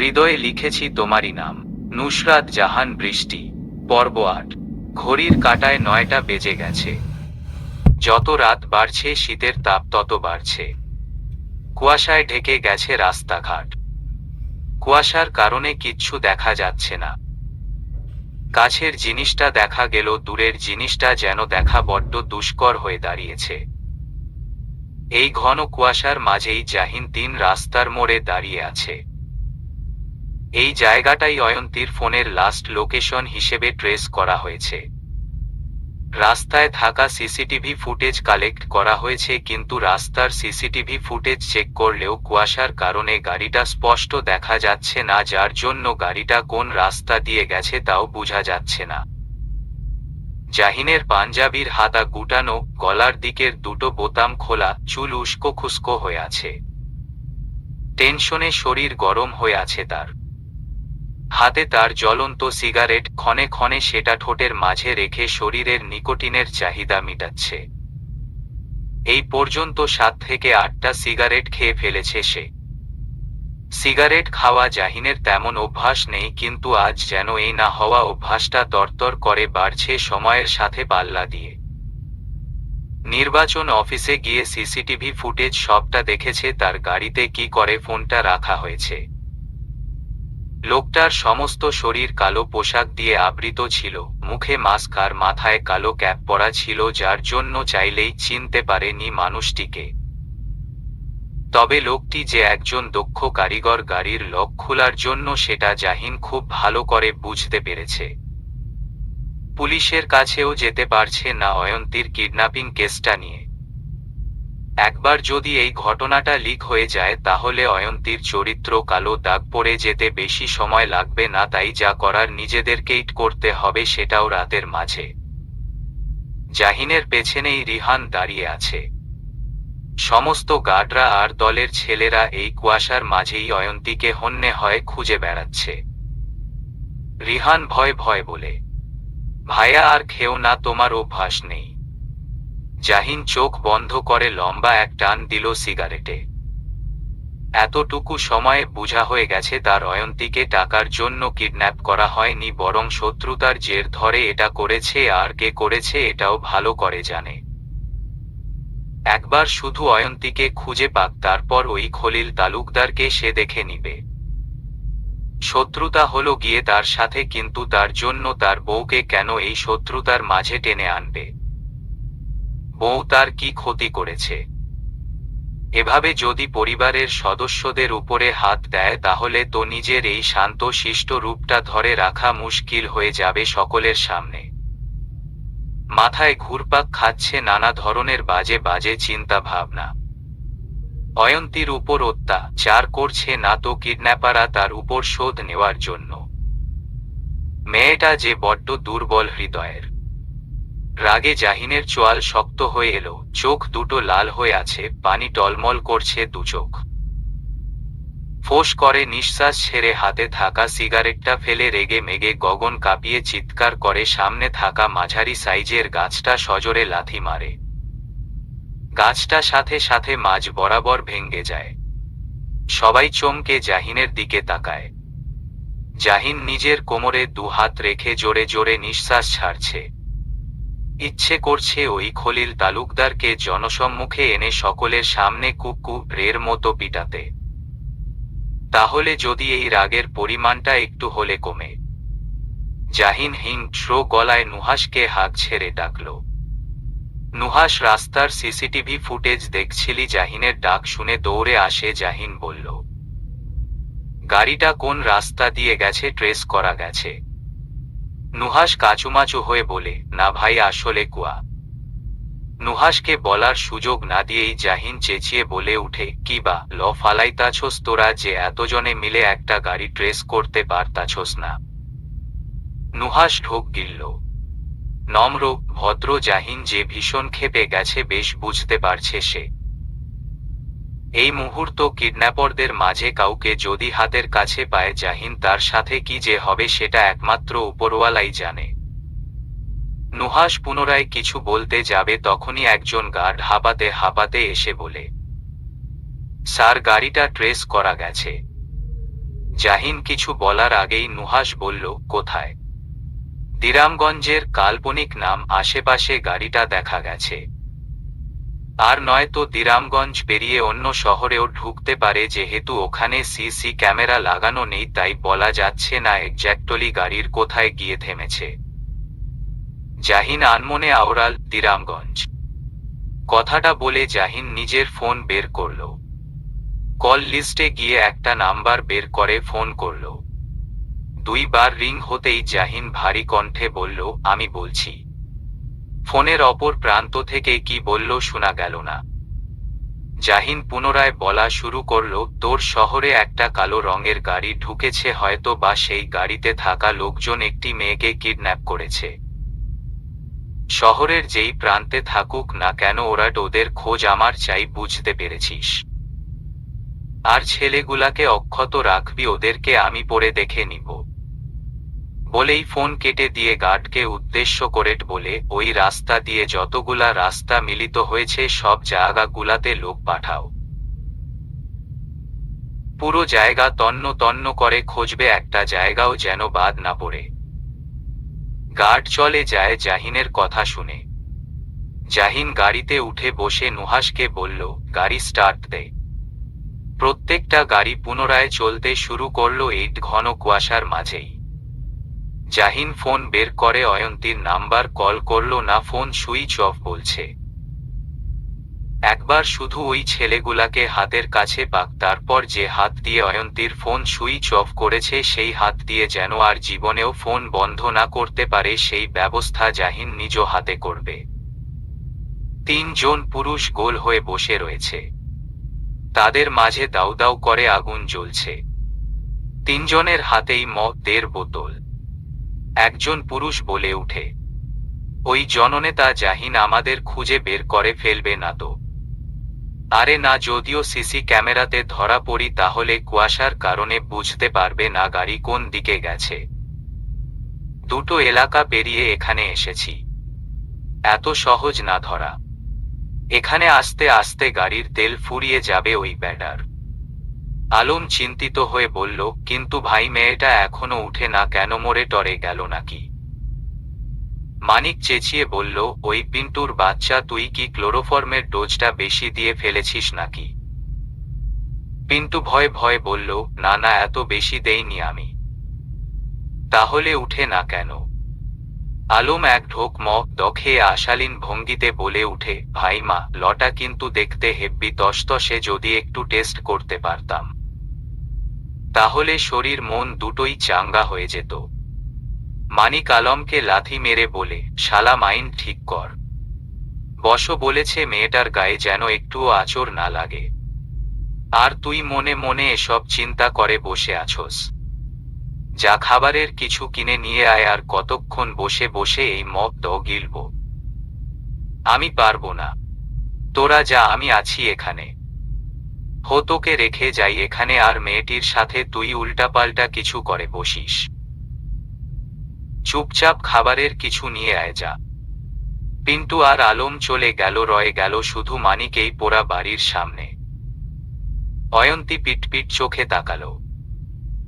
হৃদয়ে লিখেছি তোমারই নাম। নুসরাত জাহান বৃষ্টি। পর্ব ৮। ঘড়ির কাঁটায় ৯টা বেজে গেছে। যত রাত বাড়ছে শীতের তাপ তত বাড়ছে। কুয়াশায় ঢেকে গেছে রাস্তাঘাট। কুয়াশার কারণে কিচ্ছু দেখা যাচ্ছে না। কাছের জিনিসটা দেখা গেল, দূরের জিনিসটা যেন দেখা বড্ড দুষ্কর হয়ে দাঁড়িয়েছে। এই ঘন কুয়াশার মাঝেই জাহিন ৩ রাস্তার মোড়ে দাঁড়িয়ে আছে। এই জায়গাটাই অয়ন্তীর ফোনের লাস্ট লোকেশন হিসেবে ট্রেস করা হয়েছে। রাস্তায় থাকা সিসিটিভি ফুটেজ কালেক্ট করা হয়েছে, কিন্তু রাস্তার সিসিটিভি ফুটেজ চেক করলেও কুয়াশার কারণে গাড়িটা স্পষ্ট দেখা যাচ্ছে না, যার জন্য গাড়িটা কোন রাস্তা দিয়ে গেছে তাও বোঝা যাচ্ছে না। জাহিনের পাঞ্জাবির হাতা গুটানো, গলার দিকের দুটো বোতাম খোলা, চুল উস্কো খুস্কো হয়ে আছে। টেনশনে শরীর গরম হয়ে আছে তার। হাতে তার জ্বলন্ত সিগারেট, ক্ষণে ক্ষণে সেটা ঠোঁটের মাঝে রেখে শরীরের নিকোটিনের চাহিদা মিটাচ্ছে। এই পর্যন্ত ৭ থেকে ৮টা সিগারেট খেয়ে ফেলেছে সে। সিগারেট খাওয়া জাহিনের তেমন অভ্যাস নেই, কিন্তু আজ যেন এই না হওয়া অভ্যাসটা তরতর করে বাড়ছে সময়ের সাথে পাল্লা দিয়ে। নির্বাচন অফিসে গিয়ে সিসিটিভি ফুটেজ সবটা দেখেছে, তার গাড়িতে কি করে ফোনটা রাখা হয়েছে। লোকটার সমস্ত শরীর কালো পোশাক দিয়ে আবৃত ছিল, মুখে মাস্ক আর মাথায় কালো ক্যাপ পরা ছিল, যার জন্য চাইলেই চিনতে পারেনি মানুষটিকে। তবে লোকটি যে একজন দক্ষ কারিগর গাড়ির লক খোলার জন্য, সেটা জাহিন খুব ভালো করে বুঝতে পেরেছে। পুলিশের কাছেও যেতে পারছে না অয়ন্তীর কিডন্যাপিং কেসটা নিয়ে। একবার যদি এই ঘটনাটা লিক হয়ে যায় তাহলে অয়ন্তীর চরিত্র কালো দাগ পড়ে যেতে বেশি সময় লাগবে না, তাই যা করার নিজেদেরকেই করতে হবে, সেটাও রাতের মাঝে। জাহিনের পেছনেই রিহান দাঁড়িয়ে আছে। সমস্ত গার্ডরা আর দলের ছেলেরা এই কুয়াশার মাঝেই অয়ন্তীকে হন্যে হয় খুঁজে বেড়াচ্ছে। রিহান ভয় ভয় বলে, ভাইয়া আর খেও না, তোমার অভ্যাস নেই। জাহিন চোখ বন্ধ করে লম্বা এক টান দিল সিগারেটে। এতটুকু সময়ে বোঝা হয়ে গেছে তার অয়ন্তীকে টাকার জন্য কিডন্যাপ করা হয়নি, বরং শত্রুতার জের ধরে এটা করেছে, আর কে করেছে এটাও ভালো করে জানে। একবার শুধু অয়ন্তীকে খুঁজে পাক, তারপর ওই খলিল তালুকদারকে সে দেখে নিবে। শত্রুতা হলো গিয়ে তার সাথে, কিন্তু তার জন্য তার বউকে কেন এই শত্রুতার মাঝে টেনে আনবে? বউ তার কি ক্ষতি করেছে? এভাবে যদি পরিবারের সদস্যদের উপরে হাত দেয় তাহলে তো নিজের এই শান্ত শিষ্ট রূপটা ধরে রাখা মুশকিল হয়ে যাবে সকলের সামনে। মাথায় ঘুরপাক খাচ্ছে নানা ধরনের বাজে বাজে চিন্তা ভাবনা। অয়ন্তীর উপর অত্যাচার করছে না তো কিডন্যাপাররা তার উপর শোধ নেওয়ার জন্য? মেয়েটা যে বড্ড দুর্বল হৃদয়ের। রাগে জাহিনের চোয়াল শক্ত হয়ে এলো, চোখ দুটো লাল হয়ে আছে, পানি টলমল করছে দু চোখ। ফোঁস করে নিঃশ্বাস ছেড়ে হাতে থাকা সিগারেটটা ফেলে রেগে মেগে গগন কাঁপিয়ে চিৎকার করে সামনে থাকা মাঝারি সাইজের গাছটা সজোরে লাথি মারে। গাছটা সাথে সাথে মাঝ বরাবর ভেঙে যায়। সবাই চমকে জাহিনের দিকে তাকায়। জাহিন নিজের কোমরে ২ হাত রেখে জোরে জোরে নিঃশ্বাস ছাড়ছে। ইচ্ছে করছে ওই খলিল তালুকদারকে জনসম্মুখে এনে সকলের সামনে কুকুরের মতো পিটাতে। তাহলে যদি এই রাগের পরিমাণটা একটু হলে কমে। জাহিন হিংস্র গলায় নুহাসকে হাঁক ছেড়ে ডাকল। নুহাস রাস্তার সিসিটিভি ফুটেজ দেখছিলি? জাহিনের ডাক শুনে দৌড়ে আসে। জাহিন বলল, গাড়িটা কোন রাস্তা দিয়ে গেছে ট্রেস করা গেছে? নুহাস কাচুমাচু হয়ে বলে, না ভাই, আসলে কুয়া। নুহাসকে বলার সুযোগ না দিয়েই জাহিন চেঁচিয়ে বলে উঠে, কি বা ল ফালাইতাছোস তোরা, যে এতজনে মিলে একটা গাড়ি ট্রেস করতে পারতাছোস না? নুহাস ঢোক গিলল। নম্র ভদ্র জাহিন যে ভীষণ ক্ষেপে গেছে বেশ বুঝতে পারছে সে। এই মুহূর্ত কিডন্যাপারদের মাঝে কাউকে যদি হাতের কাছে পায় জাহিন, তার সাথে কি যে হবে সেটা একমাত্র উপরওয়ালাই জানে। নুহাস পুনরায় কিছু বলতে যাবে তখনই একজন গার্ড হাঁপাতে হাঁপাতে এসে বলে, স্যার, গাড়িটা ট্রেস করা গেছে। জাহিন কিছু বলার আগেই নুহাশ বলল, কোথায়? দিরামগঞ্জের কাল্পনিক নাম, আশেপাশে গাড়িটা দেখা গেছে। আর নয়তো দিরামগঞ্জ পেরিয়ে অন্য শহরেও ঢুকতে পারে, যেহেতু ওখানে সিসি ক্যামেরা লাগানো নেই তাই বলা যাচ্ছে না এক্স্যাক্টলি গাড়ির কোথায় গিয়ে থেমেছে। জাহিন আনমনে আওড়াল, দিরামগঞ্জ। কথাটা বলে জাহিন নিজের ফোন বের করল। কল লিস্টে গিয়ে একটা নাম্বার বের করে ফোন করল। 2 বার রিং হতেই জাহিন ভারী কণ্ঠে বলল, আমি বলছি। ফোনের অপর প্রান্ত থেকে কি বলল শোনা গেল না। জাহিন পুনরায় বলা শুরু করল, তোর শহরে একটা কালো রঙের গাড়ি ঢুকেছে, হয়তো বা সেই গাড়িতে থাকা লোকজন একটি মেয়েকে কিডন্যাপ করেছে। শহরের যেই প্রান্তে থাকুক না কেন ওরা ওদের খোঁজ আমার চাই, বুঝতে পেরেছিস? আর ছেলেগুলাকে অক্ষত রাখবি, ওদেরকে আমি পরে দেখে নিব। বলেই ফোন কেটে দিয়ে গার্ডকে উদ্দেশ্য করে বলে, ওই রাস্তা দিয়ে যতগুলা রাস্তা মিলিত হয়েছে সব জায়গাগুলাতে লোক পাঠাও। পুরো জায়গা তন্ন তন্ন করে খুঁজবে, একটা জায়গাও যেন বাদ না পড়ে। গার্ড চলে যায় জাহিনের কথা শুনে। জাহিন গাড়িতে উঠে বসে নুহাশকে বলল, গাড়ি স্টার্ট দে। প্রত্যেকটা গাড়ি পুনরায় চলতে শুরু করলো এই ঘন কুয়াশার মাঝেই। জাহিন ফোন বের করে অয়ন্তীর নাম্বার কল করল না, ফোন সুইচ অফ বলছে। একবার শুধু ওই ছেলেগুলাকে হাতের কাছে পাক, তারপর যে হাত দিয়ে অয়ন্তীর ফোন সুইচ অফ করেছে সেই হাত দিয়ে যেন আর জীবনেও ফোন বন্ধ না করতে পারে, সেই ব্যবস্থা জাহিন নিজ হাতে করবে। 3 জন পুরুষ গোল হয়ে বসে রয়েছে। তাদের মাঝে দাউ দাউ করে আগুন জ্বলছে। 3 জনের হাতেই মদের বোতল। একজন পুরুষ বলে উঠে, ওই জননেতা জাহিন আমাদের খুঁজে বের করে ফেলবে না তো? আরে না, যদিও সিসি ক্যামেরাতে ধরা পড়ি তাহলে কুয়াশার কারণে বুঝতে পারবে না গাড়ি কোন দিকে গেছে। 2টো এলাকা পেরিয়ে এখানে এসেছি, এত সহজ না ধরা। এখানে আস্তে আস্তে গাড়ির তেল ফুরিয়ে যাবে ওই ব্যাটার। আলম চিন্তিত হয়ে বলল, কিন্তু ভাই মেয়েটা এখনো উঠে না কেন, মরে টরে গেল নাকি? মানিক চেঁচিয়ে বলল, ওই পিন্টুর বাচ্চা, তুই কি ক্লোরোফর্মের ডোজটা বেশি দিয়ে ফেলেছিস নাকি? পিন্টু ভয়ে ভয়ে বলল, না না, এত বেশি দেইনি আমি। তাহলে উঠে না কেন? আলম এক ঢোক মদ খেয়ে আশালীন ভঙ্গিতে বলে উঠে, ভাই মা লটা কিন্তু দেখতে হেব্বি তসতসে, যদি একটু টেস্ট করতে পারতাম তাহলে শরীর মন দুটোই চাঙ্গা হয়ে যেত। মানিক আলমকে লাথি মেরে বলে, শালা মাইন্ড ঠিক কর। বসো বলেছে, মেয়েটার গায়ে যেন একটুও আঁচড় না লাগে। আর তুই মনে মনে এসব চিন্তা করে বসে আছোস? যা, খাবারের কিছু কিনে নিয়ে আয়, আর কতক্ষণ বসে বসে এই মদ গিলব? আমি পারবো না। তোরা যা, আমি আছি এখানে। তোকে রেখে যাই এখানে, আর মেয়েটির সাথে তুই উল্টাপাল্টা কিছু করে বসিস? চুপচাপ খাবারের কিছু নিয়ে আয় যা। পিন্টু আর আলম চলে গেল, রয়ে গেল শুধু মানিক এই পোড়া বাড়ির সামনে। অয়ন্তী পিটপিট চোখে তাকালো।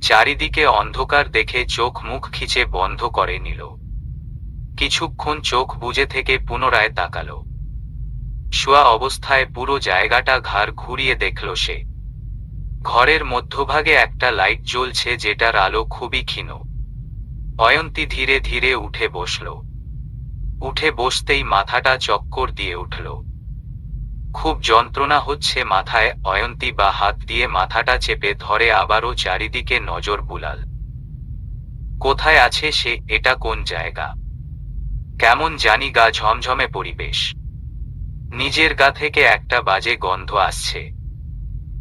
চারিদিকে অন্ধকার দেখে চোখ মুখ খিচে বন্ধ করে নিল। কিছুক্ষণ চোখ বুজে থেকে পুনরায় তাকালো। শোয়া অবস্থায় পুরো জায়গাটা ঘাড় ঘুরিয়ে দেখল সে। ঘরের মধ্যভাগে একটা লাইট জ্বলছে, যেটার আলো খুবই ক্ষীণ। অয়ন্তী ধীরে ধীরে উঠে বসল। উঠে বসতেই মাথাটা চক্কর দিয়ে উঠল। খুব যন্ত্রণা হচ্ছে মাথায়। অয়ন্তী বা হাত দিয়ে মাথাটা চেপে ধরে আবারও চারিদিকে নজর বুলাল। কোথায় আছে সে? এটা কোন জায়গা? কেমন জানি গা ঝমঝমে পরিবেশ। নিজের গা থেকে একটা বাজে গন্ধ আসছে।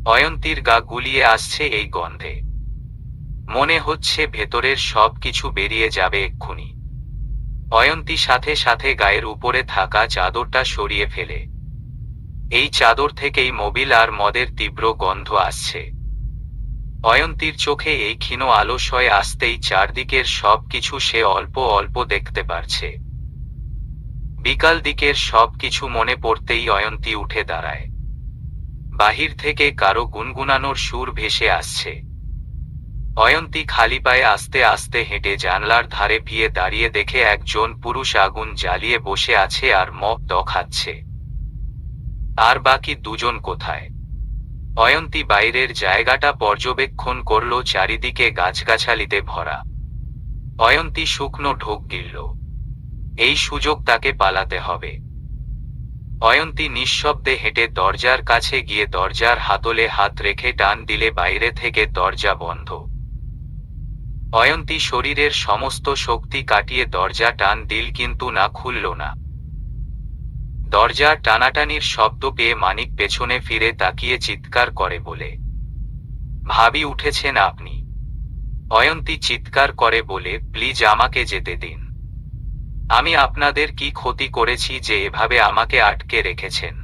অয়ন্তীর গা গুলিয়ে আসছে এই গন্ধে। মনে হচ্ছে ভেতরের সব কিছু বেরিয়ে যাবে এক্ষুনি। অয়ন্তী সাথে সাথে গায়ের উপরে থাকা চাদরটা সরিয়ে ফেলে। এই চাদর থেকেই মোবিল আর মদের তীব্র গন্ধ আসছে। অয়ন্তীর চোখে এই ক্ষীণ আলস্য আসতেই চারদিকের সব কিছু সে অল্প অল্প দেখতে পারছে। বিকাল দিকের সব কিছু মনে পড়তেই অয়ন্তী উঠে দাঁড়ায়। বাহির থেকে কারো গুনগুনানোর সুর ভেসে আসছে। অয়ন্তী খালি পায়ে আস্তে আস্তে হেঁটে জানলার ধারে ভিয়ে দাঁড়িয়ে দেখে একজন পুরুষ আগুন জ্বালিয়ে বসে আছে আর মদ খাচ্ছে। আর বাকি দুজন কোথায়? অয়ন্তী বাইরের জায়গাটা পর্যবেক্ষণ করল, চারিদিকে গাছগাছালিতে ভরা। অয়ন্তী শুকনো ঢোক গিলল। এই সুযোগ তাকে পালাতে হবে। অয়ন্তী নিঃশব্দে হেঁটে দরজার কাছে গিয়ে দরজার হাতলে হাত রেখে টান দিলে বাইরে থেকে দরজা বন্ধ। অয়ন্তী শরীরের সমস্ত শক্তি কাটিয়ে দরজা টান দিল, কিন্তু না, খুলল না। দরজার টানাটানির শব্দ পেয়ে মানিক পেছনে ফিরে তাকিয়ে চিৎকার করে বলে, ভাবি উঠেছেন আপনি? অয়ন্তী চিৎকার করে বলে, প্লিজ আমাকে যেতে দিন। আমি আপনাদের কি ক্ষতি করেছি যে এভাবে আমাকে আটকে রেখেছেন?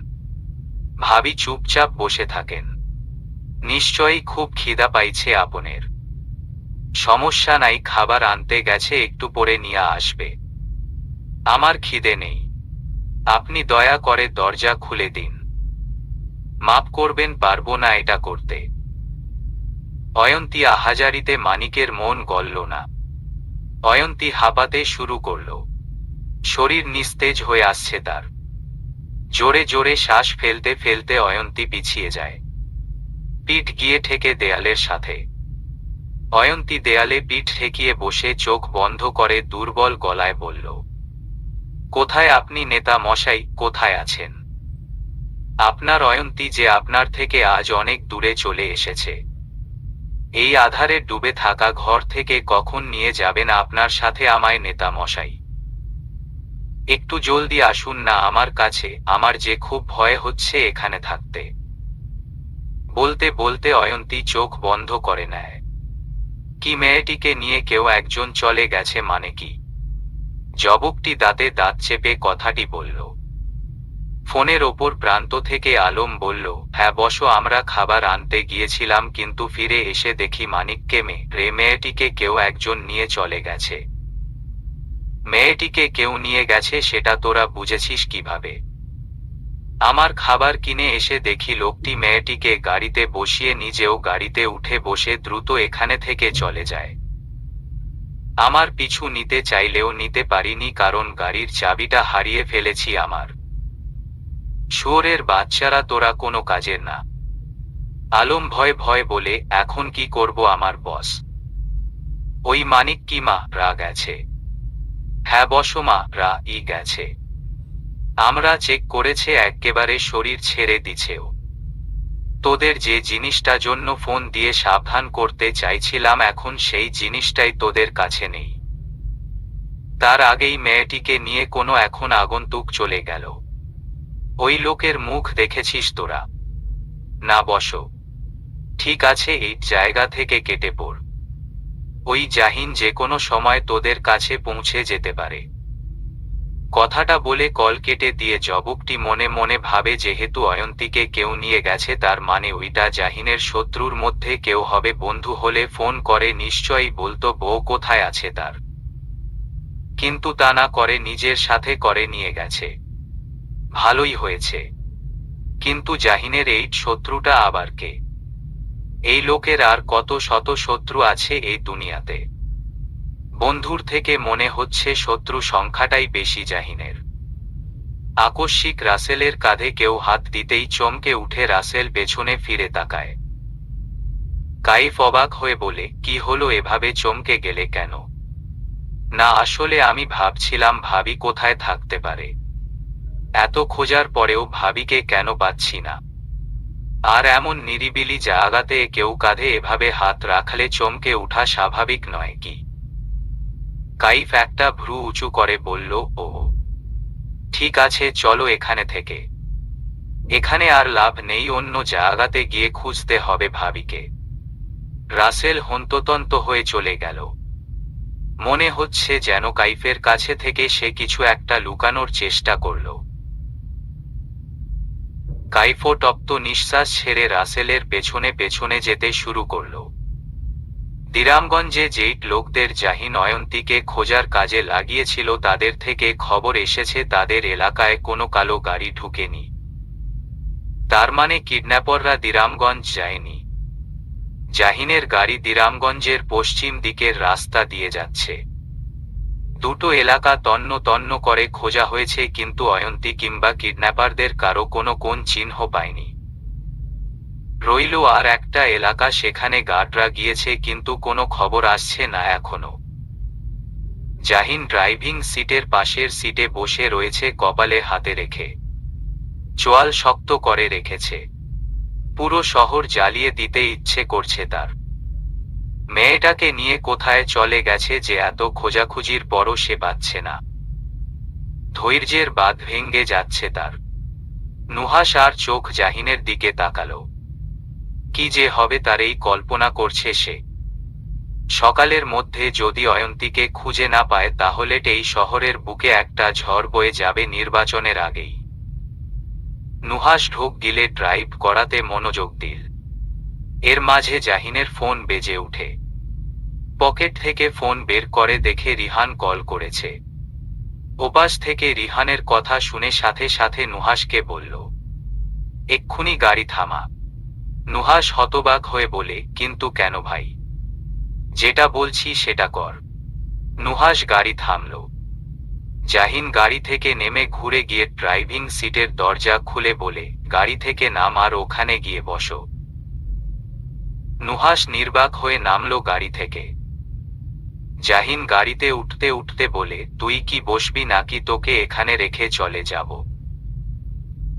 ভাবি চুপচাপ বসে থাকেন। নিশ্চয়ই খুব খিদা পাইছে আপনের। সমস্যা নাই, খাবার আনতে গেছে, একটু পরে নিয়ে আসবে। আমার খিদে নেই। আপনি দয়া করে দরজা খুলে দিন। মাপ করবেন, পারবো না এটা করতে। অয়ন্তী আহাজারিতে মানিকের মন গলল না। অয়ন্তী হাঁপাতে শুরু করল। শরীর নিস্তেজ হয়ে আসছে তার। জোরে জোরে শ্বাস ফেলতে ফেলতে অয়ন্তী পিছিয়ে যায়। পিঠ গিয়ে ঠেকে দেয়ালের সাথে। অয়ন্তী দেয়ালে পিঠ ঠেকিয়ে বসে চোখ বন্ধ করে দুর্বল গলায় বলল, কোথায় আপনি নেতা মশাই, কোথায় আছেন? আপনার অয়ন্তী যে আপনার থেকে আজ অনেক দূরে চলে এসেছে। এই আধারে ডুবে থাকা ঘর থেকে কখন নিয়ে যাবেন আপনার সাথে আমায় নেতা মশাই? একটু জলদি আসুন না আমার কাছে, আমার যে খুব ভয় হচ্ছে এখানে থাকতে। বলতে বলতে অয়ন্তী চোখ বন্ধ করে নেয়। কি মেয়েটিকে নিয়ে কেউ একজন চলে গেছে মানে কি? যুবকটি দাঁতে দাঁত চেপে কথাটি বলল। ফোনের ওপর প্রান্ত থেকে আলম বলল, হ্যাঁ বসো, আমরা খাবার আনতে গিয়েছিলাম, কিন্তু ফিরে এসে দেখি মানিককে মেয়েটিকে কেউ একজন নিয়ে চলে গেছে। মেয়েটিকে কেউ নিয়ে গেছে সেটা তোরা বুঝেছিস কিভাবে? আমার খাবার কিনে এসে দেখি লোকটি মেয়েটিকে গাড়িতে বসিয়ে নিজেও গাড়িতে উঠে বসে দ্রুত এখানে থেকে চলে যায়। আমার পিছু নিতে চাইলেও নিতে পারিনি, কারণ গাড়ির চাবিটা হারিয়ে ফেলেছি আমার। শুয়োরের বাচ্চারা, তোরা কোনো কাজের না। আলম ভয় ভয় বলে, এখন কি করব আমার বস? ওই মানিক কি রা গেছে? হ্যাঁ বসো, রা গেছে। আমরা চেক করেছে, এক্কেবারে শরীর ছেড়ে দিছেও। তোদের যে জিনিসটা জন্য ফোন দিয়ে সাবধান করতে চাইছিলাম, এখন সেই জিনিসটাই তোদের কাছে নেই। তার আগেই মেয়েটিকে নিয়ে কোনো এখন আগন্তুক চলে গেল। ওই লোকের মুখ দেখেছিস তোরা? না বসো। ঠিক আছে, এই জায়গা থেকে কেটে পড়। ওই জাহিন যে কোনো সময় তোদের কাছে পৌঁছে যেতে পারে। কথাটা বলে কল কেটে দিয়ে যুবকটি মনে মনে ভাবে, যেহেতু অয়ন্তীকে কেউ নিয়ে গেছে, তার মানে ওইটা জাহিনের শত্রুর মধ্যে কেউ হবে। বন্ধু হলে ফোন করে নিশ্চয়ই বলতো বউ কোথায় আছে তার। কিন্তু তা না করে নিজের সাথে করে নিয়ে গেছে। ভালোই হয়েছে। কিন্তু জাহিনের এই শত্রুটা আবার কে? এই লোকের আর কত শত শত্রু আছে এই দুনিয়াতে। বন্ধুর থেকে মনে হচ্ছে শত্রু সংখ্যাটাই বেশি জাহিনের। আকস্মিক রাসেলের কাঁধে কেউ হাত দিতেই চমকে উঠে রাসেল পেছনে ফিরে তাকায়। কাইফ অবাক হয়ে বলে, কি হলো, এভাবে চমকে গেলে কেন? না আসলে আমি ভাবছিলাম ভাবি কোথায় থাকতে পারে। এত খোঁজার পরেও ভাবিকে কেন পাচ্ছি না। আর এমন নিরিবিলি জায়গাতে কেউ কাঁধে এভাবে হাত রাখলে চমকে ওঠা স্বাভাবিক নয় কি? কাইফ একটা ভ্রু উঁচু করে বলল, ও ঠিক আছে, চলো এখানে থেকে। এখানে আর লাভ নেই, অন্য জায়গাতে গিয়ে খুঁজতে হবে ভাবিকে। রাসেল হন্ততন্ত হয়ে চলে গেল। মনে হচ্ছে যেন কাইফের কাছে থেকে সে কিছু একটা লুকানোর চেষ্টা করল। কাইফও তপ্ত নিঃশ্বাস ছেড়ে রাসেলের পেছনে পেছনে যেতে শুরু করল। দিরামগঞ্জে যেই লোকদের জাহিন অয়ন্তীকে খোঁজার কাজে লাগিয়েছিল, তাদের থেকে খবর এসেছে তাদের এলাকায় কোনো কালো গাড়ি ঢুকেনি। তার মানে কিডন্যাপাররা দিরামগঞ্জ যায়নি। জাহিনের গাড়ি দিরামগঞ্জের পশ্চিম দিকের রাস্তা দিয়ে যাচ্ছে। দুটো এলাকা তন্ন তন্ন করে খোঁজা হয়েছে, কিন্তু অয়ন্তী কিংবা কিডন্যাপারদের কারো কোনো কোন চিহ্ন পায়নি। রইল আর একটা এলাকা, সেখানে গার্ডরা গিয়েছে, কিন্তু কোনো খবর আসছে না এখনো। জাহিন ড্রাইভিং সিটের পাশের সিটে বসে রয়েছে, কপালে হাতে রেখে চোয়াল শক্ত করে রেখেছে। পুরো শহর জ্বালিয়ে দিতে ইচ্ছে করছে তার। মেয়েটাকে নিয়ে কোথায় চলে গেছে যে এত খোঁজাখুঁজির পরও সে পাচ্ছে না। ধৈর্যের বাঁধ ভেঙে যাচ্ছে তার। নুহাশ আর চোখ জাহিনের দিকে তাকালো। কি যে হবে তার এই কল্পনা করছে সে। সকালের মধ্যে যদি অয়ন্তীকে খুঁজে না পায়, তাহলে এই শহরের বুকে একটা ঝড় বয়ে যাবে নির্বাচনের আগেই। নুহাশ ঢোক গিলে ড্রাইভ করাতে মনোযোগ দিল। এর মাঝে জাহিনের ফোন বেজে উঠে। পকেট থেকে ফোন বের করে দেখে রিহান কল করেছে। ওপাশ থেকে রিহানের কথা শুনে সাথে সাথে নুহাশকে বলল, এক্ষুনি গাড়ি থামা। নুহাশ হতবাক হয়ে বলে, কিন্তু কেন ভাই? যেটা বলছি সেটা কর। নুহাশ গাড়ি থামল। জাহিন গাড়ি থেকে নেমে ঘুরে গিয়ে ড্রাইভিং সিটের দরজা খুলে বলে, গাড়ি থেকে নাম আর ওখানে গিয়ে বসো। নুহাশ নির্বাক হয়ে নামল গাড়ি থেকে। জাহিন গাড়িতে উঠতে উঠতে বলে, তুই কি বসবি নাকি তোকে এখানে রেখে চলে যাব?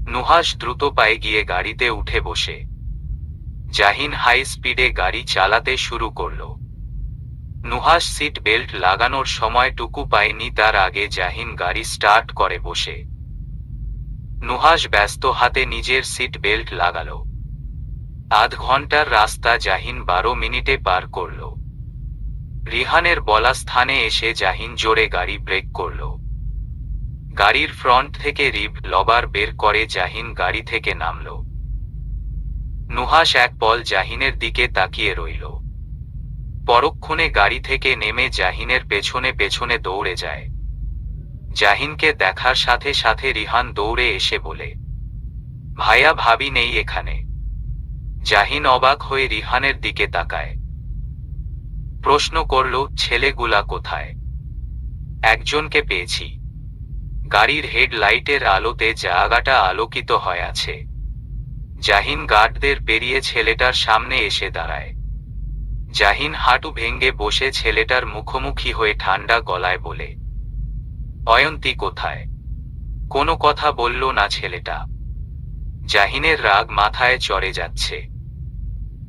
নুহাশ দ্রুত পায়ে গিয়ে গাড়িতে উঠে বসে। জাহিন হাই স্পিডে গাড়ি চালাতে শুরু করল। নুহাশ সিট বেল্ট লাগানোর সময়টুকু পায়নি, তার আগে জাহিন গাড়ি স্টার্ট করে বসে। নুহাশ ব্যস্ত হাতে নিজের সিট বেল্ট লাগালো। আধ ঘন্টার রাস্তা জাহিন 12 মিনিটে পার করল। রিহানের বলা স্থানে এসে জাহিন জোরে গাড়ি ব্রেক করল। গাড়ির ফ্রন্ট থেকে রিভ লবার বের করে জাহিন গাড়ি থেকে নামল। নুহাশ এক পল জাহিনের দিকে তাকিয়ে রইল। পরক্ষণে গাড়ি থেকে নেমে জাহিনের পেছনে পেছনে দৌড়ে যায়। জাহিনকে দেখার সাথে সাথে রিহান দৌড়ে এসে বলে, ভাইয়া ভাবি নেই এখানে। জাহিন অবাক হয়ে রিহানের দিকে তাকায়। প্রশ্ন করল, ছেলেগুলা কোথায়? একজনকে পেয়েছি। গাড়ির হেডলাইটের আলোতে জায়গাটা আলোকিত হয়ে আছে। জাহিন গার্ডদের পেরিয়ে ছেলেটার সামনে এসে দাঁড়ায়। জাহিন হাঁটু ভেঙে বসে ছেলেটার মুখোমুখি হয়ে ঠান্ডা গলায় বলে, অয়ন্তী কোথায়? কোনো কথা বলল না ছেলেটা। জাহিনের রাগ মাথায় চড়ে যাচ্ছে।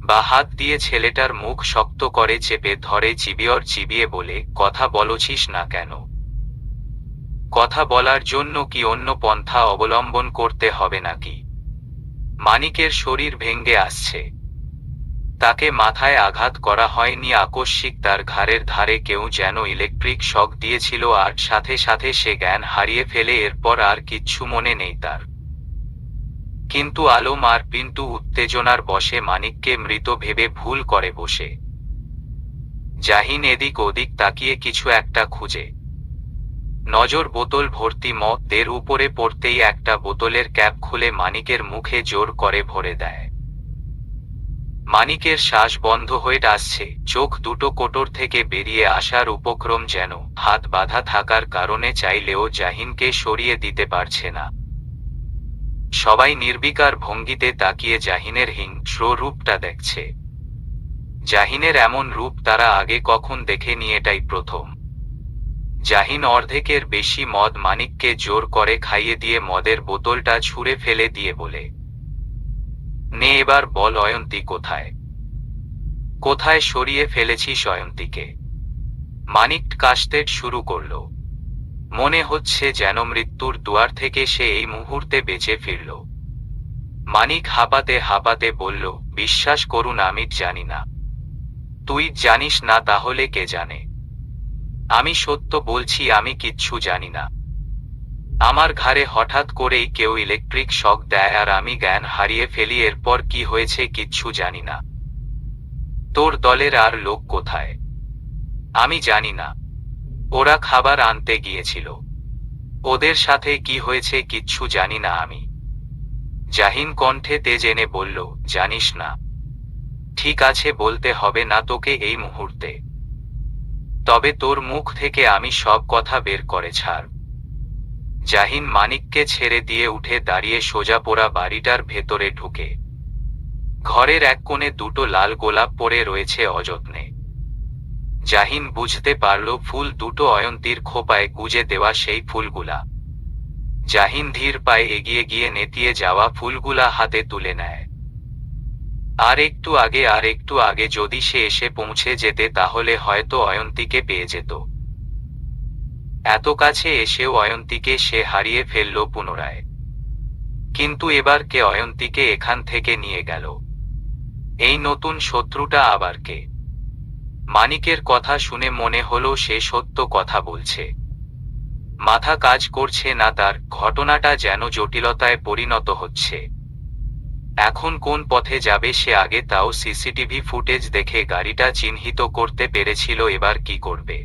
বা হাত দিয়ে ছেলেটার মুখ শক্ত করে চেপে ধরে চিবিয়ে বলে, কথা বলছিস না কেন? কথা বলার জন্য কি অন্য পন্থা অবলম্বন করতে হবে নাকি? মানিকের শরীর ভেঙে আসছে। তাকে মাথায় আঘাত করা হয়নি আকস্মিক, তার ঘাড়ের ধারে কেউ যেন ইলেকট্রিক শক দিয়েছিল, আর সাথে সাথে সে জ্ঞান হারিয়ে ফেলে। এরপর আর কিচ্ছু মনে নেই তার। কিন্তু আলম আর পিন্টু উত্তেজনার বশে মানিককে মৃত ভেবে ভুল করে বসে। জাহিন এদিক ওদিক তাকিয়ে কিছু একটা খুঁজে। নজর বোতল ভর্তি মদের উপরে পড়তেই একটা বোতলের ক্যাপ খুলে মানিকের মুখে জোর করে ভরে দেয়। মানিকের শ্বাস বন্ধ হয়ে আসছে, চোখ দুটো কোটর থেকে বেরিয়ে আসার উপক্রম, যেন হাত বাঁধা থাকার কারণে চাইলেও জাহিনকে সরিয়ে দিতে পারছে না। সবাই নির্বিকার ভঙ্গিতে তাকিয়ে জাহিনের হিংস্র রূপটা দেখছে। জাহিনের এমন রূপ তারা আগে কখন দেখেনি, এটাই প্রথম। জাহিন অর্ধেকের বেশি মদ মানিককে জোর করে খাইয়ে দিয়ে মদের বোতলটা ছুঁড়ে ফেলে দিয়ে বলে, নে এবার বল অয়ন্তী কোথায়? কোথায় সরিয়ে ফেলেছিস অয়ন্তীকে? মানিক কাশতে শুরু করল। মনে হচ্ছে যেন মৃত্যুর দুয়ার থেকে সে এই মুহূর্তে বেঁচে ফিরল। মানিক হাঁপাতে হাঁপাতে বলল, বিশ্বাস করুন আমি জানি না। তুই জানিস না তাহলে কে জানে? আমি সত্য বলছি, আমি কিচ্ছু জানি না। আমার ঘাড়ে হঠাৎ করেই কেউ ইলেকট্রিক শক দেয় আর আমি জ্ঞান হারিয়ে ফেলি। এরপর কি হয়েছে কিচ্ছু জানি না। তোর দলের আর লোক কোথায়? আমি জানি না। ওরা খাবার আনতে গিয়েছিল। ওদের সাথে কি হয়েছে কিচ্ছু জানি না আমি। জাহিন কণ্ঠে তেজ এনে বলল, জানিস না? ঠিক আছে বলতে হবে না তোকে এই মুহূর্তে, তবে তোর মুখ থেকে আমি সব কথা বের করে ছাড়। জাহিন মানিককে ছেড়ে দিয়ে উঠে দাঁড়িয়ে সোজা পোড়া বাড়িটার ভেতরে ঢুকে। ঘরের এক কোণে দুটো লাল গোলাপ পড়ে রয়েছে অযত্নে। জাহিন বুঝতে পারল ফুল দুটো অয়ন্তীর খোপায় গুজে দেওয়া সেই ফুলগুলা। জাহিন ধীর পায়ে এগিয়ে গিয়ে নেতিয়ে যাওয়া ফুলগুলা হাতে তুলে নেয়। আর একটু আগে যদি সে এসে পৌঁছে যেতে তাহলে হয়তো অয়ন্তীকে পেয়ে যেত। এত কাছে এসেও অয়ন্তীকে সে হারিয়ে ফেলল পুনরায়। কিন্তু এবার কে অয়ন্তীকে এখান থেকে নিয়ে গেল? এই নতুন শত্রুটা আবার কে? মানিকের কথা শুনে মনে হলো সে সত্য কথা বলছে। মাথা কাজ করছে না তার, ঘটনাটা যেন জটিলতায় পরিণত হচ্ছে। এখন কোন পথে যাবে সে? আগে তাও সিসিটিভি ফুটেজ দেখে গাড়িটা চিহ্নিত করতে পেরেছিল, এবার কি করবে?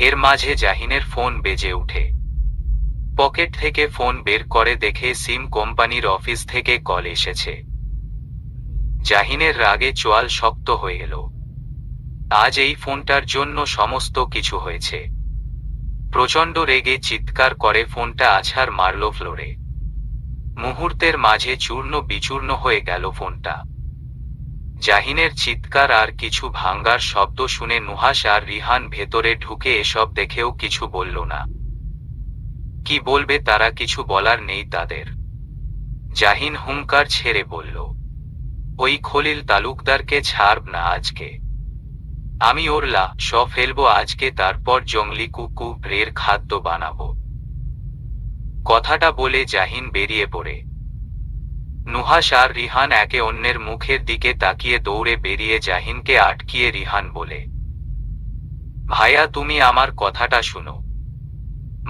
এর মাঝে জাহিনের ফোন বেজে ওঠে। পকেট থেকে ফোন বের করে দেখে সিম কোম্পানির অফিস থেকে কল এসেছে। জাহিনের রাগে চোয়াল শক্ত হয়ে এলো। আজ এই ফোনটার জন্য সমস্ত কিছু হয়েছে। প্রচণ্ড রেগে চিৎকার করে ফোনটা আছাড় মারল ফ্লোরে। মুহূর্তের মাঝে চূর্ণ বিচূর্ণ হয়ে গেল ফোনটা। জাহিনের চিৎকার আর কিছু ভাঙ্গার শব্দ শুনে নুহাশ আর রিহান ভেতরে ঢুকে এসব দেখেও কিছু বলল না। কি বলবে তারা? কিছু বলার নেই তাদের। জাহিন হুঙ্কার ছেড়ে বলল, ওই খলিল তালুকদারকে ছাড়ব না আজকে। আমি ওর লাশ ফেলবো আজকে, তারপর জংলি কুকুরের খাদ্য বানাবো। কথাটা বলে জাহিন বেরিয়ে পড়ে। নুহাশ আর রিহান একে অন্যের মুখের দিকে তাকিয়ে দৌড়ে বেরিয়ে জাহিনকে আটকিয়ে রিহান বলে, ভাইয়া তুমি আমার কথাটা শুনো,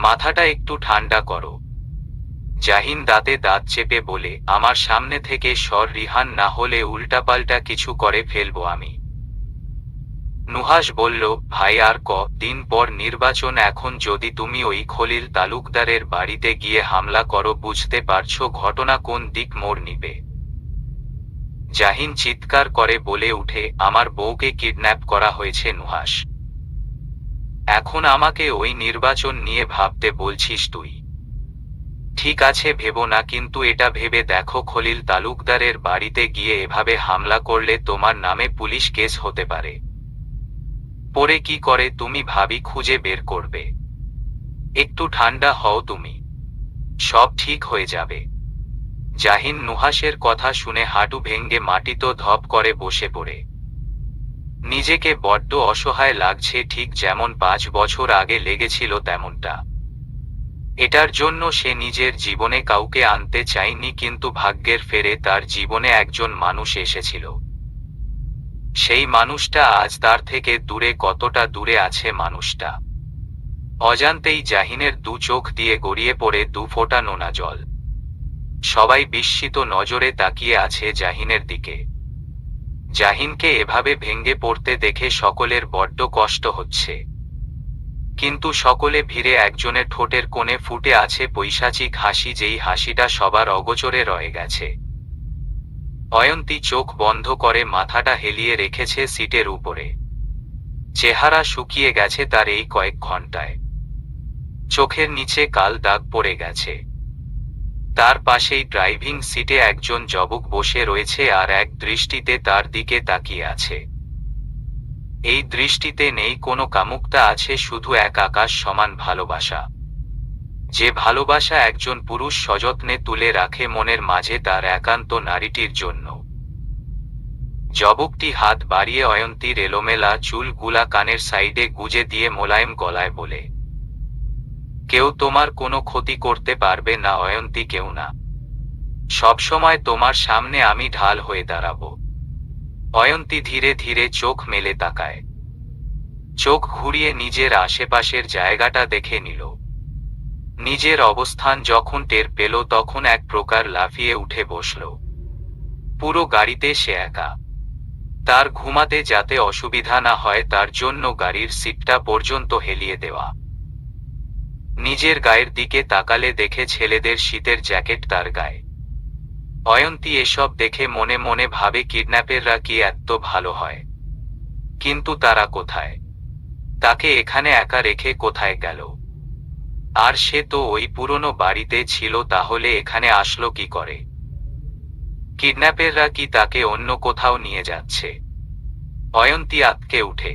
মাথাটা একটু ঠান্ডা করো। জাহিন দাঁতে দাঁত চেপে বলে, আমার সামনে থেকে সর রিহান, না হলে উল্টাপাল্টা কিছু করে ফেলবো আমি। নুহাশ বলল, ভাই আর দিন পর নির্বাচন, এখন যদি তুমি ওই খলিল তালুকদারের বাড়িতে গিয়ে হামলা করো, বুঝতে পারছো ঘটনা কোন দিক মোড় নিবে? জাহিন চিৎকার করে বলে উঠে, আমার বউকে কিডন্যাপ করা হয়েছে নুহাশ। এখন আমাকে ওই নির্বাচন নিয়ে ভাবতে বলছিস তুই? ঠিক আছে ভেবো না, কিন্তু এটা ভেবে দেখো খলিল তালুকদারের বাড়িতে গিয়ে এভাবে হামলা করলে তোমার নামে পুলিশ কেস হতে পারে। পরে কি করে তুমি ভাবি খুঁজে বের করবে। একটু ঠান্ডা হও তুমি, সব ঠিক হয়ে যাবে। জাহিন নুহাশের কথা শুনে হাঁটু ভেঙ্গে মাটিতে ধপ করে বসে পড়ে। নিজেকে বড্ড অসহায় লাগছে, ঠিক যেমন 5 বছর আগে লেগেছিল তেমনটা। এটার জন্য সে নিজের জীবনে কাউকে আনতে চায়নি, কিন্তু ভাগ্যের ফেরে তার জীবনে একজন মানুষ এসেছিল। সেই মানুষটা আজ তার থেকে দূরে। কতটা দূরে আছে মানুষটা? অজান্তেই জাহিনের দু চোখ দিয়ে গড়িয়ে পড়ে 2 ফোঁটা নোনা জল। সবাই বিস্মিত নজরে তাকিয়ে আছে জাহিনের দিকে। জাহিনকে এভাবে ভেঙ্গে পড়তে দেখে সকলের বড্ড কষ্ট হচ্ছে, কিন্তু সকলে ভিড়ে একজনের ঠোঁটের কোণে ফুটে আছে পৈশাচিক হাসি, যেই হাসিটা সবার অগোচরে রয়ে গেছে। অয়ন্তী চোখ বন্ধ করে মাথাটা হেলিয়ে রেখেছে সিটের উপরে। চেহারা শুকিয়ে গেছে তার এই কয়েক ঘন্টায়। চোখের নিচে কাল দাগ পড়ে গেছে। তার পাশেই ড্রাইভিং সিটে একজন যুবক বসে রয়েছে আর এক দৃষ্টিতে তার দিকে তাকিয়ে আছে। এই দৃষ্টিতে নেই কোনো কামুকতা, আছে শুধু এক আকাশ সমান ভালোবাসা। যে ভালোবাসা একজন পুরুষ সযত্নে তুলে রাখে মনের মাঝে তার একান্ত নারীটির জন্য। যুবকটি হাত বাড়িয়ে অয়ন্তীর এলোমেলা চুলগুলা কানের সাইডে গুজে দিয়ে মোলায়েম গলায় বলে, কেউ তোমার কোনো ক্ষতি করতে পারবে না অয়ন্তী, কেউ না। সবসময় তোমার সামনে আমি ঢাল হয়ে দাঁড়াবো। অয়ন্তী ধীরে ধীরে চোখ মেলে তাকায়। চোখ ঘুরিয়ে নিজের আশেপাশের জায়গাটা দেখে নিল। নিজের অবস্থান যখন টের পেল তখন এক প্রকার লাফিয়ে উঠে বসল। পুরো গাড়িতে সে একা। তার ঘুমাতে যাতে অসুবিধা না হয় তার জন্য গাড়ির সিটটা পর্যন্ত হেলিয়ে দেওয়া। নিজের গায়ের দিকে তাকালে দেখে ছেলেদের শীতের জ্যাকেট তার গায়ে। অয়ন্তী এসব দেখে মনে মনে ভাবে কিডন্যাপেররা কি এত ভালো হয়, কিন্তু তারা কোথায়? তাকে এখানে একা রেখে কোথায় গেল? আর সে তো ওই পুরনো বাড়িতে ছিল, তাহলে এখানে আসলো কি করে? কিডন্যাপেররা কি তাকে অন্য কোথাও নিয়ে যাচ্ছে? অয়ন্তী আঁতকে উঠে।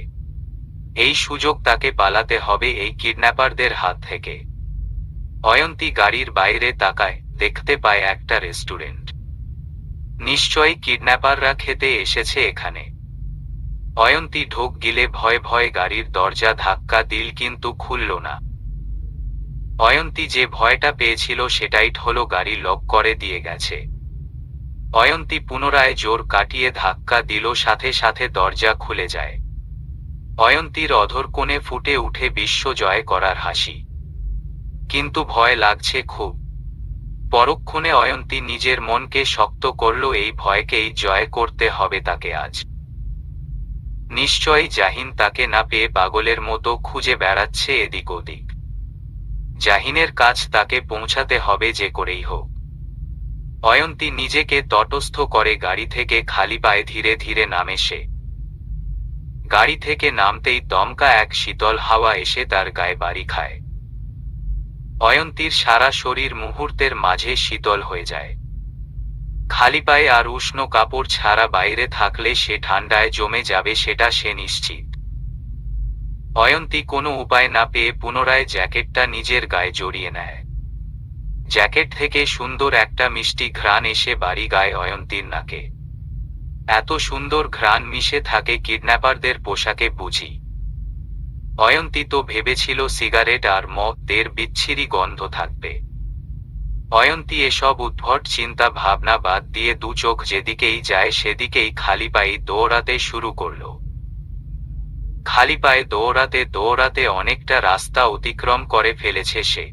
এই সুযোগ তাকে পালাতে হবে এই কিডন্যাপারদের হাত থেকে। অয়ন্তী গাড়ির বাইরে তাকায়, দেখতে পায় একটা রেস্টুরেন্ট। নিশ্চয়ই কিডন্যাপাররা খেতে এসেছে এখানে। অয়ন্তী ঢোক গিলে ভয়ে ভয়ে গাড়ির দরজা ধাক্কা দিল, কিন্তু খুলল না। অয়ন্তী যে ভয়টা পেয়েছিল সেটাই হলো, গাড়ি লক করে দিয়ে গেছে। অয়ন্তী পুনরায় জোর কাটিয়ে ধাক্কা দিল, সাথে সাথে দরজা খুলে যায়। অয়ন্তীর অধর কোণে ফুটে উঠে বিশ্ব জয় করার হাসি। কিন্তু ভয় লাগছে খুব। পরক্ষণে অয়ন্তী নিজের মনকে শক্ত করল, এই ভয়কেই জয় করতে হবে তাকে আজ। নিশ্চয়ই জাহিন তাকে না পেয়ে পাগলের মতো খুঁজে বেড়াচ্ছে এদিক ওদিক। জাহিনের কাছ তাকে পৌঁছাতে হবে যে করেই হোক। অয়ন্তী নিজেকে তটস্থ করে গাড়ি থেকে খালি পায়ে ধীরে ধীরে নামে সে। গাড়ি থেকে নামতেই দমকা এক শীতল হাওয়া এসে তার গায়ে বাড়ি খায়। অয়ন্তীর সারা শরীর মুহূর্তের মাঝে শীতল হয়ে যায়। খালি পায়ে আর উষ্ণ কাপড় ছাড়া বাইরে থাকলে সে ঠান্ডায় জমে যাবে, সেটা সে নিশ্চিত। অয়ন্তী কোনো উপায় না পেয়ে পুনরায় জ্যাকেটটা নিজের গায়ে জড়িয়ে নেয়। জ্যাকেট থেকে সুন্দর একটা মিষ্টি ঘ্রাণ এসে বাড়ি গায়ে অয়ন্তীর নাকে। এত সুন্দর ঘ্রাণ মিশে থাকে কিডন্যাপারদের পোশাকে বুঝি? অয়ন্তী তো ভেবেছিল সিগারেট আর মদের বিচ্ছিরি গন্ধ থাকবে। অয়ন্তী এসব উদ্ভট চিন্তা ভাবনা বাদ দিয়ে দু চোখ যেদিকেই যায় সেদিকেই খালি পায়ে দৌড়াতে শুরু করল। খালি পায়ে দৌড়াতে দৌড়াতে অনেকটা রাস্তা অতিক্রম করে ফেলেছে সে,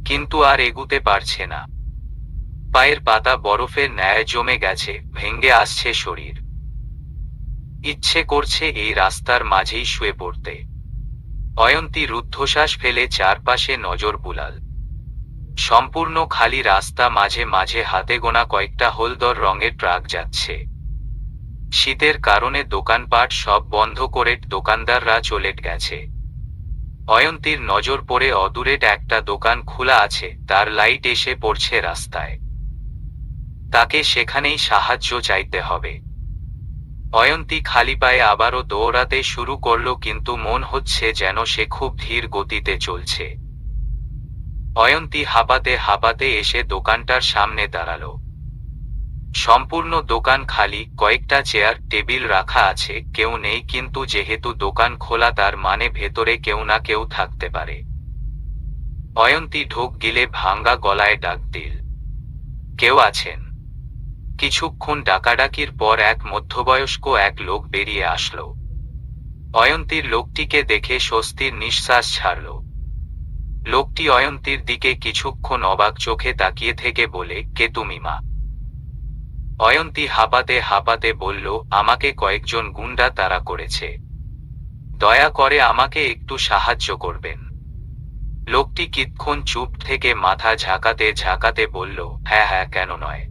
কিন্তু আর এগুতে পারছে না। পায়ের পাতা বরফের ন্যায় জমে গেছে, ভেঙে আসছে শরীর। ইচ্ছে করছে এই রাস্তার মাঝেই শুয়ে পড়তে। অয়ন্তী রুদ্ধশ্বাস ফেলে চারপাশে নজর বুলাল। সম্পূর্ণ খালি রাস্তা, মাঝে মাঝে হাতে গোনা কয়েকটা হলদর রঙের ট্রাক যাচ্ছে। শীতের কারণে দোকানপাট সব বন্ধ করে দোকানদাররা চলে গেছে। অয়ন্তীর নজর পড়ে অদূরে একটা দোকান খোলা আছে, তার লাইট এসে পড়ছে রাস্তায়। তাকে সেখানেই সাহায্য চাইতে হবে। অয়ন্তী খালি পায়ে আবারও দৌড়াতে শুরু করল, কিন্তু মন হচ্ছে যেন সে খুব ধীর গতিতে চলছে। অয়ন্তী হাঁপাতে হাঁপাতে এসে দোকানটার সামনে দাঁড়ালো। সম্পূর্ণ দোকান খালি, কয়েকটা চেয়ার টেবিল রাখা আছে, কেউ নেই, কিন্তু যেহেতু দোকান খোলা তার মানে ভেতরে কেউ না কেউ থাকতে পারে। অয়ন্তী ঢোক গিলে ভাঙ্গা গলায় ডাক দিল, কেউ আছেন? কিছুক্ষণ ডাকাডাকির পর এক মধ্যবয়স্ক এক লোক বেরিয়ে আসলো। অয়ন্তীর লোকটিকে দেখে স্বস্তির নিঃশ্বাস ছাড়ল। লোকটি অয়ন্তীর দিকে কিছুক্ষণ অবাক চোখে তাকিয়ে থেকে বলে, কে তুমি মা? অয়ন্তী হাঁপাতে হাঁপাতে বলল, আমাকে কয়েকজন গুন্ডা তাড়া করেছে, দয়া করে আমাকে একটু সাহায্য করবেন। লোকটি কিছুক্ষণ চুপ থেকে মাথা ঝাঁকাতে ঝাঁকাতে বলল, হ্যাঁ হ্যাঁ, কেন নয়,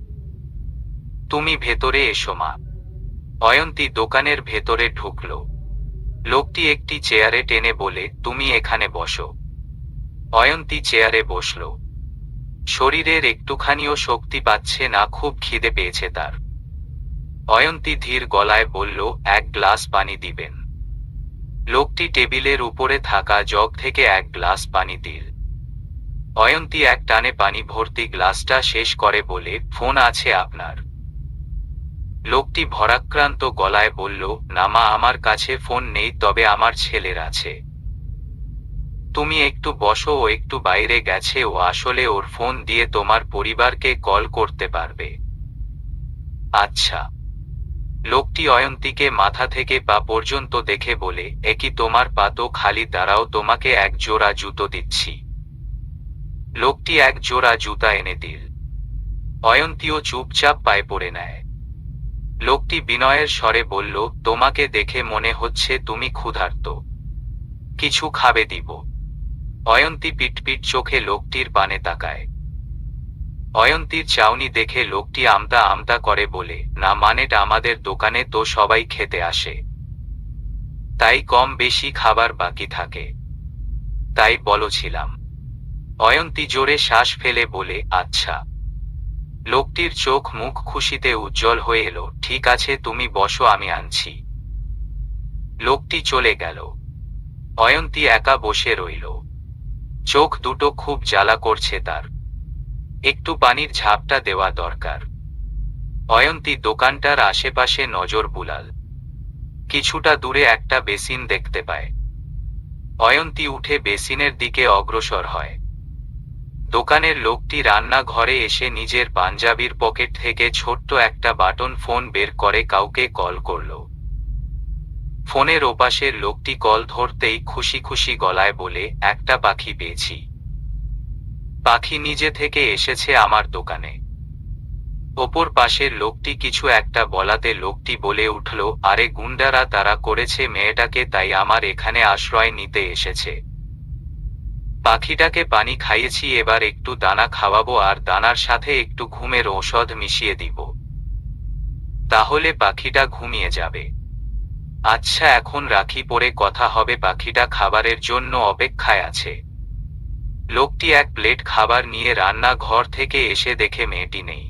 তুমি ভেতরে এসো মা। অয়ন্তী দোকানের ভেতরে ঢুকল। লোকটি একটি চেয়ারে টেনে বলে, তুমি এখানে বসো। অয়ন্তী চেয়ারে বসল। শরীরের একটুখানিও শক্তি পাচ্ছে না, খুব খিদে পেয়েছে তার। অয়ন্তী ধীর গলায় বলল, এক গ্লাস পানি দিবেন? লোকটি টেবিলের উপরে থাকা জগ থেকে এক গ্লাস পানি দিল। অয়ন্তী এক টানে পানি ভর্তি গ্লাসটা শেষ করে বলে, ফোন আছে আপনার? লোকটি ভরাক্রান্ত গলায় বলল, না মা, আমার কাছে ফোন নেই, তবে আমার ছেলের আছে। তুমি একটু বসো, ও একটু বাইরে গেছে, ও আসলে ওর ফোন দিয়ে তোমার পরিবারকে কল করতে পারবে। আচ্ছা। লোকটি অয়ন্তীকে মাথা থেকে পা পর্যন্ত দেখে বলে, একি তোমার পা তো খালি, দাঁড়াও, তোমাকে এক জোড়া জুতো দিচ্ছি। লোকটি এক জোড়া জুতা এনে দিল। অয়ন্তীও চুপচাপ পায়ে পড়ে নেয়। লোকটি বিনয়ের স্বরে বলল, তোমাকে দেখে মনে হচ্ছে তুমি ক্ষুধার্ত, কিছু খাবে দিব? অয়ন্তী পিটপিট চোখে লোকটির পানে তাকায়। অয়ন্তীর চাউনি দেখে লোকটি আমতা আমতা করে বলে, না মানেটা আমাদের দোকানে তো সবাই খেতে আসে, তাই কম বেশি খাবার বাকি থাকে, তাই বলছিলাম। অয়ন্তী জোরে শ্বাস ফেলে বলে, আচ্ছা। লোকটির চোখ মুখ খুশিতে উজ্জ্বল হয়ে এলো। ঠিক আছে, তুমি বসো, আমি আনছি। লোকটি চলে গেল। অয়ন্তী একা বসে রইল। চোখ দুটো খুব জ্বালা করছে তার। একটু পানির ঝাপটা দেওয়া দরকার। অয়ন্তী দোকানটার আশেপাশে নজর বুলাল। কিছুটা দূরে একটা বেসিন দেখতে পায়। অয়ন্তী উঠে বেসিনের দিকে অগ্রসর হয়। দোকানের লোকটি রান্নাঘরে এসে নিজের পাঞ্জাবির পকেট থেকে ছোট্ট একটা বাটন ফোন বের করে কাউকে কল করল। ফোনের ওপাশের লোকটি কল ধরতেই খুশি খুশি গলায় বলে, একটা পাখি পেয়েছি। পাখি নিজে থেকে এসেছে আমার দোকানে। ওপর পাশের লোকটি কিছু একটা বলাতে লোকটি বলে উঠল, আরে গুন্ডারা তারা করেছে মেয়েটাকে, তাই আমার এখানে আশ্রয় নিতে এসেছে। পাখিটাকে পানি খাইয়েছি, এবার একটু দানা খাওয়াবো আর দানার সাথে একটু ঘুমের ঔষধ মিশিয়ে দিব, তাহলে পাখিটা ঘুমিয়ে যাবে। আচ্ছা, এখন রাখি, পরে কথা হবে। পাখিটা খাবারের জন্য অপেক্ষায় আছে। লোকটি এক প্লেট খাবার নিয়ে রান্নাঘর থেকে এসে দেখে মেয়েটি নেই।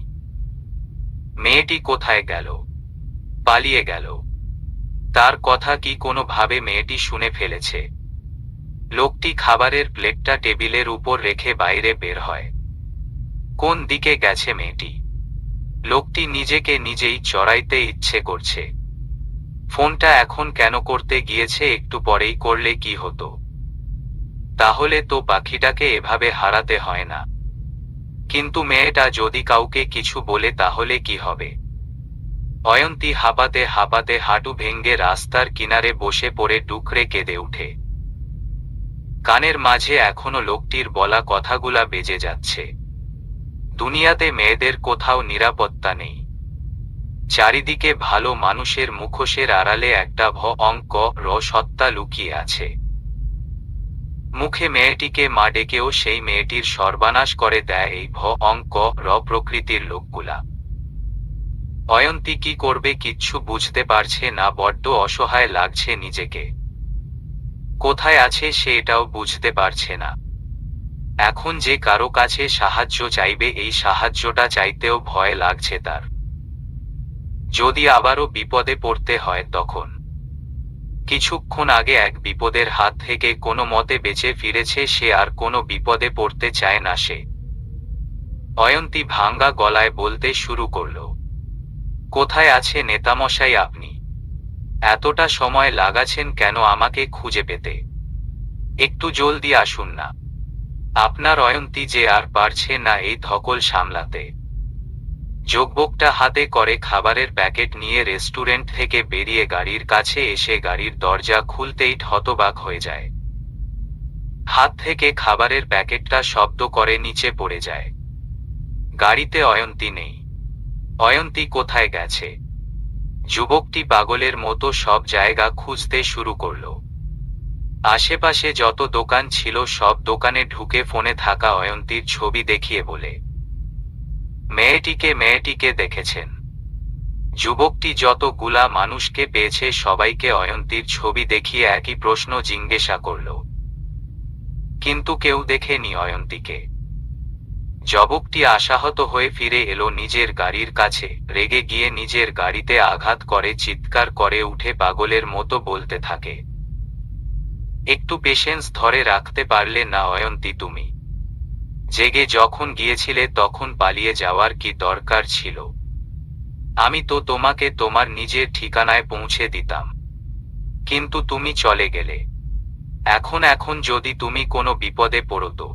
মেয়েটি কোথায় গেল? পালিয়ে গেল। তার কথা কি কোনোভাবে মেয়েটি শুনে ফেলেছে? লোকটি খাবারের প্লেটটা টেবিলের উপর রেখে বাইরে বের হয়। কোন দিকে গেছে মেয়েটি? লোকটি নিজেকে নিজেই চড়াইতে ইচ্ছে করছে। ফোনটা এখন কেন করতে গিয়েছে? একটু পরেই করলে কি হতো? তাহলে তো পাখিটাকে এভাবে হারাতে হয় না। কিন্তু মেয়েটা যদি কাউকে কিছু বলে তাহলে কি হবে? অয়ন্তী হাঁপাতে হাঁপাতে হাঁটু ভেঙে রাস্তার কিনারে বসে পড়ে ডুকরে কেঁদে উঠে। কানের মাঝে এখনো লোকটির বলা কথাগুলা বেজে যাচ্ছে। দুনিয়াতে মেয়েদের কোথাও নিরাপত্তা নেই। চারিদিকে ভালো মানুষের মুখোশের আড়ালে একটা ভয়ঙ্ক র সত্তা লুকিয়ে আছে। মুখে মেয়েটিকে মা ডেকেও সেই মেয়েটির সর্বনাশ করে দেয় এই ভয়ঙ্ক র প্রকৃতির লোকগুলা। অয়ন্তী কি করবে কিচ্ছু বুঝতে পারছে না। বড্ড অসহায় লাগছে নিজেকে। কোথায় আছে সে এটাও বুঝতে পারছে না। এখন যে কারো কাছে সাহায্য চাইবে, এই সাহায্যটা চাইতেও ভয় লাগছে তার। যদি আবারও বিপদে পড়তে হয় তখন। কিছুক্ষণ আগে এক বিপদের হাত থেকে কোনো মতে বেঁচে ফিরেছে সে, আর কোনো বিপদে পড়তে চায় না সে। অয়ন্তী ভাঙ্গা গলায় বলতে শুরু করল, কোথায় আছে নেতামশাই আপনি? এতটা সময় লাগাচ্ছেন কেন আমাকে খুঁজে পেতে? একটু জলদি আসুন না। আপনার অয়ন্তী যে আর পারছে না এই ধকল সামলাতে। যোগবোগটা হাতে করে খাবারের প্যাকেট নিয়ে রেস্টুরেন্ট থেকে বেরিয়ে গাড়ির কাছে এসে গাড়ির দরজা খুলতেই হতবাক হয়ে যায়। হাত থেকে খাবারের প্যাকেটটা শব্দ করে নিচে পড়ে যায়। গাড়িতে অয়ন্তী নেই। অয়ন্তী কোথায় গেছে? যুবকটি পাগলের মতো সব জায়গা খুঁজতে শুরু করল। আশেপাশে যত দোকান ছিল সব দোকানে ঢুকে ফোনে থাকা অয়ন্তীর ছবি দেখিয়ে বলে, মেয়েটিকে দেখেছেন? যুবকটি যতগুলা মানুষকে পেয়েছে সবাইকে অয়ন্তীর ছবি দেখিয়ে একই প্রশ্ন জিজ্ঞাসা করল। কিন্তু কেউ দেখেনি অয়ন্তীকে। যুবকটি আশাহত হয়ে ফিরে এলো নিজের গাড়ির কাছে। রেগে গিয়ে নিজের গাড়িতে আঘাত করে চিৎকার করে উঠে পাগলের মতো বলতে থাকে, একটু পেশেন্স ধরে রাখতে পারলে না অয়ন্তী? তুমি জেগে যখন গিয়েছিলে তখন পালিয়ে যাওয়ার কি দরকার ছিল? আমি তো তোমাকে তোমার নিজের ঠিকানায় পৌঁছে দিতাম, কিন্তু তুমি চলে গেলে। এখন যদি তুমি কোনো বিপদে পড়তো।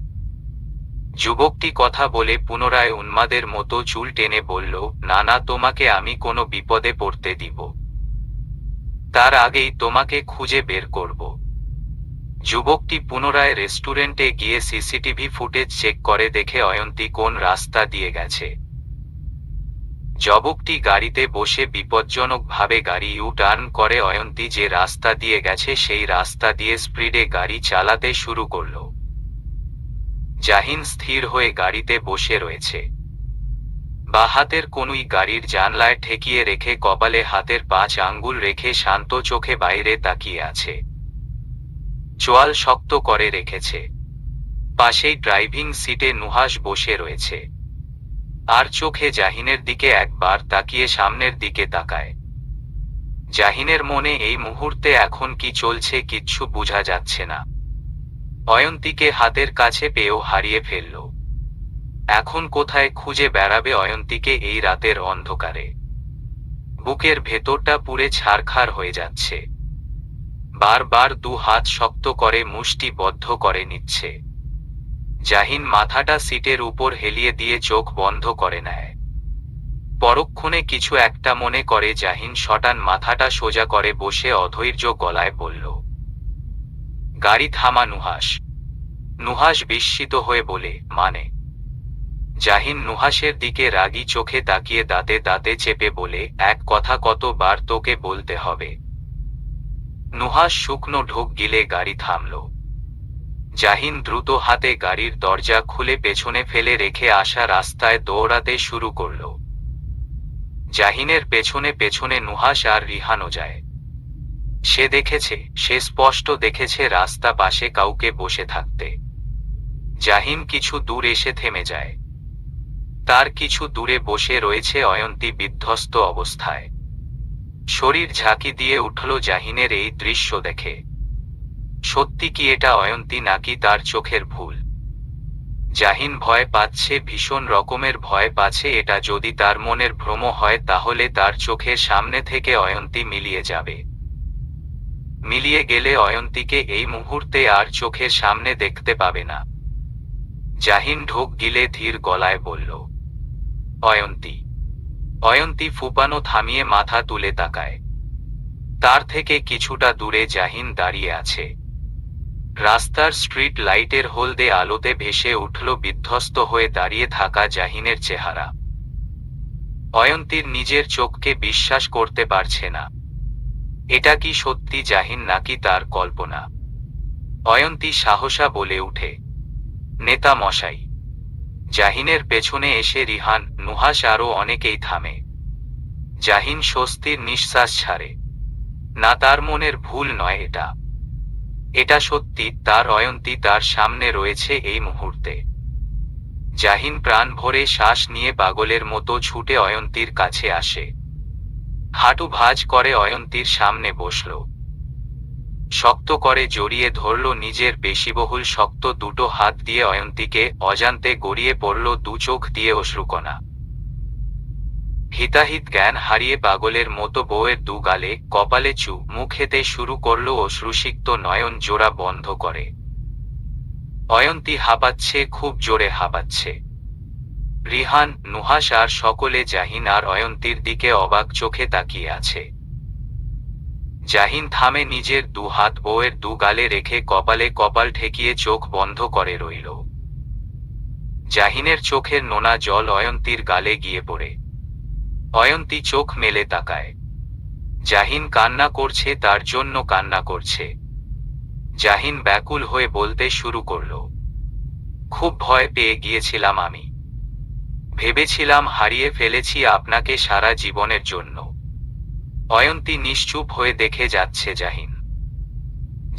যুবকটি কথা বলে পুনরায় উন্মাদের মতো চুল টেনে বলল, না না, তোমাকে আমি কোনো বিপদে পড়তে দিব। তার আগেই তোমাকে খুঁজে বের করব। যুবকটি পুনরায় রেস্টুরেন্টে গিয়ে সিসিটিভি ফুটেজ চেক করে দেখে অয়ন্তী কোন রাস্তা দিয়ে গেছে। যুবকটি গাড়িতে বসে বিপজ্জনকভাবে গাড়ি ইউ টার্ন করে অয়ন্তী যে রাস্তা দিয়ে গেছে সেই রাস্তা দিয়ে স্পিডে গাড়ি চালাতে শুরু করল। জাহিন স্থির হয়ে গাড়িতে বসে রয়েছে। বাঁ হাতের কনুই গাড়ির জানলায় ঠেকিয়ে রেখে কপালে হাতের 5 আঙ্গুল রেখে শান্ত চোখে বাইরে তাকিয়ে আছে। চোয়াল শক্ত করে রেখেছে। পাশেই ড্রাইভিং সিটে নুহাস বসে রয়েছে। আর চোখে জাহিনের দিকে একবার তাকিয়ে সামনের দিকে তাকায়। জাহিনের মনে এই মুহূর্তে এখন কি চলছে কিচ্ছু বোঝা যাচ্ছে না। অয়ন্তীকে হাতের কাছে পেয়েও হারিয়ে ফেলল। এখন কোথায় খুঁজে বেড়াবে অয়ন্তীকে এই রাতের অন্ধকারে? বুকের ভেতরটা পুড়ে ছারখার হয়ে যাচ্ছে। বারবার 2 হাত শক্ত করে মুষ্টিবদ্ধ করে নিচ্ছে। জাহিন মাথাটা সিটের উপর হেলিয়ে দিয়ে চোখ বন্ধ করে নেয়। পরক্ষণে কিছু একটা মনে করে জাহিন শটান মাথাটা সোজা করে বসে অধৈর্য গলায় বলল, গাড়ি থামা নুহাস। নুহাস বিস্মিত হয়ে বলে, মানে? জাহিন নুহাসের দিকে রাগী চোখে তাকিয়ে দাঁতে দাঁতে চেপে বলে, এক কথা কতবার তোকে বলতে হবে? নুহাস শুকনো ঢোক গিলে গাড়ি থামল। জাহিন দ্রুত হাতে গাড়ির দরজা খুলে পেছনে ফেলে রেখে আসা রাস্তায় দৌড়াতে শুরু করল। জাহিনের পেছনে পেছনে নুহাস আর রিহানও যায়। সে স্পষ্ট দেখেছে রাস্তা পাশে কাউকে বসে থাকতে। জাহিন কিছু দূর এসে থেমে যায়। তার কিছু দূরে বসে রয়েছে অয়ন্তী বিধ্বস্ত অবস্থায়। শরীর ঝাঁকি দিয়ে উঠল জাহিনের এই দৃশ্য দেখে। সত্যি কি এটা অয়ন্তী নাকি তার চোখের ভুল? জাহিন ভয় পাচ্ছে, ভীষণ রকমের ভয় পাচ্ছে। এটা যদি তার মনের ভ্রম হয় তাহলে তার চোখের সামনে থেকে অয়ন্তী মিলিয়ে যাবে। মিলিয়ে গেলে অয়ন্তীকে এই মুহূর্তে আর চোখের সামনে দেখতে পাবে না। জাহিন ঢোক গিলে ধীর গলায় বলল, অয়ন্তী। অয়ন্তী ফুপানো থামিয়ে মাথা তুলে তাকায়। তার থেকে কিছুটা দূরে জাহিন দাঁড়িয়ে আছে। রাস্তার স্ট্রিট লাইটের হলদে আলোতে ভেসে উঠল বিধ্বস্ত হয়ে দাঁড়িয়ে থাকা জাহিনের চেহারা। অয়ন্তীর নিজের চোখকে বিশ্বাস করতে পারছে না। এটা কি সত্যি জাহিন নাকি তার কল্পনা? অয়ন্তী সাহসা বলে উঠে, নেতা মশাই। জাহিনের পেছনে এসে রিহান, নুহাস আরও অনেকেই থামে। জাহিন স্বস্তির নিঃশ্বাস ছাড়ে। না, তার মনের ভুল নয় এটা। এটা সত্যি, তার অয়ন্তী তার সামনে রয়েছে এই মুহূর্তে। জাহিন প্রাণ ভরে শ্বাস নিয়ে পাগলের মতো ছুটে অয়ন্তীর কাছে আসে। হাঁটু ভাঁজ করে অয়ন্তীর সামনে বসল। শক্ত করে জড়িয়ে ধরল নিজের পেশিবহুল শক্ত দুটো হাত দিয়ে। অয়ন্তীকে অজান্তে গড়িয়ে পড়ল 2 চোখ দিয়ে অশ্রুকণা। হিতাহিত জ্ঞান হারিয়ে পাগলের মতো বউয়ের 2 গালে কপালে মুখ খেতে শুরু করল। অশ্রুসিক্ত নয়ন জোড়া বন্ধ করে। অয়ন্তী হাঁপাচ্ছে, খুব জোরে হাঁপাচ্ছে। রিহান, নুহাস আর সকলে জাহিন আর অয়ন্তীর দিকে অবাক চোখে তাকিয়ে আছে। জাহিন থামে, নিজের 2 হাত বউয়ের 2 গালে রেখে কপালে কপাল ঠেকিয়ে চোখ বন্ধ করে রইল। জাহিনের চোখের নোনা জল অয়ন্তীর গালে গিয়ে পড়ে। অয়ন্তী চোখ মেলে তাকায়। জাহিন কান্না করছে, তার জন্য কান্না করছে। জাহিন ব্যাকুল হয়ে বলতে শুরু করল, খুব ভয় পেয়ে গিয়েছিলাম আমি। ভেবেছিলাম হারিয়ে ফেলেছি আপনাকে সারা জীবনের জন্য। অয়ন্তী নিশ্চুপ হয়ে দেখে যাচ্ছে জাহিন।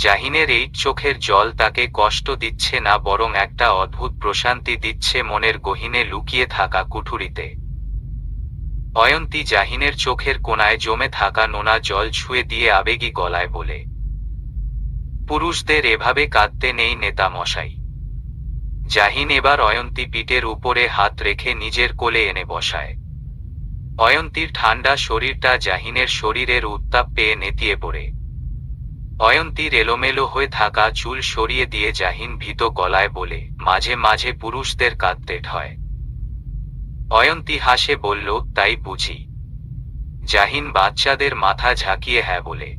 জাহিনের এই চোখের জল তাকে কষ্ট দিচ্ছে না, বরং একটা অদ্ভুত প্রশান্তি দিচ্ছে মনের গহীনে লুকিয়ে থাকা কুঠুরিতে। অয়ন্তী জাহিনের চোখের কোণায় জমে থাকা নোনা জল ছুঁয়ে দিয়ে আবেগী গলায় বলে, পুরুষদের এভাবে কাঁদতে নেই নেতা মশাই। জাহিন এবার অয়ন্তী পিঠের উপরে হাত রেখে নিজের কোলে এনে বসায়। অয়ন্তীর ঠান্ডা শরীরটা জাহিনের শরীরের উত্তাপ পেয়ে নেতিয়ে পড়ে। অয়ন্তীর এলোমেলো হয়ে থাকা চুল সরিয়ে দিয়ে জাহিন ভীত গলায় বলে, মাঝে মাঝে পুরুষদের কাঁদতে হয়। অয়ন্তী হাসে বলল, তাই বুঝি? জাহিন বাচ্চাদের মাথা ঝাঁকিয়ে হ্যাঁ বলে।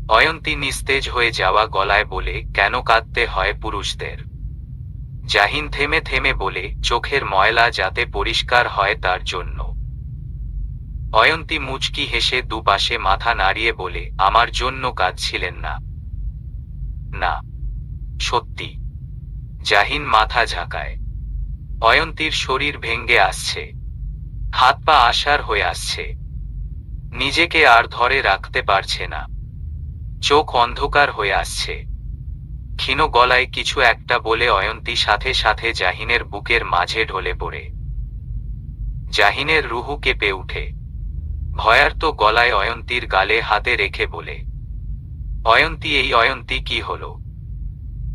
অয়ন্তী নিস্তেজ হয়ে যাওয়া গলায় বলে, কেন কাঁদতে হয় পুরুষদের? জাহিন থেমে থেমে বলে, চোখের ময়লা যাতে পরিষ্কার হয় তার জন্য। অয়ন্তী মুচকি হেসে দুপাশে মাথা নাড়িয়ে বলে, আমার জন্য কাঁদছিলেন না? না, সত্যি। জাহিন মাথা ঝাঁকায়। অয়ন্তীর শরীর ভেঙে আসছে। হাত পা আশার হয়ে আসছে, নিজেকে আর ধরে রাখতে পারছে না, চোখ অন্ধকার হয়ে আসছে। ক্ষীণ গলায় কিছু একটা বলে অয়ন্তী সাথে সাথে জাহিনের বুকের মাঝে ঢলে পড়ে। জাহিনের রুহু কেঁপে উঠে, ভয়ার্ত গলায় অয়ন্তীর গালে হাতে রেখে বলে, অয়ন্তী, এই অয়ন্তী, কি হলো?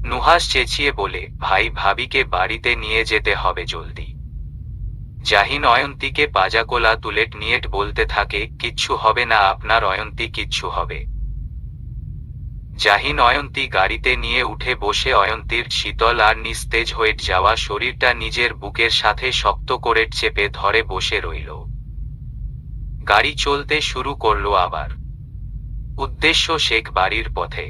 নুহাস চেঁচিয়ে বলে, ভাই, ভাবিকে বাড়িতে নিয়ে যেতে হবে জলদি। জাহিন অয়ন্তীকে পাজাকোলা তুলে নিয়ে বলতে থাকে, কিচ্ছু হবে না আপনার অয়ন্তী, কিচ্ছু হবে। জাহিন অয়ন্তী গাড়িতে নিয়ে উঠে বসে অয়ন্তীর শীতল আর নিস্তেজ হয়ে যাওয়া শরীরটা নিজের বুকের সাথে শক্ত করে চেপে ধরে বসে রইল। গাড়ি চলতে শুরু করলো আবার। উদ্দেশ্য শেখ বাড়ির পথে।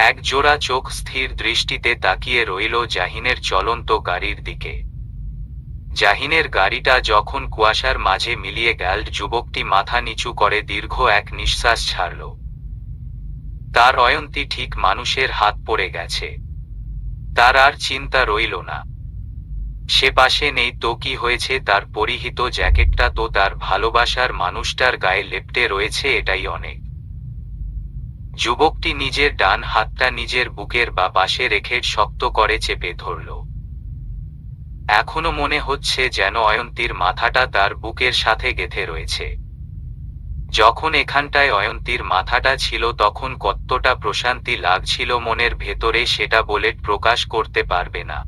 এক জোড়া চোখ স্থির দৃষ্টিতে তাকিয়ে রইল জাহিনের চলন্ত গাড়ির দিকে। জাহিনের গাড়িটা যখন কুয়াশার মাঝে মিলিয়ে গেল, যুবকটি মাথা নিচু করে দীর্ঘ এক নিঃশ্বাস ছাড়ল। তার অয়ন্তী ঠিক মানুষের হাত পড়ে গেছে। তার আর চিন্তা রইল না। সে পাশে নেই তো কি হয়েছে, তার পরিহিত জ্যাকেটটা তো তার ভালোবাসার মানুষটার গায়ে লেপ্টে রয়েছে, এটাই অনেক। যুবকটি নিজের ডান হাতটা নিজের বুকের বা পাশে রেখে শক্ত করে চেপে ধরল। এখনো মনে হচ্ছে যেন অয়ন্তীর মাথাটা তার বুকের সাথে গেঁথে রয়েছে। যখন এখানটায় অয়ন্তীর মাথাটা ছিল তখন কতটা প্রশান্তি লাগছিল মনের ভেতরে, সেটা বলে প্রকাশ করতে পারবে না।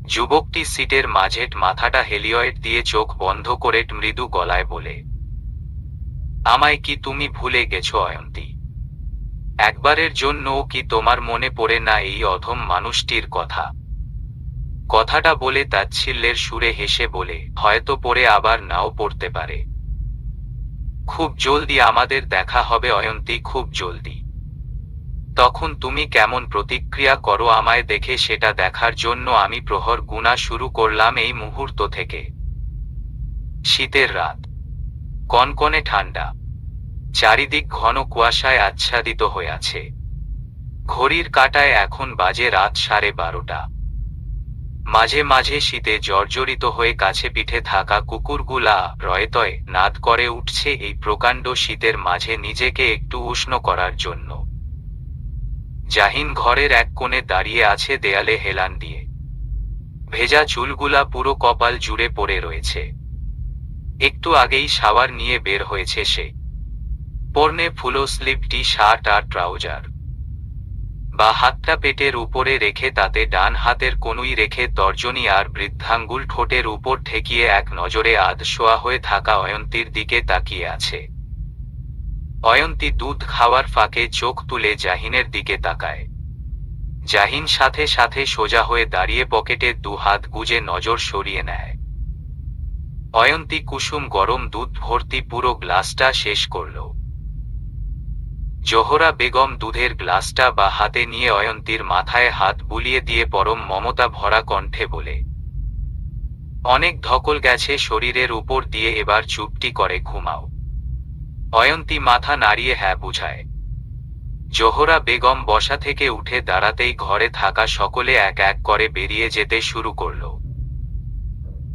যুবকটি সিটের মাঝে মাথাটা হেলিওয়েড দিয়ে চোখ বন্ধ করে মৃদু গলায় বলে, আমায় কি তুমি ভুলে গেছো অয়ন্তী? একবারের জন্যও কি তোমার মনে পড়ে না এই অধম মানুষটির কথা? কথাটা বলে তাচ্ছিল্যের সুরে হেসে বলে, হয়তো পড়ে আবার নাও পড়তে পারে। খুব জলদি আমাদের দেখা হবে অয়ন্তী, খুব জলদি। তখন তুমি কেমন প্রতিক্রিয়া করো আমায় দেখে, সেটা দেখার জন্য আমি প্রহর গুণা শুরু করলাম এই মুহূর্ত থেকে। শীতের রাত, কনকনে ঠান্ডা, চারিদিক ঘন কুয়াশায় আচ্ছাদিত হয়ে আছে। ঘড়ির কাঁটায় এখন বাজে রাত 12:30। মাঝে মাঝে শীতে জর্জরিত হয়ে কাছে পিঠে থাকা কুকুরগুলা রয়তয় নাদ করে উঠছে এই প্রকাণ্ড শীতের মাঝে নিজেকে একটু উষ্ণ করার জন্য। জাহিন ঘরের এক কোণে দাঁড়িয়ে আছে দেয়ালে হেলান দিয়ে। ভেজা চুলগুলা পুরো কপাল জুড়ে পড়ে রয়েছে। একটু আগেই শাওয়ার নিয়ে বের হয়েছে সে। পরনে ফুলো স্লিভ টি শার্ট আর ট্রাউজার। বা হাতটা পেটের উপরে রেখে তাতে ডান হাতের কনুই রেখে তর্জনী আর বৃদ্ধাঙ্গুল ঠোঁটের উপর ঠেকিয়ে এক নজরে আধশোয়া হয়ে থাকা অয়ন্তীর দিকে তাকিয়ে আছে। অয়ন্তী দুধ খাওয়ার ফাঁকে চোখ তুলে জাহিনের দিকে তাকায়। জাহিন সাথে সাথে সোজা হয়ে দাঁড়িয়ে পকেটে দু হাত গুজে নজর সরিয়ে নেয়। অয়ন্তী কুসুম গরম দুধ ভর্তি পুরো গ্লাসটা শেষ করল। জোহরা বেগম দুধের গ্লাসটা বা হাতে নিয়ে অয়ন্তীর মাথায় হাত বুলিয়ে দিয়ে পরম মমতা ভরা কণ্ঠে বলে, অনেক ধকল গেছে শরীরের উপর দিয়ে, এবার চুপটি করে ঘুমাও। অয়ন্তী মাথা নাড়িয়ে হ্যাঁ বুঝায়। জোহরা বেগম বসা থেকে উঠে দাঁড়াতেই ঘরে থাকা সকলে এক এক করে বেরিয়ে যেতে শুরু করল।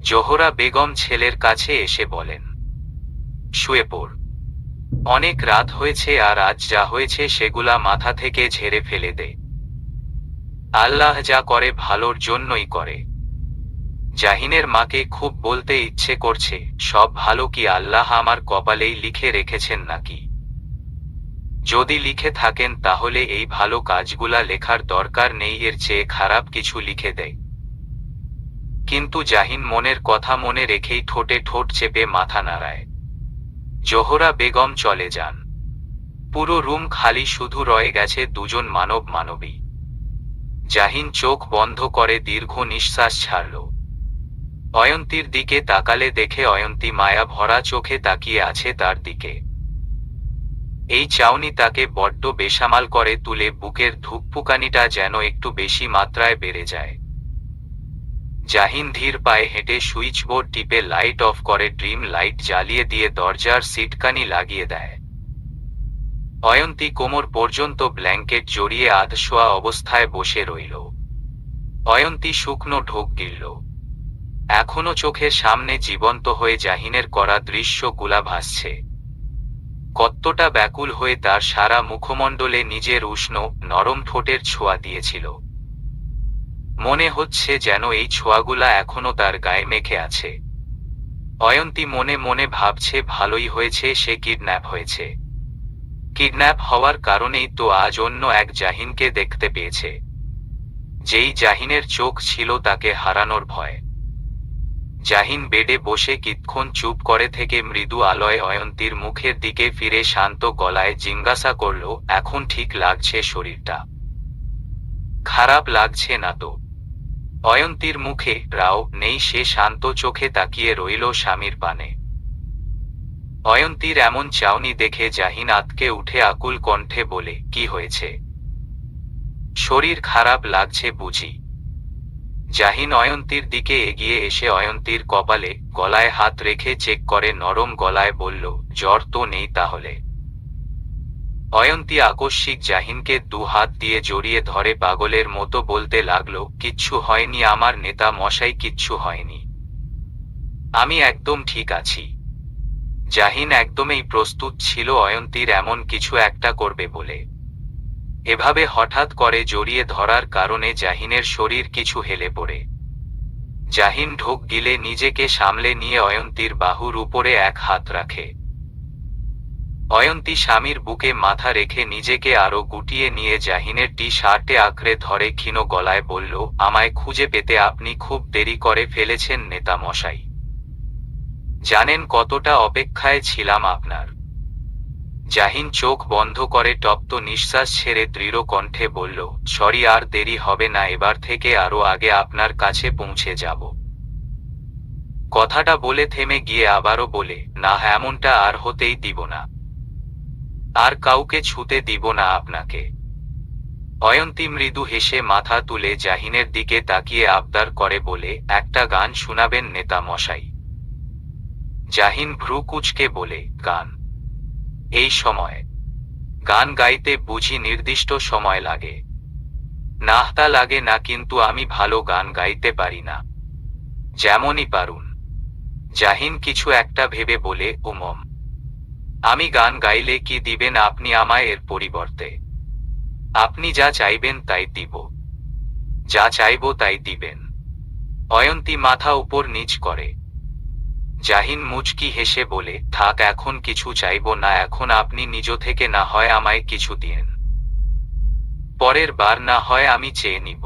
জোহরা বেগম ছেলের কাছে এসে বলেন, শুয়ে পড়। অনেক রাত হয়েছে আর আজ যা হয়েছে সেগুলা মাথা থেকে ঝেড়ে ফেলে দে। আল্লাহ যা করে ভালোর জন্যই করে। জাহিনের মাকে খুব বলতে ইচ্ছে করছে, সব ভালো কি আল্লাহ আমার কপালেই লিখে রেখেছেন নাকি? যদি লিখে থাকেন তাহলে এই ভালো কাজগুলা লেখার দরকার নেই, এর চেয়ে খারাপ কিছু লিখে দেয়। কিন্তু জাহিন মনের কথা মনে রেখেই ঠোঁটে ঠোঁট চেপে মাথা নাড়ায়। জোহরা বেগম চলে যান। পুরো রুম খালি, শুধু রয়ে গেছে দুজন মানব মানবী। জাহিন চোখ বন্ধ করে দীর্ঘ নিঃশ্বাস ছাড়ল। অয়ন্তীর দিকে তাকালে দেখে অয়ন্তী মায়া ভরা চোখে তাকিয়ে আছে তার দিকে। এই চাউনি তাকে বড্ড বেসামাল করে তুলে, বুকের ধুকপুকানিটা যেন একটু বেশি মাত্রায় বেড়ে যায়। জাহিন ধীর পায়ে হেঁটে সুইচ বোর্ড টিপে লাইট অফ করে ড্রিম লাইট জ্বালিয়ে দিয়ে দরজার সিটকানি লাগিয়ে দেয়। অয়ন্তী কোমর পর্যন্ত ব্ল্যাঙ্কেট জড়িয়ে আধশোয়া অবস্থায় বসে রইল। অয়ন্তী শুকনো ঢোক গিলল। এখনো চোখের সামনে জীবন্ত হয়ে জাহিনের করা দৃশ্যগুলা ভাসছে। কতটা ব্যাকুল হয়ে তার সারা মুখমণ্ডলে নিজের উষ্ণ নরম ঠোঁটের ছোঁয়া দিয়েছিল। মনে হচ্ছে যেন এই ছোঁয়াগুলা এখনো তার গায়ে মেখে আছে। অয়ন্তী মনে মনে ভাবছে, ভালোই হয়েছে সে কিডন্যাপ হয়েছে। কিডন্যাপ হওয়ার কারণেই তো আজ অন্য এক জাহিনকে দেখতে পেয়েছে, যেই জাহিনের চোখ ছিল তাকে হারানোর ভয়। জাহিন বেডে বসে কিতক্ষণ চুপ করে থেকে মৃদু আলোয় অয়ন্তীর মুখের দিকে ফিরে শান্ত গলায় জিজ্ঞাসা করল, এখন ঠিক লাগছে শরীরটা? খারাপ লাগছে না তো? অয়ন্তীর মুখে রাও নেই, সে শান্ত চোখে তাকিয়ে রইল স্বামীর পানে। অয়ন্তীর এমন চাউনি দেখে জাহিন আঁতকে উঠে আকুল কণ্ঠে বলে, কি হয়েছে? শরীর খারাপ লাগছে বুঝি? জাহিন অয়ন্তীর দিকে এগিয়ে এসে অয়ন্তীর কপালে গলায় হাত রেখে চেক করে নরম গলায় বলল, জ্বর তো নেই তাহলে? অয়ন্তী আকস্মিক জাহিনকে দু হাত দিয়ে জড়িয়ে ধরে পাগলের মতো বলতে লাগলো, কিচ্ছু হয়নি আমার নেতা মশাই, কিচ্ছু হয়নি, আমি একদম ঠিক আছি। জাহিন একদমই প্রস্তুত ছিল অয়ন্তীর এমন কিছু একটা করবে বলে। এভাবে হঠাৎ করে জড়িয়ে ধরার কারণে জাহিনের শরীর কিছু হেলে পড়ে। জাহিন ঢোক গিলে নিজেকে সামলে নিয়ে অয়ন্তীর বাহুর উপরে এক হাত রাখে। অয়ন্তী স্বামীর বুকে মাথা রেখে নিজেকে আরো গুটিয়ে নিয়ে জাহিনের টি শার্টে আঁকড়ে ধরে ক্ষীণ গলায় বলল, আমায় খুঁজে পেতে আপনি খুব দেরি করে ফেলেছেন নেতা মশাই। জানেন কতটা অপেক্ষায় ছিলাম আপনার। জাহিন চোখ বন্ধ করে তপ্ত নিঃশ্বাস ছেড়ে দৃঢ় কণ্ঠে বলল, সরি, আর দেরি হবে না, এবার থেকে আরো আগে আপনার কাছে পৌঁছে যাব। কথাটা বলে থেমে গিয়ে আবারও বলে, না, এমনটা আর হতেই দিব না, আর কাউকে ছুতে দিব না আপনাকে। অয়ন্তী মৃদু হেসে মাথা তুলে জাহিনের দিকে তাকিয়ে আবদার করে বলে, একটা গান শোনাবেন নেতা মশাই? জাহিন ভ্রু কুঁচকে বলে, গান? এই সময় গান গাইতে বুঝি নির্দিষ্ট সময় লাগে? না, তা লাগে না, কিন্তু আমি ভালো গান গাইতে পারি না। যেমনই পারুন। জাহিন কিছু একটা ভেবে বলে, উমম, আমি গান গাইলে কি দিবেন আপনি আমায় এর পরিবর্তে? আপনি যা চাইবেন তাই দিব, যা চাইব তাই দিবেন। অয়ন্তী মাথা উপর নিচ করে। জাহিন মুচকি হেসে বলে, থাক, এখন কিছু চাইব না, এখন আপনি নিজ থেকে না হয় আমায় কিছু দিয়েন, পরের বার না হয় আমি চেয়ে নিব।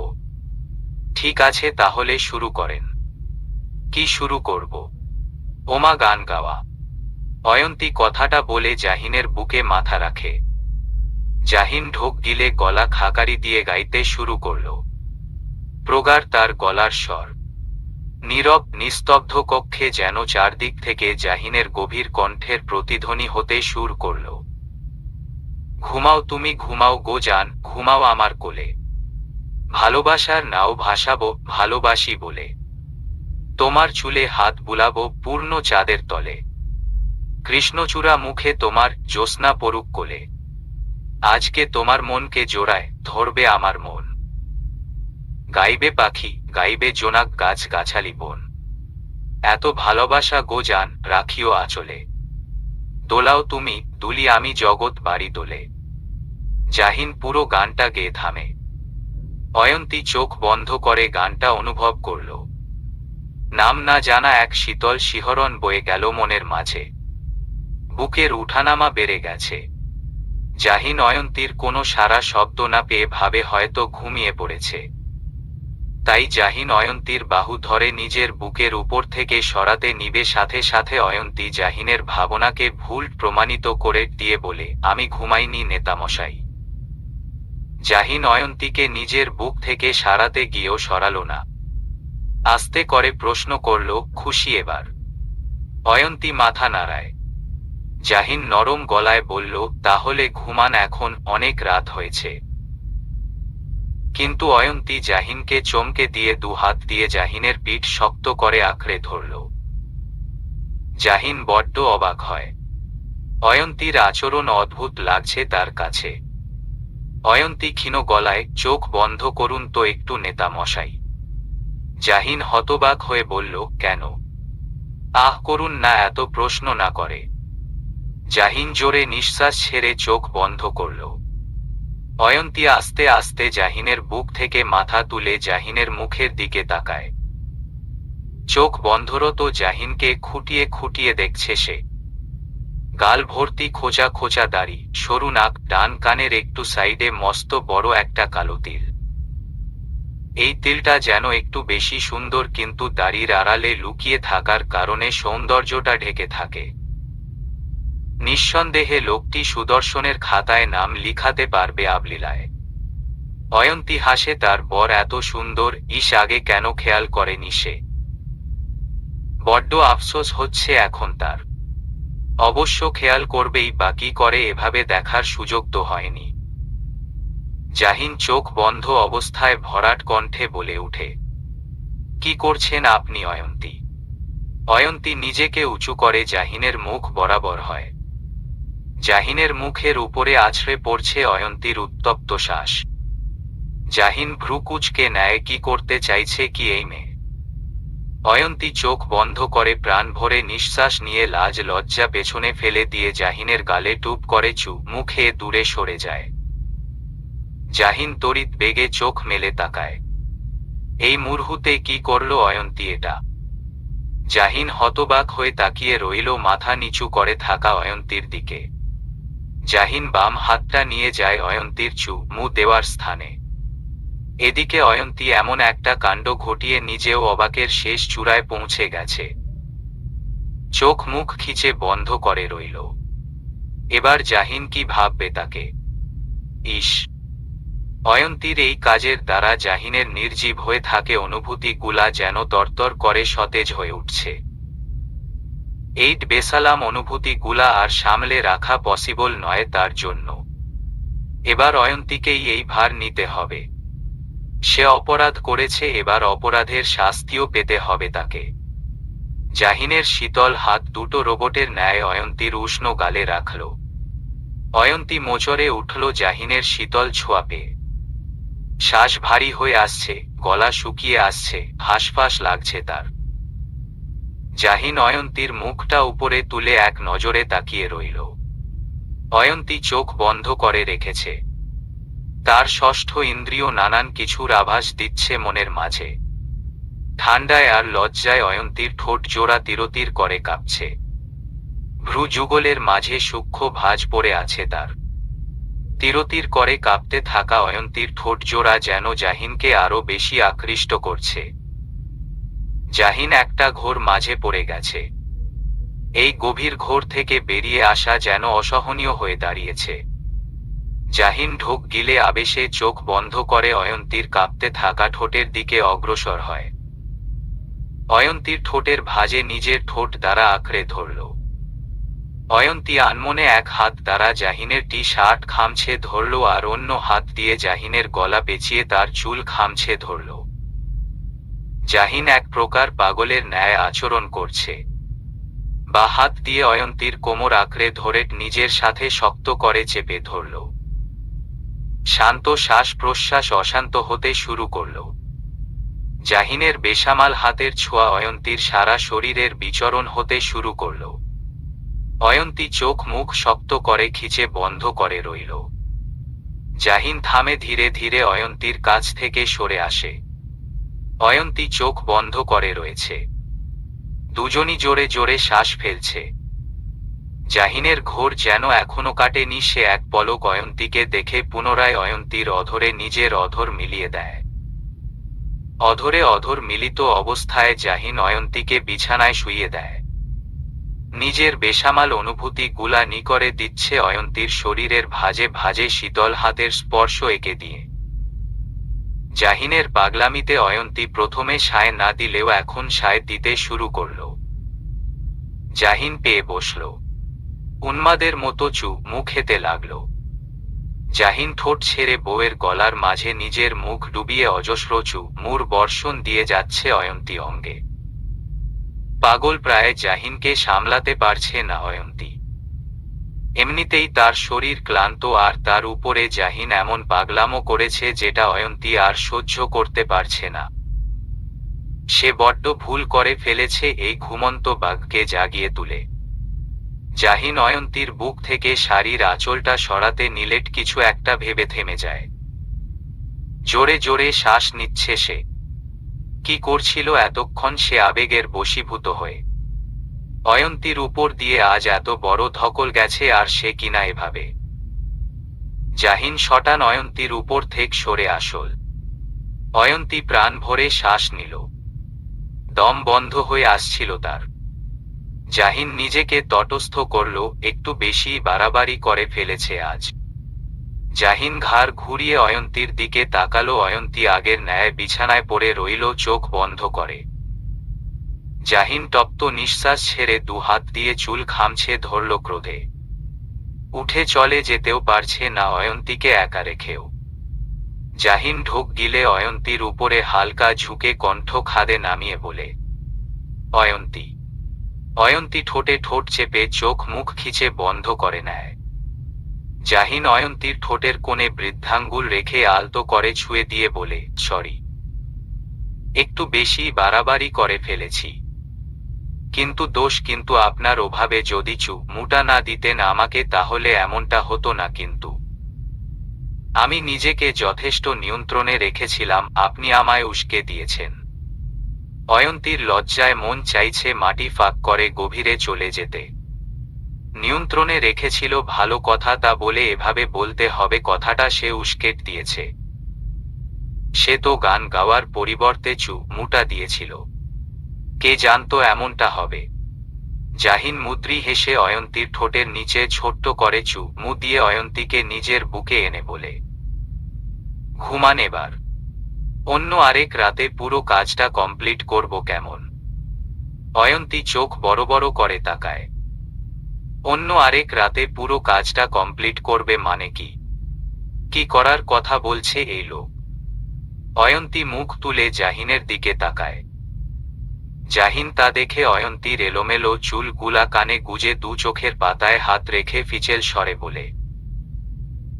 ঠিক আছে, তাহলে শুরু করেন। কি শুরু করব? ওমা, গান গাওয়া। অয়ন্তী কথাটা বলে জাহিনের বুকে মাথা রাখে। জাহিন ঢোক গিলে গলা খাকারি দিয়ে গাইতে শুরু করল। প্রগাঢ় তার গলার স্বর। নীরব নিস্তব্ধ কক্ষে যেন চারদিক থেকে জাহিনের গভীর কণ্ঠের প্রতিধ্বনি হতে সুর করল। ঘুমাও তুমি, ঘুমাও গো জান, ঘুমাও আমার কোলে, ভালোবাসার নাও ভাসাবো ভালোবাসি বলে, তোমার চুলে হাত বুলাবো পূর্ণ চাঁদের তলে, কৃষ্ণচূড়া মুখে তোমার জ্যোৎস্না পড়ুক কোলে, আজকে তোমার মনকে জোড়ায় ধরবে আমার মন, গাইবে পাখি, গাইবে জোনাক, গাছ গাছালি বন, এত ভালোবাসা গো জান রাখিও আঁচলে, দোলাও তুমি, দুলি আমি জগৎ বাড়ি দোলে। জাহিন পুরো গানটা গেয়ে থামে। অয়ন্তী চোখ বন্ধ করে গানটা অনুভব করল। নাম না জানা এক শীতল শিহরণ বয়ে গেল মনের মাঝে। বুকের উঠানামা বেড়ে গেছে। জাহিন অয়ন্তীর কোনো সারা শব্দ না পেয়ে ভাবে হয়তো ঘুমিয়ে পড়েছে। তাই জাহিন অয়ন্তীর বাহু ধরে নিজের বুকের উপর থেকে সরাতে নিবে, সাথে সাথে অয়ন্তী জাহিনের ভাবনাকে ভুল প্রমাণিত করে দিয়ে বলে, আমি ঘুমাইনি নেতামশাই। জাহিন অয়ন্তীকে নিজের বুক থেকে সারাতে গিয়েও সরালো না। আস্তে করে প্রশ্ন করল, খুশি এবার? অয়ন্তী মাথা নাড়ায়। জাহিন নরম গলায় বলল, তাহলে ঘুমান, এখন অনেক রাত হয়েছে। কিন্তু অয়ন্তী জাহিনকে চমকে দিয়ে দু হাত দিয়ে জাহিনের পিঠ শক্ত করে আঁকড়ে ধরল। জাহিন বড্ড অবাক হয়। অয়ন্তীর আচরণ অদ্ভুত লাগছে তার কাছে। অয়ন্তী ক্ষীণ গলায়, চোখ বন্ধ করুন তো একটু নেতা মশাই। জাহিন হতবাক হয়ে বলল, কেন? আহ করুন না, এত প্রশ্ন না করে। জাহিন জোরে নিঃশ্বাস ছেড়ে চোখ বন্ধ করল। অয়ন্তী আস্তে আস্তে জাহিনের বুক থেকে মাথা তুলে জাহিনের মুখের দিকে তাকায়। চোখ বন্ধরত জাহিনকে খুঁটিয়ে খুঁটিয়ে দেখছে সে। গাল ভর্তি খোঁচা খোঁচা দাড়ি, সরু নাক, ডান কানের একটু সাইডে মস্ত বড় একটা কালো তিল। এই তিলটা যেন একটু বেশি সুন্দর, কিন্তু দাড়ির আড়ালে লুকিয়ে থাকার কারণে সৌন্দর্যটা ঢেকে থাকে। নিঃসন্দেহে লোকটি সুদর্শনের খাতায় নাম লিখাতে পারবে আবলীলায়। অয়ন্তী হাসে, তার বর এত সুন্দর, আগে কেন খেয়াল করেনি সে। বড্ড আফসোস হচ্ছে এখন তার। অবশ্য খেয়াল করবেই বা কি করে, এভাবে দেখার সুযোগ তো হয়নি। জাহিন চোখ বন্ধ অবস্থায় ভরাট কণ্ঠে বলে উঠে, কি করছেন আপনি অয়ন্তী? অয়ন্তী নিজেকে উঁচু করে জাহিনের মুখ বরাবর হয়। জাহিনের মুখের উপরে আছড়ে পড়ছে অয়ন্তীর উত্তপ্ত শ্বাস। জাহিন ভ্রু কুঁচকে নেয়, কি করতে চাইছে কি এই মেয়ে? অয়ন্তী চোখ বন্ধ করে প্রাণ ভরে নিঃশ্বাস নিয়ে লাজ লজ্জা পেছনে ফেলে দিয়ে জাহিনের গালে টুপ করে মুখে দূরে সরে যায়। জাহিন তড়িৎ বেগে চোখ মেলে তাকায়। এই মুহূর্তে কি করল অয়ন্তী এটা? জাহিন হতবাক হয়ে তাকিয়ে রইল মাথা নিচু করে থাকা অয়ন্তীর দিকে। জাহিন বাম হাতটা নিয়ে যায় অয়ন্তীর চুমু দেওয়ার স্থানে। এদিকে অয়ন্তী এমন একটা কাণ্ড ঘটিয়ে নিজেও অবাকের শেষ চূড়ায় পৌঁছে গেছে। চোখ মুখ খিচে বন্ধ করে রইল। এবার জাহিন কি ভাববে তাকে? ইস! অয়ন্তীর এই কাজের দ্বারা জাহিনের নির্জীব হয়ে থাকে অনুভূতিগুলা যেন তরতর করে সতেজ হয়ে উঠছে। এই বেসালাম অনুভূতিগুলা আর সামলে রাখা পসিবল নয় তার জন্য। এবার অয়ন্তীকেই এই ভার নিতে হবে। সে অপরাধ করেছে, এবার অপরাধের শাস্তিও পেতে হবে তাকে। জাহিনের শীতল হাত দুটো রোবটের ন্যায় অয়ন্তীর উষ্ণ গালে রাখল। অয়ন্তী মোচড়ে উঠল জাহিনের শীতল ছোঁয়া পেয়ে। শ্বাস ভারী হয়ে আসছে, গলা শুকিয়ে আসছে, হাঁসফাঁস লাগছে তার। জাহিন অয়ন্তীর মুখটা উপরে তুলে এক নজরে তাকিয়ে রইল। অয়ন্তী চোখ বন্ধ করে রেখেছে। তার ষষ্ঠ ইন্দ্রিয় নানান কিছুর আভাস দিচ্ছে মনের মাঝে। ঠান্ডায় আর লজ্জায় অয়ন্তীর ঠোঁট জোড়া তিরতির করে কাঁপছে। ভ্রু যুগলের মাঝে সূক্ষ্ম ভাঁজ পড়ে আছে তার। তিরতির করে কাঁপতে থাকা অয়ন্তীর ঠোঁট জোড়া যেন জাহিনকে আরো বেশি আকৃষ্ট করছে। জাহিন একটা ঘোর মাঝে পড়ে গেছে। এই গভীর ঘোর থেকে বেরিয়ে আসা যেন অসহনীয় হয়ে দাঁড়িয়েছে। জাহিন ঢোক গিলে আবেশে চোখ বন্ধ করে অয়ন্তীর কাঁপতে থাকা ঠোঁটের দিকে অগ্রসর হয়। অয়ন্তীর ঠোঁটের ভাঁজে নিজের ঠোঁট দ্বারা আঁকড়ে ধরল। অয়ন্তী আনমনে এক হাত দ্বারা জাহিনের টি-শার্ট খামছে ধরল আর অন্য হাত দিয়ে জাহিনের গলা পেঁচিয়ে তার চুল খামছে ধরল। জাহিন এক প্রকার পাগলের ন্যায় আচরণ করছে। বা হাত দিয়ে অয়ন্তীর কোমর আঁকড়ে ধরে নিজের সাথে শক্ত করে চেপে ধরল। শান্ত শ্বাস প্রশ্বাস অশান্ত হতে শুরু করল। জাহিনের বেসামাল হাতের ছোঁয়া অয়ন্তীর সারা শরীরের বিচরণ হতে শুরু করল। অয়ন্তী চোখ মুখ শক্ত করে খিচে বন্ধ করে রইল। জাহিন থামে, ধীরে ধীরে অয়ন্তীর কাছ থেকে সরে আসে। অয়ন্তী চোখ বন্ধ করে রয়েছে। দুজনই জোরে জোরে শ্বাস ফেলছে। জাহিনের ঘোর যেন এখনো কাটেনি। সে এক পলক অয়ন্তীকে দেখে পুনরায় অয়ন্তীর অধরে নিজের অধর মিলিয়ে দেয়। অধরে অধর মিলিত অবস্থায় জাহিন অয়ন্তীকে বিছানায় শুইয়ে দেয়। নিজের বেসামাল অনুভূতি গুলা নিকরে দিচ্ছে অয়ন্তীর শরীরের ভাঁজে ভাঁজে শীতল হাতের স্পর্শ এঁকে দিয়ে। জাহিনের পাগলামিতে অয়ন্তী প্রথমে সায় না দিলেও এখন সায় দিতে শুরু করল। জাহিন পেয়ে বসল। উন্মাদের মতো মুখ খেতে লাগল। জাহিন ঠোঁট ছেড়ে বউয়ের গলার মাঝে নিজের মুখ ডুবিয়ে অজস্র মুর বর্ষণ দিয়ে যাচ্ছে অয়ন্তী অঙ্গে। পাগল প্রায় জাহিনকে সামলাতে পারছে না অয়ন্তী। এমনিতেই তার শরীর ক্লান্ত, আর তার উপরে জাহিন এমন পাগলামো করেছে যেটা অয়ন্তী আর সহ্য করতে পারছে না। সে বড্ড ভুল করে ফেলেছে এই ঘুমন্ত বাঘকে জাগিয়ে তুলে। জাহিন অয়ন্তীর বুক থেকে শাড়ির আঁচলটা সরাতে নিলেট কিছু একটা ভেবে থেমে যায়। জোরে জোরে শ্বাস নিচ্ছে সে। কি করছিল এতক্ষণ সে আবেগের বশীভূত হয়ে? অয়ন্তীর উপর দিয়ে আজ এত বড় ধকল গেছে আর সে কিনা এভাবে। জাহিন শটান অয়ন্তীর উপর থেকে সরে আসল। অয়ন্তী প্রাণ ভরে শ্বাস নিল। দম বন্ধ হয়ে আসছিল তার। জাহিন নিজেকে তটস্থ করল, একটু বেশি বাড়াবাড়ি করে ফেলেছে আজ। জাহিন ঘাড় ঘুরিয়ে অয়ন্তীর দিকে তাকালো। অয়ন্তী আগের ন্যায় বিছানায় পড়ে রইল, চোখ বন্ধ করে। জাহিন তপ্ত নিঃশ্বাস ছেড়ে দু হাত দিয়ে চুল খামছে ধরল ক্রোধে। উঠে চলে যেতেও পারছে না অয়ন্তীকে একা রেখেও। জাহিন ঢোক গিলে অয়ন্তীর উপরে হালকা ঝুঁকে কণ্ঠ খাদে নামিয়ে বলে, অয়ন্তী। অয়ন্তী ঠোঁটে ঠোঁট চেপে চোখ মুখ খিচে বন্ধ করে নেয়। জাহিন অয়ন্তীর ঠোঁটের কোণে বৃদ্ধাঙ্গুল রেখে আলতো করে ছুঁয়ে দিয়ে বলে, সরি, একটু বেশি বাড়াবাড়ি করে ফেলেছি। কিন্তু আপনার ওভাবে যদি মুটা না দিতেন আমাকে তাহলে এমনটা হতো না। কিন্তু আমি নিজেকে যথেষ্ট নিয়ন্ত্রণে রেখেছিলাম, আপনি আমায় উস্কে দিয়েছেন। অয়ন্তীর লজ্জায় মন চাইছে মাটি ফাঁক করে গভীরে চলে যেতে। নিয়ন্ত্রণে রেখেছিল ভালো কথা, তা বলে এভাবে বলতে হবে কথাটা সে উস্কে দিয়েছে। সে তো গান গাওয়ার পরিবর্তে মুটা দিয়েছিল। কে জানতো এমনটা হবে। জাহিন মুদ্রি হেসে অয়ন্তীর ঠোঁটের নিচে ছোট্ট করে মু দিয়ে অয়ন্তীকে নিজের বুকে এনে বলে, ঘুমান এবার। অন্য আরেক রাতে পুরো কাজটা কমপ্লিট করব কেমন? অয়ন্তী চোখ বড় বড় করে তাকায়। অন্য আরেক রাতে পুরো কাজটা কমপ্লিট করবে মানে কি? কি করার কথা বলছে এই লোক? অয়ন্তী মুখ তুলে জাহিনের দিকে তাকায়। জাহিন তা দেখে অয়ন্তীর এলোমেলো চুল গুলা কানে গুজে দু চোখের পাতায় হাত রেখে ফিচেল স্বরে বলে,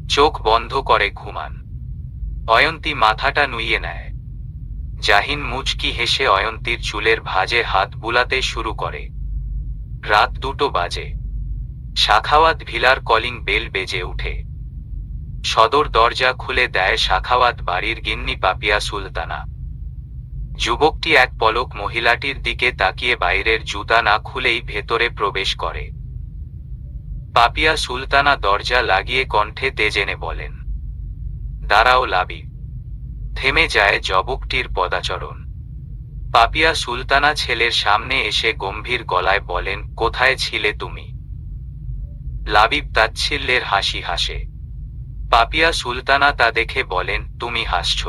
চোখ বন্ধ করে ঘুমান। অয়ন্তী মাথাটা নুইয়ে নেয়। জাহিন মুচকি হেসে অয়ন্তীর চুলের ভাঁজে হাত বুলাতে শুরু করে। রাত 2টো বাজে। শাখাওয়াত ভিলার কলিং বেল বেজে উঠে। সদর দরজা খুলে দেয় শাখাওয়াত বাড়ির গিন্নি পাপিয়া সুলতানা। যুবকটি এক পলক মহিলাটির দিকে তাকিয়ে বাইরের জুতা না খুলেই ভেতরে প্রবেশ করে। পাপিয়া সুলতানা দরজা লাগিয়ে কণ্ঠে তেজ এনে বলেন, দাঁড়াও লাবিব। থেমে যায় যুবকটির পদাচরণ। পাপিয়া সুলতানা ছেলের সামনে এসে গম্ভীর গলায় বলেন, কোথায় ছিলে তুমি? লাবিব তাচ্ছিল্যের হাসি হাসে। পাপিয়া সুলতানা তা দেখে বলেন, তুমি হাসছ?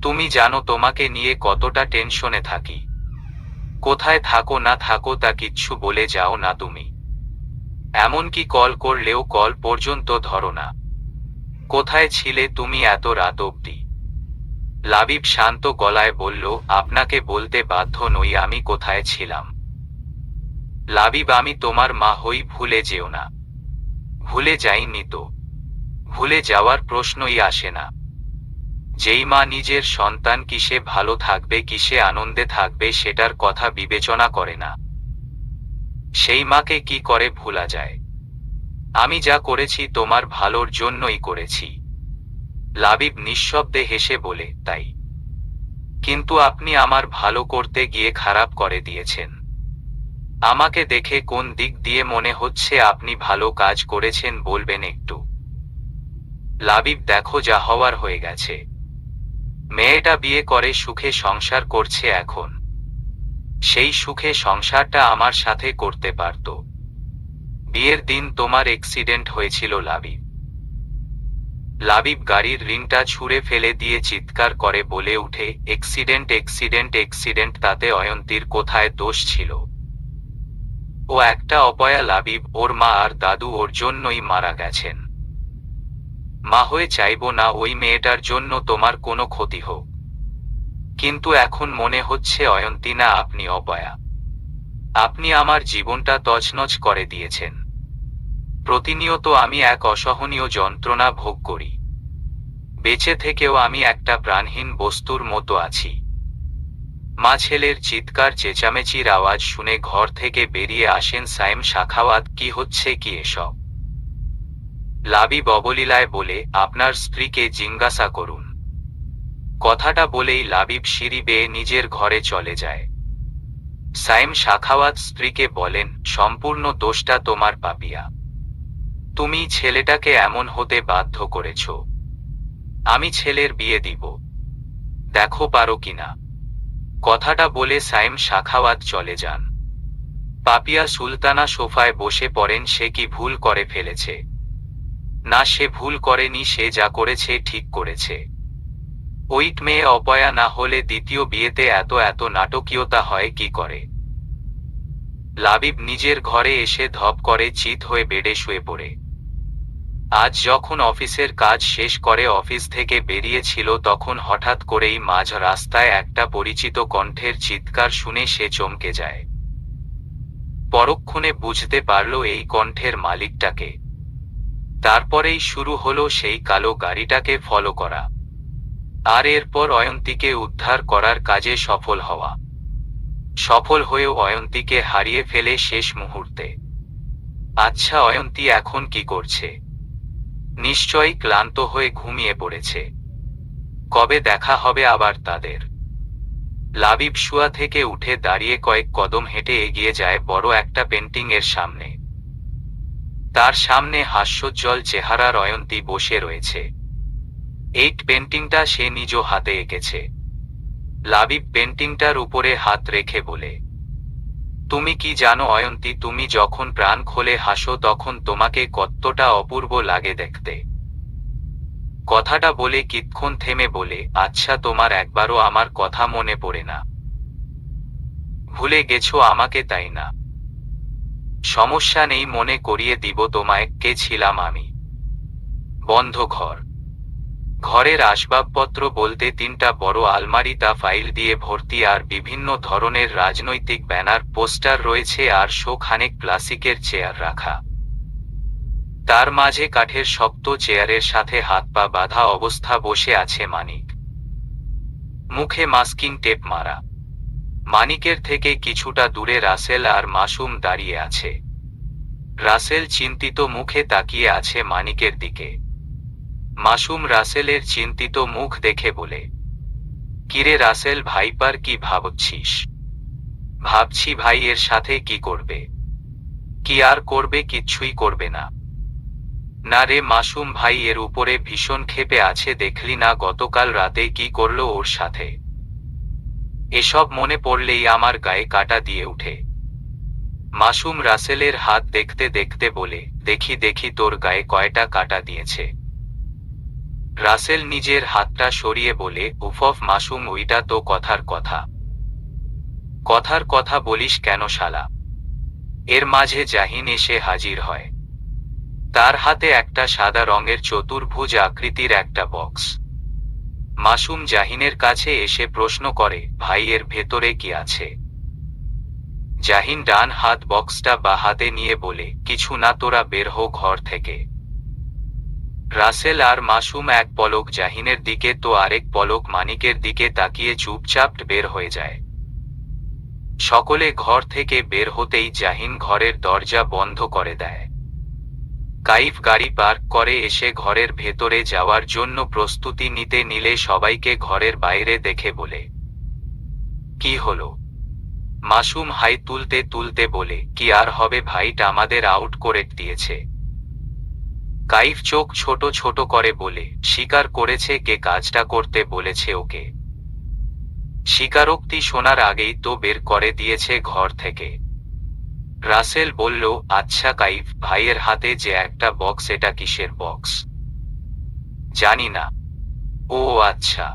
তুমি জানো তোমাকে নিয়ে কতটা টেনশনে থাকি। কোথায় থাকো না থাকো তা কিচ্ছু বলে যাও না তুমি। এমনকি কল করলেও কল পর্যন্ত ধরো না। কোথায় ছিলে তুমি এত রাত অবধি? লাবিব শান্ত গলায় বলল, আপনাকে বলতে বাধ্য নই আমি কোথায় ছিলাম। লাবিব, আমি তোমার মা হই, ভুলে যেও না। ভুলে যাইনি তো। ভুলে যাওয়ার প্রশ্নই আসে না। যেই মা নিজের সন্তান কিসে ভালো থাকবে কিসে আনন্দে থাকবে সেটার কথা বিবেচনা করে না, সেই মাকে কি করে ভোলা যায়? আমি যা করেছি তোমার ভালোর জন্যই করেছি। লাবিব নিঃশব্দে হেসে বলে, তাই? কিন্তু আপনি আমার ভালো করতে গিয়ে খারাপ করে দিয়েছেন। আমাকে দেখে কোন দিক দিয়ে মনে হচ্ছে আপনি ভালো কাজ করেছেন বলবেন একটু? লাবিব, দেখো যা হওয়ার হয়ে গেছে। মেয়েটা বিয়ে করে সুখে সংসার করছে এখন। সেই সুখে সংসারটা আমার সাথে করতে পারত। বিয়ের দিন তোমার অ্যাক্সিডেন্ট হয়েছিল লাবিব। লাবিব গাড়ির রিংটা ছুঁড়ে ফেলে দিয়ে চিৎকার করে বলে উঠে, অ্যাক্সিডেন্ট অ্যাক্সিডেন্ট অ্যাক্সিডেন্ট, তাতে অয়ন্তীর কোথায় দোষ ছিল? ও একটা অপয়া লাবিব, ওর মা আর দাদু ওর জন্যই মারা গেছেন। মা হয়ে চাইবো না ওই মেয়েটার জন্য তোমার কোনো ক্ষতি হোক, কিন্তু এখন মনে হচ্ছে অয়ন্তী না, আপনি অপয়া। আপনি আমার জীবনটা তছনছ করে দিয়েছেন। প্রতিনিয়ত আমি এক অসহনীয় যন্ত্রণা ভোগ করি। বেঁচে থেকেও আমি একটা প্রাণহীন বস্তুর মতো আছি। মা ছেলের চিৎকার চেঁচামেচির আওয়াজ শুনে ঘর থেকে বেরিয়ে আসেন সাইম সাখাওয়াত। কি হচ্ছে কি এসব? লাবিব অবলীলায় বলে, আপনার স্ত্রীকে জিজ্ঞাসা করুন। কথাটা বলেই লাবিব সিঁড়ি বেয়ে নিজের ঘরে চলে যায়। সাইম সাখাওয়াত স্ত্রীকে বলেন, সম্পূর্ণ দোষটা তোমার পাপিয়া। তুমি ছেলেটাকে এমন হতে বাধ্য করেছ। আমি ছেলের বিয়ে দিব, দেখো পারো কিনা। কথাটা বলে সাইম সাখাওয়াত চলে যান। পাপিয়া সুলতানা সোফায় বসে পড়েন। সে কি ভুল করে ফেলেছে? না, সে ভুল করেনি, সে যা করেছে ঠিক করেছে। ওই মেয়ে অপয়া না হলে দ্বিতীয় বিয়েতে এত এত নাটকীয়তা হয় কি করে? লাবিব নিজের ঘরে এসে ধপ করে চিত হয়ে বেডে শুয়ে পড়ে। আজ যখন অফিসের কাজ শেষ করে অফিস থেকে বেরিয়েছিল তখন হঠাৎ করেই মাঝ রাস্তায় একটা পরিচিত কণ্ঠের চিৎকার শুনে সে চমকে যায়। পরক্ষণে বুঝতে পারল এই কণ্ঠের মালিকটাকে। তারপরেই শুরু হলো সেই কালো গাড়িটাকে ফলো করা, আর এরপর অয়ন্তীকে উদ্ধার করার কাজে সফল হওয়া। সফল হয়েও অয়ন্তীকে হারিয়ে ফেলে শেষ মুহূর্তে। আচ্ছা, অয়ন্তী এখন কি করছে? নিশ্চয়ই ক্লান্ত হয়ে ঘুমিয়ে পড়েছে। কবে দেখা হবে আবার তাদের? লাবিব শুয়া থেকে উঠে দাঁড়িয়ে কয়েক কদম হেঁটে এগিয়ে যায় বড় একটা পেন্টিং এর সামনে। তার সামনে হাস্যোজ্জ্বল চেহারার অয়ন্তী বসে রয়েছে। এই পেন্টিংটা সে নিজ হাতে এঁকেছে। লাবিব পেন্টিংটার উপরে হাত রেখে বলে, তুমি কি জানো অয়ন্তী, তুমি যখন প্রাণ খোলে হাসো তখন তোমাকে কতটা অপূর্ব লাগে দেখতে। কথাটা বলে কিতক্ষণ থেমে বলে, আচ্ছা, তোমার একবারও আমার কথা মনে পড়ে না? ভুলে গেছো আমাকে, তাই না? সমস্যা নেই, মনে করিয়ে দিব তোমায়, কে ছিলাম আমি। বন্ধ ঘর। ঘরের আসবাবপত্র বলতে তিনটা বড় আলমারি, তা ফাইল দিয়ে ভর্তি, আর বিভিন্ন ধরনের রাজনৈতিক ব্যানার পোস্টার রয়েছে, আর খানেক ক্লাসিকের চেয়ার রাখা। তার মাঝে কাঠের শক্ত চেয়ারের সাথে হাত পা বাঁধা অবস্থা বসে আছে মানিক। মুখে মাস্কিং টেপ মারা। মানিকের থেকে কিছুটা দূরে রাসেল আর মাসুম দাঁড়িয়ে আছে। রাসেল চিন্তিত মুখে তাকিয়ে আছে মানিকের দিকে। মাসুম রাসেলের চিন্তিত মুখ দেখে বলে, কিরে রাসেল ভাইপার, কি ভাবছিস? ভাবছি ভাই এর সাথে কি করবে। কি আর করবে, কিচ্ছুই করবে না। না রে মাসুম ভাই, এর উপরে ভীষণ ক্ষেপে আছে, দেখলি না গতকাল রাতে কি করলো ওর সাথে? এসব মনে পড়লেই আমার গায়ে কাঁটা দিয়ে উঠে। মাসুম রাসেলের হাত দেখতে দেখতে বলে, দেখি দেখি তোর গায়ে কয়টা কাঁটা দিয়েছে। রাসেল নিজের হাতটা সরিয়ে বলে, উফফ মাসুম, ওইটা তো কথার কথা। কথার কথা বলিস কেন শালা? এর মাঝে জাহিন এসে হাজির হয়। তার হাতে একটা সাদা রঙের চতুর্ভুজ আকৃতির একটা বক্স। মাসুম জাহিনের কাছে এসে প্রশ্ন করে, ভাই এর ভেতরে কি আছে? জাহিন ডান হাত বক্সটা বাঁ হাতে নিয়ে বলে, কিছু না, তোরা বের হো ঘর থেকে। রাসেল আর মাসুম এক পলক জাহিনের দিকে তো আরেক পলক মানিকের দিকে তাকিয়ে চুপচাপ বের হয়ে যায়। সকলে ঘর থেকে বের হতেই জাহিন ঘরের দরজা বন্ধ করে দেয়। কাইফ গাড়ি পার্ক করে এসে ঘরের ভেতরে যাওয়ার জন্য প্রস্তুতি নিতে নিলে সবাইকে ঘরের বাইরে দেখে বলে, কি হলো? মাসুম হাই তুলতে তুলতে বলে, কি আর হবে ভাইটা আমাদের আউট করে দিয়েছে। কাইফ চোখ ছোট ছোট করে বলে, স্বীকার করেছে কে কাজটা করতে বলেছে ওকে? স্বীকারোক্তি শোনার আগেই তো বের করে দিয়েছে ঘর থেকে। রাসেল বলল, আচ্ছা কাইফ, ভাইয়ের হাতে যে একটা বক্স, এটা কিসের বক্স? জানি না। ও আচ্ছা।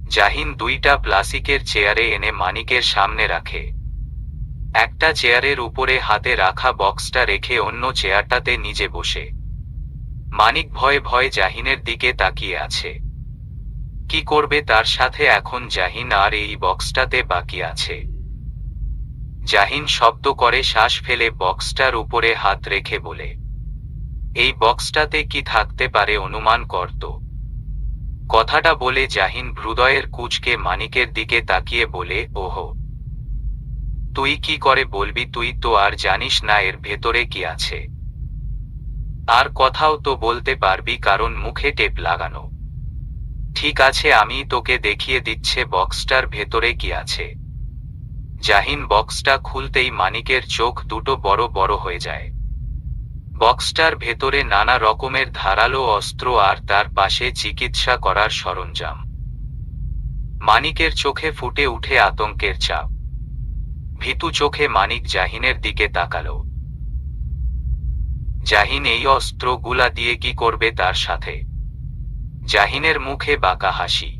জাহিন দুইটা প্লাস্টিকের চেয়ারে এনে মানিকের সামনে রাখে। একটা চেয়ারের উপরে হাতে রাখা বক্সটা রেখে অন্য চেয়ারটাতে নিজে বসে। মানিক ভয়ে ভয়ে জাহিনের দিকে তাকিয়ে আছে। কি করবে তার সাথে এখন জাহিন আর এই বক্সটাতে বাকি আছে? জাহিন শব্দ করে শ্বাস ফেলে বক্সটার উপরে হাত রেখে বলে, এই বক্সটাতে কি থাকতে পারে অনুমান করত? কথাটা বলে জাহিন হৃদয়ের কুচকে মানিকের দিকে তাকিয়ে বলে, ওহো, তুই কি করে বলবি? তুই তো আর জানিস না এর ভেতরে কি আছে। আর কথাও তো বলতে পারবি কারণ মুখে টেপ লাগানো। ঠিক আছে, আমি তোকে দেখিয়ে দিচ্ছে বক্সটার ভেতরে কি আছে। জাহিন বক্সটা খুলতেই মানিকের চোখ দুটো বড় বড় হয়ে যায়। বক্সটার ভেতরে নানা রকমের ধারালো অস্ত্র আর তার পাশে চিকিৎসা করার সরঞ্জাম। মানিকের চোখে ফুটে উঠে আতঙ্কের চাপ। ভীতু চোখে মানিক জাহিনের দিকে তাকালো। জাহিন এই অস্ত্রগুলা দিয়ে কি করবে তার সাথে? জাহিনের মুখে বাঁকা হাসি।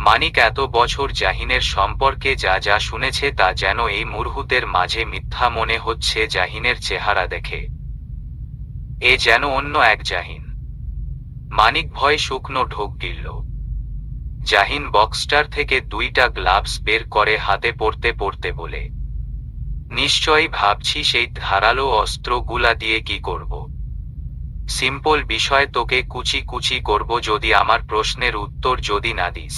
মানিক এত বছর জাহিনের সম্পর্কে যা যা শুনেছে তা যেন এই মুহূর্তের মাঝে মিথ্যা মনে হচ্ছে জাহিনের চেহারা দেখে। এ যেন অন্য এক জাহিন। মানিক ভয়ে শুকনো ঢোক গিলল। জাহিন বক্সটার থেকে দুইটা গ্লাভস বের করে হাতে পরতে পরতে বলে, নিশ্চয়ই ভাবছি সেই ধারালো অস্ত্রগুলা দিয়ে কি করব। সিম্পল বিষয়, তোকে কুচি কুচি করব যদি আমার প্রশ্নের উত্তর যদি না দিস।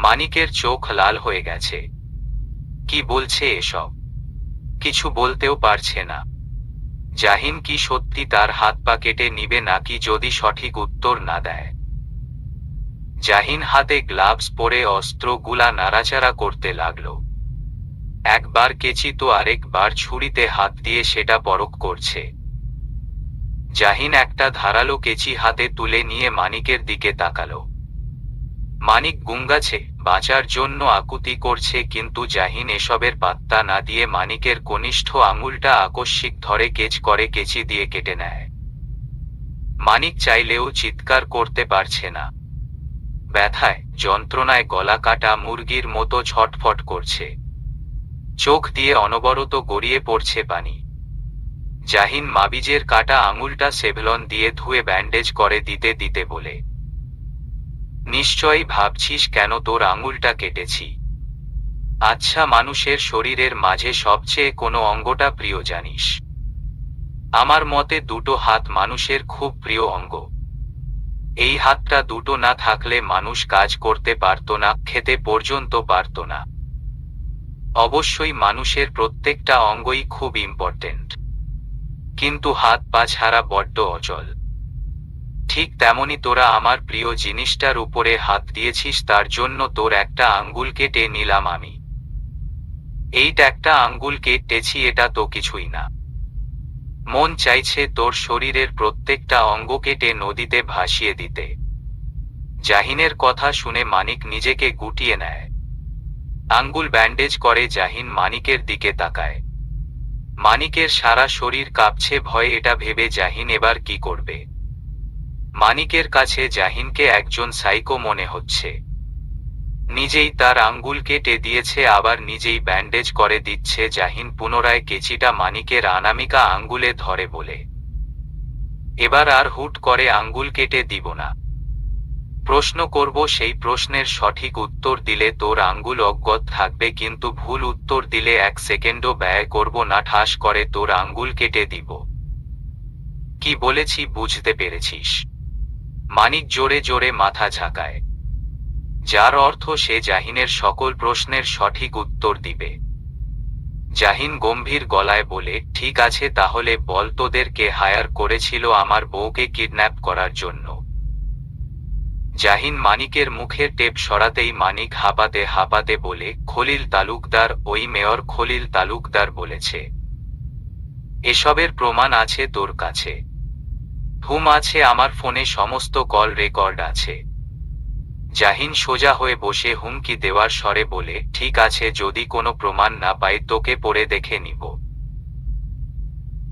মানিকের চোখ লাল হয়ে গেছে। কি বলছে এসব? কিছু বলতেও পারছে না। জাহিন কি সত্যি তার হাত পা কেটে নিবে নাকি যদি সঠিক উত্তর না দেয়? জাহিন হাতে গ্লাভস পরে অস্ত্রগুলা নাড়াচাড়া করতে লাগলো। একবার কেচি তো আরেকবার ছুরিতে হাত দিয়ে সেটা পরখ করছে। জাহিন একটা ধারালো কেচি হাতে তুলে নিয়ে মানিকের দিকে তাকালো। মানিক গুঙ্গাছে, বাঁচার জন্য আকুতি করছে, কিন্তু জাহিন এসবের পাত্তা না দিয়ে মানিকের কনিষ্ঠ আঙুলটা আকস্মিক ধরে কেচ করে কেচি দিয়ে কেটে নেয়। মানিক চাইলেও চিৎকার করতে পারছে না। ব্যথায়, যন্ত্রণায় গলা কাটা মুরগির মতো ছটফট করছে। চোখ দিয়ে অনবরত গড়িয়ে পড়ছে পানি। জাহিন মাবিজের কাটা আঙুলটা সেভলন দিয়ে ধুয়ে ব্যান্ডেজ করে দিতে দিতে বলে, নিশ্চয়ই ভাবছিস কেন তোর আঙুলটা কেটেছি। আচ্ছা, মানুষের শরীরের মাঝে সবচেয়ে কোনো অঙ্গটা প্রিয় জানিস? আমার মতে দুটো হাত মানুষের খুব প্রিয় অঙ্গ। এই হাতটা দুটো না থাকলে মানুষ কাজ করতে পারত না, খেতে পর্যন্ত পারত না। অবশ্যই মানুষের প্রত্যেকটা অঙ্গই খুব ইম্পর্টেন্ট, কিন্তু হাত পা ছাড়া বড্ড অচল। ঠিক তেমনি তোরা আমার প্রিয় জিনিসটার উপরে হাত দিয়েছিস, তার জন্য তোর একটা আঙ্গুল কেটে নিলাম আমি। এইটা একটা আঙ্গুল কেটেছি, এটা তো কিছুই না। মন চাইছে তোর শরীরের প্রত্যেকটা অঙ্গ কেটে নদীতে ভাসিয়ে দিতে। জাহিনের কথা শুনে মানিক নিজেকে গুটিয়ে নেয়। আঙ্গুল ব্যান্ডেজ করে জাহিন মানিকের দিকে তাকায়। মানিকের সারা শরীর কাঁপছে ভয়ে, এটা ভেবে জাহিন এবার কি করবে। মানিকের কাছে জাহিনকে একজন সাইকো মনে হচ্ছে। নিজেই তার আঙ্গুল কেটে দিয়েছে, আবার নিজেই ব্যান্ডেজ করে দিচ্ছে। জাহিন পুনরায় কেচিটা মানিকের অনামিকা আঙ্গুলে ধরে বলে, এবার আর হুট করে আঙ্গুল কেটে দিব না। প্রশ্ন করব, সেই প্রশ্নের সঠিক উত্তর দিলে তোর আঙ্গুল অজ্ঞাত থাকবে, কিন্তু ভুল উত্তর দিলে 1 সেকেন্ডও ব্যয় করব না, ঠাস করে তোর আঙ্গুল কেটে দিব। কি বলেছি বুঝতে পেরেছিস? মানিক জোরে জোরে মাথা ঝাঁকায়, যার অর্থ সে জাহিনের সকল প্রশ্নের সঠিক উত্তর দিবে। জাহিন গম্ভীর গলায় বলে, ঠিক আছে তাহলে বল, তোদেরকে হায়ার করেছিল আমার বউকে কিডন্যাপ করার জন্য? জাহিন মানিকের মুখের টেপ সরাতেই মানিক হাঁপাতে হাঁপাতে বলে, খলিল তালুকদার, ওই মেয়র খলিল তালুকদার বলেছে। এসবের প্রমাণ আছে তোর কাছে? হুম আছে, আমার ফোনে সমস্ত কল রেকর্ড আছে। জাহিন সোজা হয়ে বসে হুমকি দেওয়ার স্বরে বলে, ঠিক আছে, যদি কোনো প্রমাণ না পাই তোকে পড়ে দেখে নিব।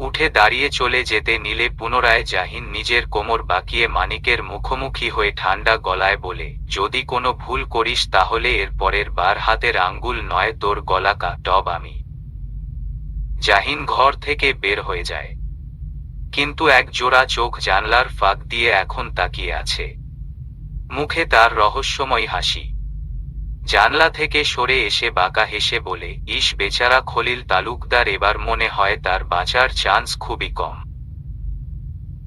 উঠে দাঁড়িয়ে চলে যেতে নিলে পুনরায় জাহিন নিজের কোমর বাঁকিয়ে মানিকের মুখোমুখি হয়ে ঠান্ডা গলায় বলে, যদি কোনো ভুল করিস তাহলে এর পরের বার হাতের আঙ্গুল নয় তোর গলা কাটব আমি। জাহিন ঘর থেকে বের হয়ে যায়, কিন্তু এক জোড়া চোখ জানলার ফাঁক দিয়ে এখন তাকিয়ে আছে। মুখে তার রহস্যময় হাসি। জানলা থেকে সরে এসে বাঁকা হেসে বলে, ইস বেচারা খলিল তালুকদার, এবার মনে হয় তার বাঁচার চান্স খুবই কম।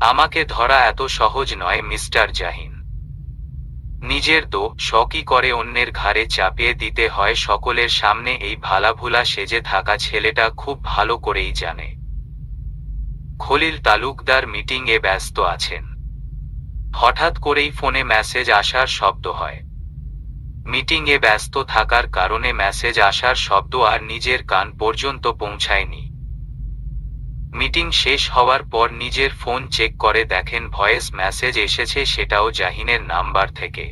আমাকে ধরা এত সহজ নয় মিস্টার জাহিন। নিজের শখই করে অন্যের ঘাড়ে চাপিয়ে দিতে হয় সকলের সামনে। এই ভালাভুলা সেজে থাকা ছেলেটা খুব ভালো করেই জানে খলিল তালুকদার মিটিংয়ে ব্যস্ত আছেন। হঠাৎ করেই ফোনে মেসেজ আসার শব্দ হয়। মিটিংয়ে ব্যস্ত থাকার কারণে মেসেজ আসার শব্দ আর নিজের কান পর্যন্ত পৌঁছায়নি। মিটিং শেষ হওয়ার পর নিজের ফোন চেক করে দেখেন ভয়েস মেসেজ এসেছে, সেটাও জাহিনের নাম্বার থেকে।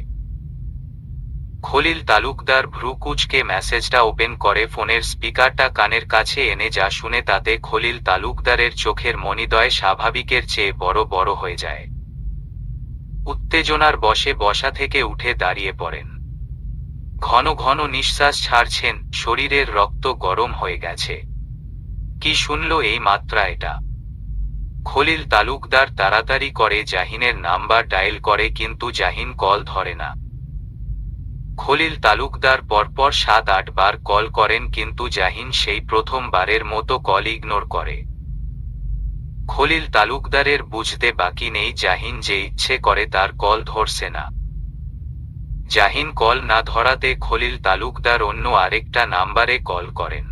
খলিল তালুকদার ভ্রু কুঁচকে মেসেজটা ওপেন করে ফোনের স্পিকারটা কানের কাছে এনে যা শুনে তাতে খলিল তালুকদারের চোখের মণিদ্বয় স্বাভাবিকের চেয়ে বড় বড় হয়ে যায়। উত্তেজনার বশে বসা থেকে উঠে দাঁড়িয়ে পড়েন। ঘন ঘন নিঃশ্বাস ছাড়ছেন, শরীরের রক্ত গরম হয়ে গেছে। কি শুনল এই মাত্রা এটা? খলিল তালুকদার তাড়াতাড়ি করে জাহিনের নাম্বার ডায়াল করে, কিন্তু জাহিন কল ধরে না। খলিল তালুকদার পরপর 7-8 বার কল করেন, কিন্তু জাহিন সেই প্রথমবারের মতো কল ইগনোর করে। খলিল তালুকদারের বুঝতে বাকি নেই জাহিন যে ইচ্ছে করে তার কল ধরছে না। জাহিন কল না ধরাতে খলিল তালুকদার অন্য আরেকটা নাম্বারে কল করেন।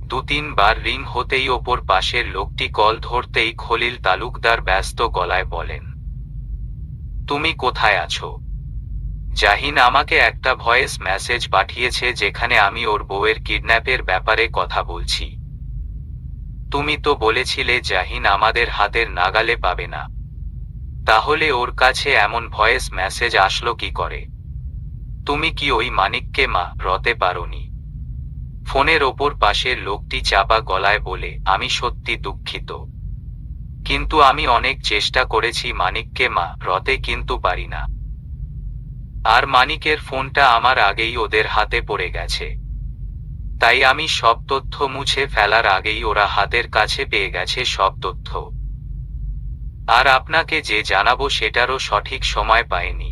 2-3 বার রিং হতেই ওপর পাশের লোকটি কল ধরতেই খলিল তালুকদার ব্যস্ত গলায় বলেন, তুমি কোথায় আছো? জাহিন আমাকে একটা ভয়েস মেসেজ পাঠিয়েছে যেখানে আমি ওর বউয়ের কিডন্যাপের ব্যাপারে কথা বলছি। তুমি তো বলেছিলে জাহিন আমাদের হাতের নাগালে পাবে না, তাহলে ওর কাছে এমন ভয়েস মেসেজ আসলো কি করে? তুমি কি ওই মানিককে রতে পারোনি? ফোনের ওপর পাশের লোকটি চাপা গলায় বলে, আমি সত্যি দুঃখিত, কিন্তু আমি অনেক চেষ্টা করেছি মানিককে রতে, কিন্তু পারি না। আর মানিকের ফোনটা আমার আগেই ওদের হাতে পড়ে গেছে, তাই আমি সব তথ্য মুছে ফেলার আগেই ওরা হাতের কাছে পেয়ে গেছে সব তথ্য। আর আপনাকে যে জানাবো সেটারও সঠিক সময় পাইনি।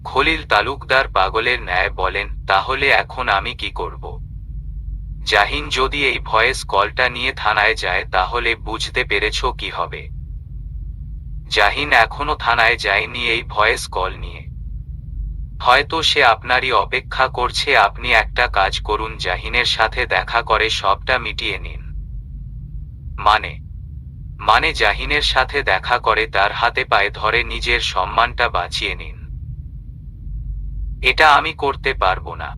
খলিল তালুকদার পাগলের ন্যায় বলেন, তাহলে এখন আমি কি করব? জাহিন যদি এই ভয়েস কলটা নিয়ে থানায় যায় তাহলে বুঝতে পেরেছ কি হবে? জাহিন এখনো থানায় যায়নি এই ভয়েস কল নিয়ে। হয়তো সে আপনারই অপেক্ষা করছে। আপনি একটা কাজ করুন, জাহিনের সাথে দেখা করে সবটা মিটিয়ে নিন। মানে জাহিনের সাথে দেখা করে তার হাতে পায়ে ধরে নিজের সম্মানটা বাঁচিয়ে নিন। এটা আমি করতে পারবো না।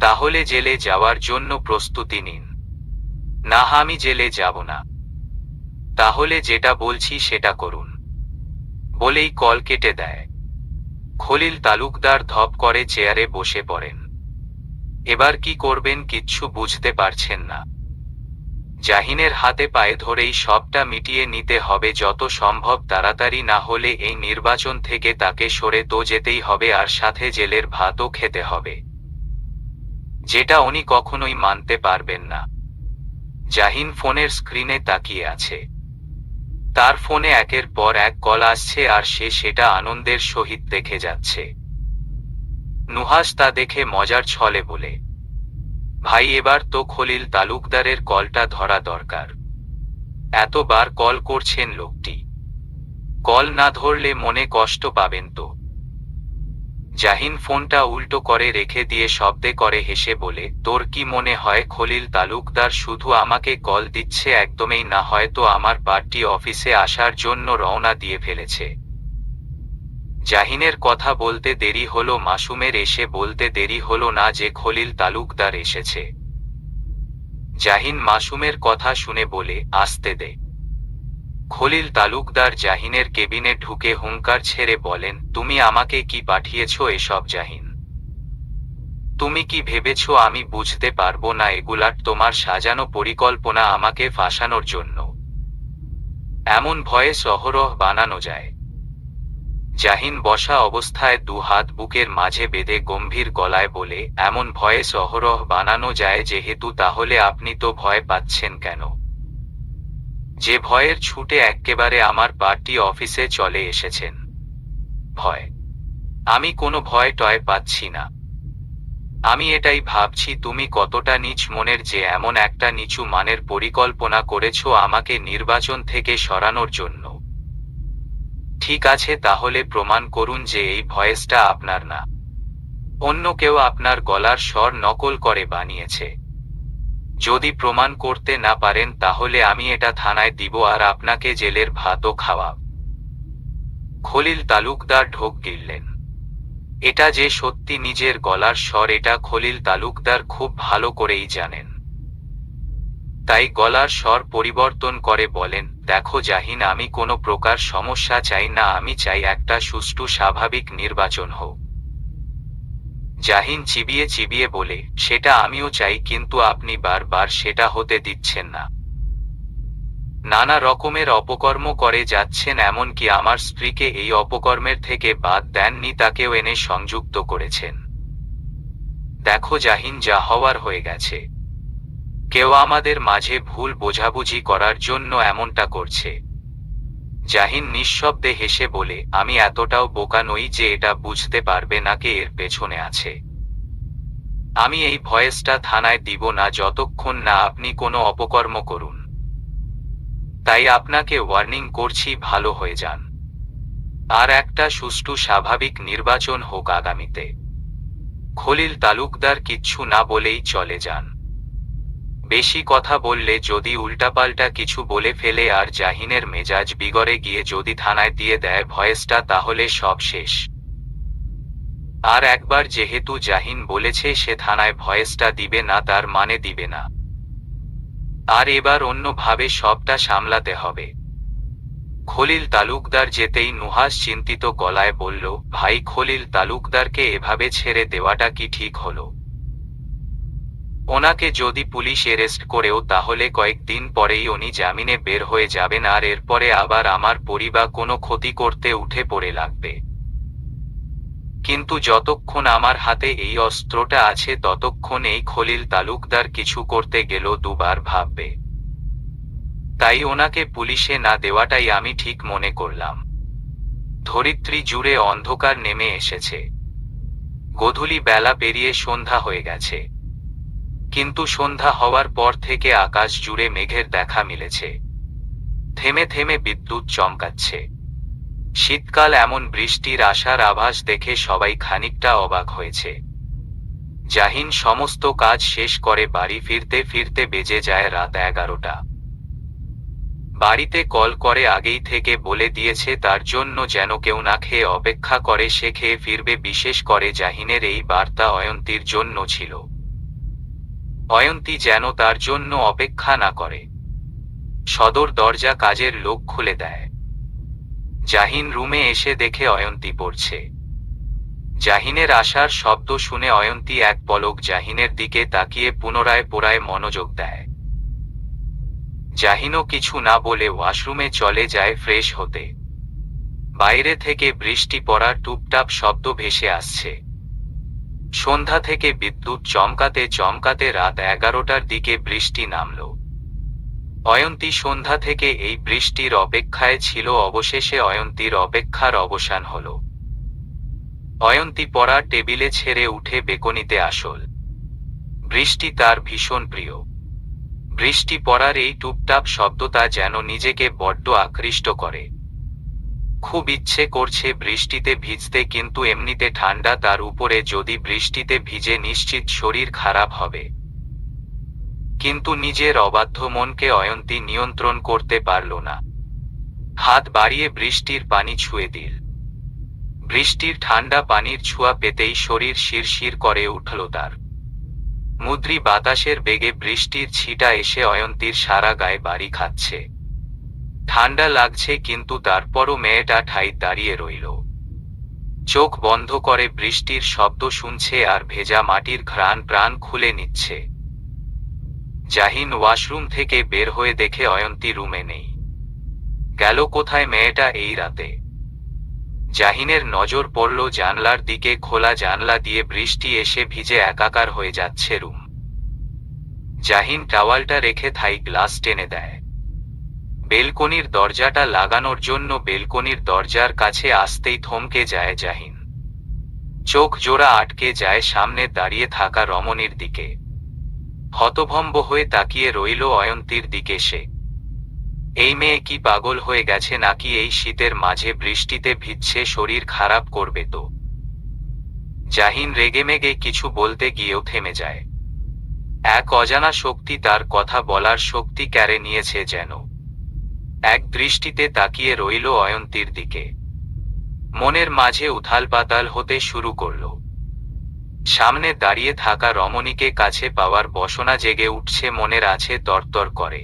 তাহলে জেলে যাওয়ার জন্য প্রস্তুতি নিন। না, আমি জেলে যাব না। তাহলে যেটা বলছি সেটা করুন, বলেই কল কেটে দেয়। খলিল তালুকদার ধপ করে চেয়ারে বসে পড়েন। এবার কি করবেন কিচ্ছু বুঝতে পারছেন না। জাহিনের হাতে পায়ে ধরেই সবটা মিটিয়ে নিতে হবে যত সম্ভব তাড়াতাড়ি, না হলে এই নির্বাচন থেকে তাকে সরে তো যেতেই হবে, আর সাথে জেলের ভাতও খেতে হবে, যেটা উনি কখনোই মানতে পারবেন না। জাহিন ফোনের স্ক্রিনে তাকিয়ে আছে। তার ফোনে একের পর এক কল আসছে আর সে সেটা আনন্দের সহিত দেখে যাচ্ছে। নুহাস তা দেখে মজার ছলে বলে, ভাই এবার তো খলিল তালুকদারের কলটা ধরা দরকার। এতবার কল করছেন লোকটি, কল না ধরলে মনে কষ্ট পাবেন তো। জাহিন ফোনটা উল্টো করে রেখে দিয়ে শব্দে করে হেসে বলে, তোর কি মনে হয় খলিল তালুকদার শুধু আমাকে কল দিচ্ছে? একদমই না, হয়তো আমার পার্টি অফিসে আসার জন্য রওনা দিয়ে ফেলেছে। জাহিনের কথা বলতে দেরি হলো, মাসুমের এসে বলতে দেরি হলো না যে খলিল তালুকদার এসেছে। জাহিন মাসুমের কথা শুনে বলে, আসতে দে। খলিল তালুকদার জাহিনের কেবিনে ঢুকে হুঙ্কার ছেড়ে বলেন, তুমি আমাকে কি পাঠিয়েছ এসব? জাহিন, তুমি কি ভেবেছ আমি বুঝতে পারবো না? এগুলার তোমার সাজানো পরিকল্পনা আমাকে ফাঁসানোর জন্য। এমন ভয়েস অহরহ বানানো যায়? জাহিন বসা অবস্থায় 2 হাত বুকের মাঝে বেঁধে গম্ভীর গলায় বলে, এমন ভয়েস অহরহ বানানো যায় যেহেতু, তাহলে আপনি তো ভয় পাচ্ছেন কেন? যে ভয়ের ছুটে এক্কেবারে আমার পার্টি অফিসে চলে এসেছেন। ভয়? আমি কোনো ভয় টয় পাচ্ছি না। আমি এটাই ভাবছি তুমি কতটা নীচ মনের যে এমন একটা নিচু মানের পরিকল্পনা করেছো আমাকে নির্বাচন থেকে সরানোর জন্য। ঠিক আছে, তাহলে প্রমাণ করুন যে এই ভয়েসটা আপনার না, অন্য কেউ আপনার গলার স্বর নকল করে বানিয়েছে। যদি প্রমাণ করতে না পারেন তাহলে আমি এটা থানায় দিব আর আপনাকে জেলের ভাতও খাওয়াব। খলিল তালুকদার ঢোক গিললেন। এটা যে সত্যি নিজের গলার স্বর এটা খলিল তালুকদার খুব ভালো করেই জানেন। তাই গলার স্বর পরিবর্তন করে বলেন, দেখো জাহিন, আমি কোনো প্রকার সমস্যা চাই না, আমি চাই একটা সুষ্ঠু স্বাভাবিক নির্বাচন হোক। জাহিন চিবিয়ে চিবিয়ে বলে, সেটা আমিও চাই, কিন্তু আপনি বারবার সেটা হতে দিচ্ছেন না। নানা রকমের অপকর্ম করে যাচ্ছেন, এমনকি আমার স্ত্রীকে এই অপকর্মের থেকে বাদ দেননি, তাকেও এনে সংযুক্ত করেছেন। দেখো জাহিন, যা হওয়ার হয়ে গেছে। কেউ আমাদের মাঝে ভুল বোঝাবুঝি করার জন্য এমনটা করছে। জাহিন নিঃশব্দে হেসে বলে, আমি এতটাও বোকা নই যে এটা বুঝতে পারবে না কে এর পেছনে আছে। আমি এই ভয়েসটা থানায় দিব না যতক্ষণ না আপনি কোনো অপকর্ম করুন। তাই আপনাকে ওয়ার্নিং করছি, ভালো হয়ে যান। আর একটা সুষ্ঠু স্বাভাবিক নির্বাচন হোক আগামীতে। খলিল তালুকদার কিচ্ছু না বলেই চলে যান। বেশি কথা বললে যদি উল্টাপাল্টা কিছু বলে ফেলে আর জাহিনের মেজাজ বিগড়ে গিয়ে যদি থানায় দিয়ে দেয় ভয়েসটা, তাহলে সব শেষ। আর একবার যেহেতু জাহিন বলেছে সে থানায় ভয়েসটা দিবে না, তার মানে দিবে না। আর এবার অন্যভাবে সবটা সামলাতে হবে। খলিল তালুকদার যেতেই নুহাস চিন্তিত গলায় বলল, ভাই, খলিল তালুকদারকে এভাবে ছেড়ে দেওয়াটা কি ঠিক হলো? ওনাকে যদি পুলিশ অ্যারেস্ট করেও তাহলে কয়েকদিন পরেই উনি জামিনে বের হয়ে যাবেন, আর এরপরে আবার আমার পরিবার কোনো ক্ষতি করতে উঠে পড়ে লাগবে। কিন্তু যতক্ষণ আমার হাতে এই অস্ত্রটা আছে ততক্ষণ এই খলিল তালুকদার কিছু করতে গেলেও দুবার ভাববে। তাই ওনাকে পুলিশে না দেওয়াটাই আমি ঠিক মনে করলাম। ধরিত্রী জুড়ে অন্ধকার নেমে এসেছে। গোধূলি বেলা পেরিয়ে সন্ধ্যা হয়ে গেছে। কিন্তু সন্ধ্যা হওয়ার পর থেকে আকাশ জুড়ে মেঘের দেখা মিলেছে। থেমে থেমে বিদ্যুৎ চমকাচ্ছে। শীতকাল এমন বৃষ্টির আসার আভাস দেখে সবাই খানিকটা অবাক হয়েছে। জাহিন সমস্ত কাজ শেষ করে বাড়ি ফিরতে ফিরতে বেজে যায় রাত 11টা। বাড়িতে কল করে আগেই থেকে বলে দিয়েছে তার জন্য যেন কেউ না খেয়ে অপেক্ষা করে, সে খেয়ে ফিরবে। বিশেষ করে জাহিনের এই বার্তা অয়ন্তীর জন্য ছিল। অয়ন্তী যেন তার জন্য অপেক্ষা না করে। সদর দরজা কাজের লোক খুলে দেয়। জাহিন রুমে এসে দেখে অয়ন্তী পড়ছে। জাহিনের আসার শব্দ শুনে অয়ন্তী এক পলক জাহিনের দিকে তাকিয়ে পুনরায় পড়ায় মনোযোগ দেয়। জাহিনও কিছু না বলে ওয়াশরুমে চলে যায় ফ্রেশ হতে। বাইরে থেকে বৃষ্টি পড়ার টুপটাপ শব্দ ভেসে আসছে। সন্ধ্যা থেকে বিদ্যুৎ চমকাতে চমকাতে রাত 11টার দিকে বৃষ্টি নামল। অয়ন্তী সন্ধ্যা থেকে এই বৃষ্টির অপেক্ষায় ছিল, অবশেষে অয়ন্তীর অপেক্ষার অবসান হল। অয়ন্তী পড়ার টেবিলে ছেড়ে উঠে বেকনিতে আসল। বৃষ্টি তার ভীষণ প্রিয়। বৃষ্টি পড়ার এই টুপটাপ শব্দটা যেন নিজেকে বড্ড আকৃষ্ট করে। খুব ইচ্ছে করছে বৃষ্টিতে ভিজতে, কিন্তু এমনিতে ঠান্ডা, তার উপরে যদি বৃষ্টিতে ভিজে নিশ্চিত শরীর খারাপ হবে। কিন্তু নিজের অবাধ্য মনকে অয়ন্তী নিয়ন্ত্রণ করতে পারল না। হাত বাড়িয়ে বৃষ্টির পানি ছুঁয়ে দিল। বৃষ্টির ঠান্ডা পানির ছোঁয়া পেতেই শরীর শিরশির করে উঠল তার। মুদ্রি বাতাসের বেগে বৃষ্টির ছিটা এসে অয়ন্তীর সারা গায়ে বাড়ি খাচ্ছে। ঠান্ডা লাগছে, কিন্তু তারপরও মেয়েটা ঠাই দাঁড়িয়ে রইল। চোখ বন্ধ করে বৃষ্টির শব্দ শুনছে আর ভেজা মাটির ঘ্রাণ প্রাণ খুলে নিচ্ছে। জাহিন ওয়াশরুম থেকে বের হয়ে দেখে অয়ন্তী রুমে নেই। গেল কোথায় মেয়েটা এই রাতে? জাহিনের নজর পড়ল জানলার দিকে। খোলা জানলা দিয়ে বৃষ্টি এসে ভিজে একাকার হয়ে যাচ্ছে রুম। জাহিন টাওয়ালটা রেখে থাই গ্লাস টেনে দেয়। বেলকনির দরজাটা লাগানোর জন্য বেলকনির দরজার কাছে আসতেই থমকে যায় জাহিন। চোখ জোড়া আটকে যায় সামনে দাঁড়িয়ে থাকা রমণীর দিকে। হতভম্ব হয়ে তাকিয়ে রইল অয়ন্তীর দিকে সে। এই মেয়ে কি পাগল হয়ে গেছে নাকি? এই শীতের মাঝে বৃষ্টিতে ভিজছে, শরীর খারাপ করবে তো। জাহিন রেগেমেগে কিছু বলতে গিয়েও থেমে যায়। এক অজানা শক্তি তার কথা বলার শক্তি কেড়ে নিয়েছে যেন। এক দৃষ্টিতে তাকিয়ে রইল অয়ন্তীর দিকে। মনের মাঝে উথাল পাতাল হতে শুরু করল। সামনে দাঁড়িয়ে থাকা রমণীকে কাছে পাওয়ার বাসনা জেগে উঠছে, মনের আছে তরতর করে।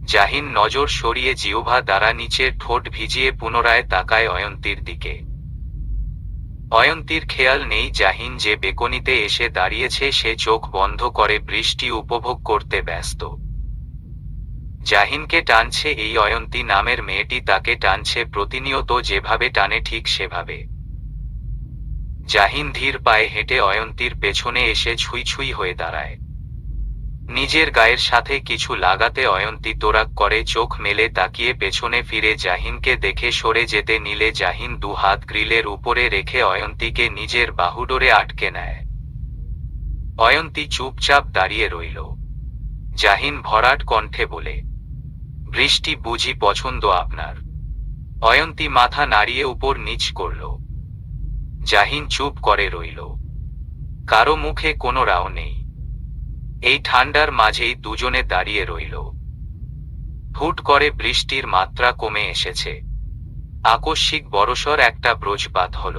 জাহিন নজর সরিয়ে জিহ্বা দ্বারা নিচের ঠোঁট ভিজিয়ে পুনরায় তাকায় অয়ন্তীর দিকে। অয়ন্তীর খেয়াল নেই জাহিন যে বেকনিতে এসে দাঁড়িয়েছে, সে চোখ বন্ধ করে বৃষ্টি উপভোগ করতে ব্যস্ত। জাহিনকে টানছে এই অয়ন্তী নামের মেয়েটি, তাকে টানছে প্রতিনিয়ত, যেভাবে টানে ঠিক সেভাবে। জাহিন ধীর পায়ে হেঁটে অয়ন্তীর পেছনে এসে ছুঁই ছুঁই হয়ে দাঁড়ায়। নিজের গায়ের সাথে কিছু লাগাতে অয়ন্তী তোরাক করে, চোখ মেলে তাকিয়ে পেছনে ফিরে জাহিনকে দেখে সরে যেতে নিলে জাহিন দু হাত গ্রিলের উপরে রেখে অয়ন্তীকে নিজের বাহুডোরে আটকে নেয়। অয়ন্তী চুপচাপ দাঁড়িয়ে রইল। জাহিন ভরাট কণ্ঠে বলে, বৃষ্টি বুঝি পছন্দ আপনার? অয়ন্তী মাথা নাড়িয়ে উপর নিচ করল। জাহিন চুপ করে রইল। কারো মুখে কোনো রাও নেই। এই ঠান্ডার মাঝেই দুজনে দাঁড়িয়ে রইল। হুট করে বৃষ্টির মাত্রা কমে এসেছে। আকস্মিক বড়সড় একটা বজ্রপাত হল।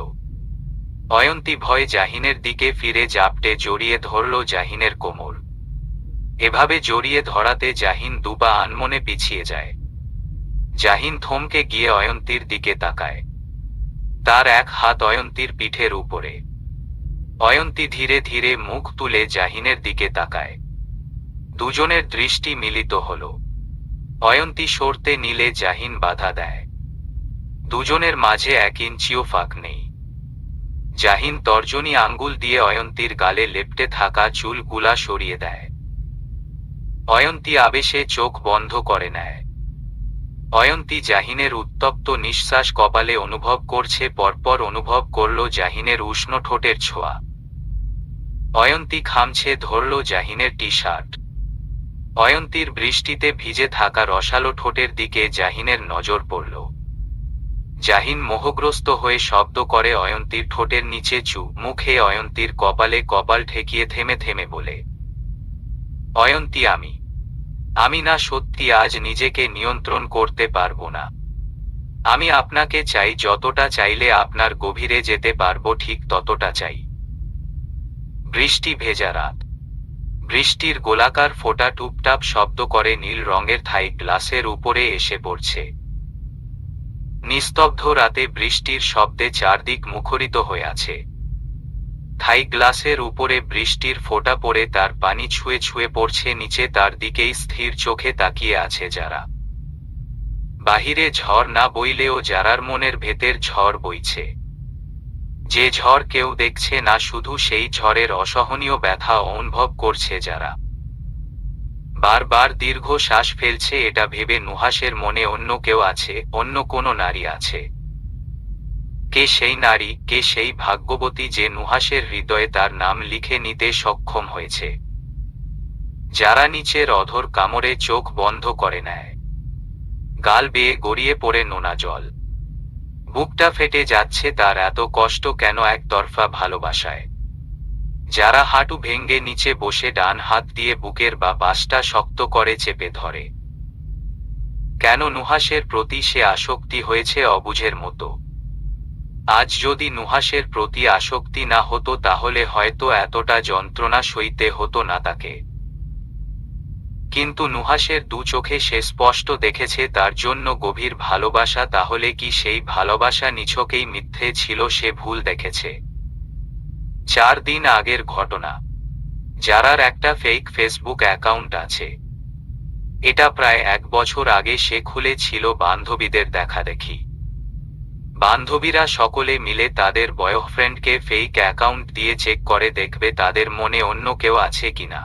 অয়ন্তী ভয়ে জাহিনের দিকে ফিরে জাপটে জড়িয়ে ধরল জাহিনের কোমর। এভাবে জড়িয়ে ধরাতে জাহিন দুপা আনমনে পিছিয়ে যায়। জাহিন থমকে গিয়ে অয়ন্তীর দিকে তাকায়। তার এক হাত অয়ন্তীর পিঠের উপরে। অয়ন্তী ধীরে ধীরে মুখ তুলে জাহিনের দিকে তাকায়। দুজনের দৃষ্টি মিলিত হল। অয়ন্তী সরতে নিলে জাহিন বাধা দেয়। দুজনের মাঝে 1 ইঞ্চিও ফাঁক নেই। জাহিন তর্জনী আঙ্গুল দিয়ে অয়ন্তীর গালে লেপ্টে থাকা চুলগুলা সরিয়ে দেয়। অয়ন্তী আবেশে চোখ বন্ধ করে নেয়। অয়ন্তী জাহিনের উত্তপ্ত নিঃশ্বাস কপালে অনুভব করছে, পরপর অনুভব করল জাহিনের উষ্ণ ঠোঁটের ছোঁয়া। অয়ন্তী খামছে ধরল জাহিনের টি শার্ট। অয়ন্তীর বৃষ্টিতে ভিজে থাকা রসালো ঠোঁটের দিকে জাহিনের নজর পড়ল। জাহিন মোহগ্রস্ত হয়ে শব্দ করে অয়ন্তীর ঠোঁটের নিচে মুখে অয়ন্তীর কপালে কপাল ঠেকিয়ে থেমে থেমে বলে, অয়ন্তী আমি না সত্যি আজ নিজেকে নিয়ন্ত্রণ করতে পারবো না। আমি আপনাকে চাই, যতটা চাইলে আপনার গভীরে যেতে পারবো ঠিক ততটা চাই। বৃষ্টি ভেজা রাত। বৃষ্টির গোলাকার ফোঁটা টুপটাপ শব্দ করে নীল রঙের থাই গ্লাসের উপরে এসে পড়ছে। নিস্তব্ধ রাতে বৃষ্টির শব্দে চারদিক মুখরিত হয়ে আছে। থাই গ্লাসের উপরে বৃষ্টির ফোঁটা পড়ে তার পানি ছুঁয়ে ছুঁয়ে পড়ছে নিচে, তার দিকেই স্থির চোখে তাকিয়ে আছে যারা। বাহিরে ঝড় না বইলেও যারার মনের ভেতর ঝড় বইছে। যে ঝড় কেউ দেখছে না, শুধু সেই ঝড়ের অসহনীয় ব্যথা অনুভব করছে যারা। বারবার দীর্ঘ শ্বাস ফেলছে, এটা ভেবে নুহাসের মনে অন্য কেউ আছে, অন্য কোনো নারী আছে। কে সেই নারী, কে সেই ভাগ্যবতী যে নুহাসের হৃদয়ে তার নাম লিখে নিতে সক্ষম হয়েছে? যারা নিচের অধর কামড়ে চোখ বন্ধ করে নেয়। গাল বেয়ে গড়িয়ে পড়ে নোনা জল। বুকটা ফেটে যাচ্ছে, তার এত কষ্ট কেন একতরফা ভালোবাসায়? যারা হাঁটু ভেঙ্গে নিচে বসে ডান হাত দিয়ে বুকের বা পাশটা শক্ত করে চেপে ধরে। কেন নুহাসের প্রতি সে আসক্তি হয়েছে অবুঝের মতো? আজ যদি নুহাসের প্রতি আসক্তি না হতো তাহলে হয়তো এতটা যন্ত্রণা সইতে হতো না তাকে। কিন্তু নুহাসের দু চোখে সে স্পষ্ট দেখেছে তার জন্য গভীর ভালোবাসা। তাহলে কি সেই ভালোবাসা নিছকেই মিথ্যে ছিল? সে ভুল দেখেছে। 4 দিন আগের ঘটনা। যারার একটা ফেক ফেসবুক অ্যাকাউন্ট আছে। এটা প্রায় 1 বছর আগে সে খুলেছিল বান্ধবীদের দেখাদেখি। বান্ধবীরা সকলে মিলে তাদের বয়ফ্রেন্ডকে ফেক অ্যাকাউন্ট দিয়ে চেক করে দেখবে তাদের মনে অন্য কেউ আছে কিনা।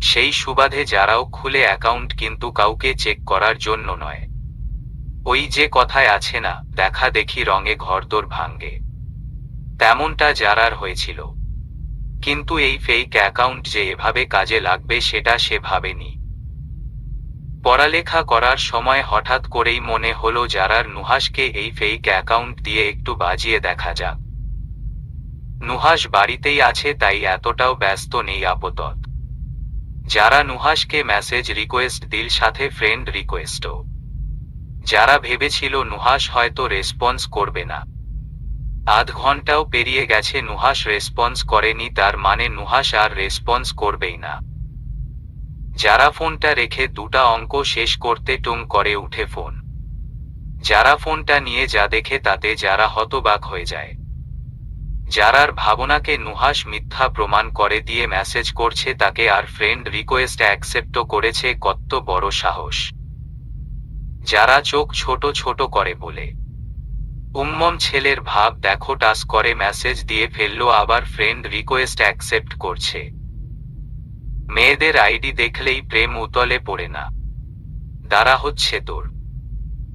সেই সুবাদে যারাও খুলে অ্যাকাউন্ট, কিন্তু কাউকে চেক করার জন্য নয়। ওই যে কথায় আছে না, দেখা দেখি রঙে ঘরদোর ভাঙ্গে, তেমনটা যারার হয়েছিল। কিন্তু এই ফেক অ্যাকাউন্ট যে এভাবে কাজে লাগবে সেটা সে ভাবেনি। পড়ালেখা করার সময় হঠাৎ করেই মনে হলো যারার নুহাসকে এই ফেক অ্যাকাউন্ট দিয়ে একটু বাজিয়ে দেখা যাক। নুহাস বাড়িতেই আছে, তাই এতটাও ব্যস্ত নেই আপাতত। যারা নুহাসকে মেসেজ রিকোয়েস্ট দিল, সাথে ফ্রেন্ড রিকোয়েস্টও। যারা ভেবেছিল নুহাস হয়তো রেসপন্স করবে না। আধ ঘন্টাও পেরিয়ে গেছে, নুহাস রেসপন্স করেনি, তার মানে নুহাস আর রেসপন্স করবেই না। যারা ফোনটা রেখে দুটা অঙ্ক শেষ করতে টুং করে উঠে ফোন। যারা ফোনটা নিয়ে যা দেখে তাতে যারা হতবাক হয়ে যায়। যারার ভাবনাকে নুহাস মিথ্যা প্রমাণ করে দিয়ে মেসেজ করছে তাকে, আর ফ্রেন্ড রিকোয়েস্ট অ্যাকসেপ্টও করেছে, কত বড় সাহস। যারা চোখ ছোট ছোট করে বলে ছেলের ভাব দেখো, টাস করে মেসেজ দিয়ে ফেললো, আবার ফ্রেন্ড রিকোয়েস্ট অ্যাকসেপ্ট করছে। মেয়েদের আইডি দেখলেই প্রেম উতলে পড়ে না, দ্বারা হচ্ছে তোর।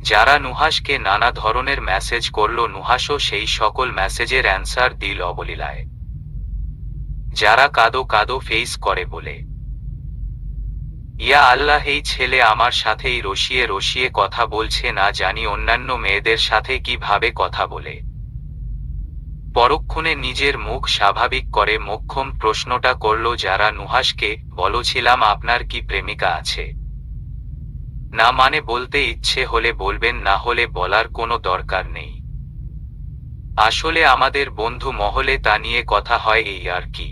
যারা নুহাসকে নানা ধরনের মেসেজ করলো, নুহাসও সেই সকল মেসেজের অ্যান্সার দিল অবলীলায়। যারা কাদো কাদো ফেস করে বলে ইয়া আল্লাহ, এই ছেলে আমার সাথেই রসিয়ে রসিয়ে কথা বলছে, না জানি অন্যান্য মেয়েদের সাথে কিভাবে কথা বলে। পরক্ষণে নিজের মুখ স্বাভাবিক করে মোক্ষম প্রশ্নটা করল যারা নুহাসকে, বলছিলাম আপনার কি প্রেমিকা আছে? না মানে বলতে ইচ্ছে হলে বলবেন, না হলে বলার কোনো দরকার নেই। আসলে আমাদের বন্ধু মহলে তা নিয়ে কথা হয়, এই আর কি।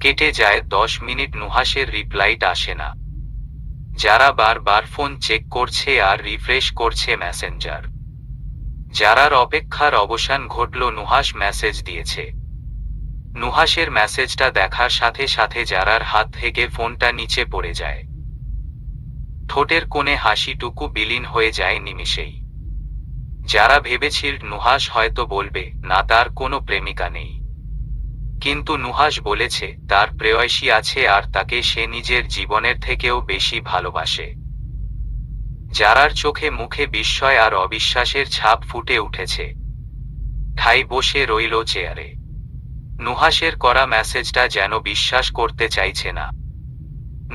কেটে যায় 10 মিনিট, নুহাসের রিপ্লাইট আসে না। যারা বারবার ফোন চেক করছে আর রিফ্রেশ করছে মেসেঞ্জার। যারার অপেক্ষার অবসান ঘটল, নুহাস মেসেজ দিয়েছে। নুহাসের মেসেজটা দেখার সাথে সাথে যারার হাত থেকে ফোনটা নিচে পড়ে যায়। ঠোঁটের কোণে হাসিটুকু বিলীন হয়ে যায় নিমিষেই। যারা ভেবেছিল নুহাস হয়তো বলবে না তার কোনো প্রেমিকা নেই, কিন্তু নুহাস বলেছে তার প্রেয়সী আছে, আর তাকে সে নিজের জীবনের থেকেও বেশি ভালোবাসে। যারার চোখে মুখে বিস্ময় আর অবিশ্বাসের ছাপ ফুটে উঠেছে। ঠাই বসে রইল চেয়ারে। নুহাসের করা মেসেজটা যেন বিশ্বাস করতে চাইছে না।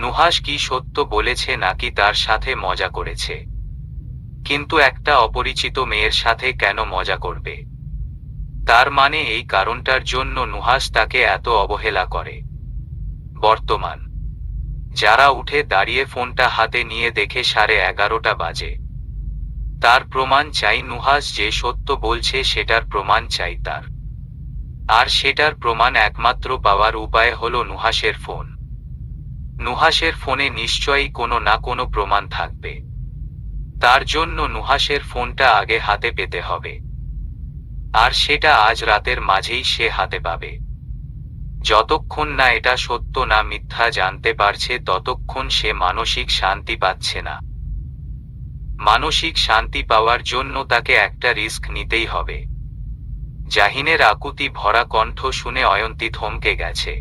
নুহাস কি সত্য বলেছে নাকি তার সাথে মজা করেছে? কিন্তু একটা অপরিচিত মেয়ের সাথে কেন মজা করবে? তার মানে এই কারণটার জন্য নুহাস তাকে এত অবহেলা করে। বর্তমান যারা উঠে দাঁড়িয়ে ফোনটা হাতে নিয়ে দেখে 11:30 বাজে। তার প্রমাণ চাই, নুহাস যে সত্য বলছে সেটার প্রমাণ চাই তার। আর সেটার প্রমাণ একমাত্র পাওয়ার উপায় হলো নুহাসের ফোন। নুহাসের ফোনে নিশ্চয়ই কোনো না কোনো প্রমাণ থাকবে। তার জন্য নুহাসের ফোনটা আগে হাতে পেতে হবে। আর সেটা আজ রাতের মাঝেই সে হাতে পাবে। যতক্ষণ না এটা সত্য না মিথ্যা জানতে পারছে, ততক্ষণ সে মানসিক শান্তি পাচ্ছে না। মানসিক শান্তি পাওয়ার জন্য তাকে একটা রিস্ক নিতেই হবে। জাহিনের আকুতি ভরা কণ্ঠ শুনে অয়ন্তী থমকে গেছে।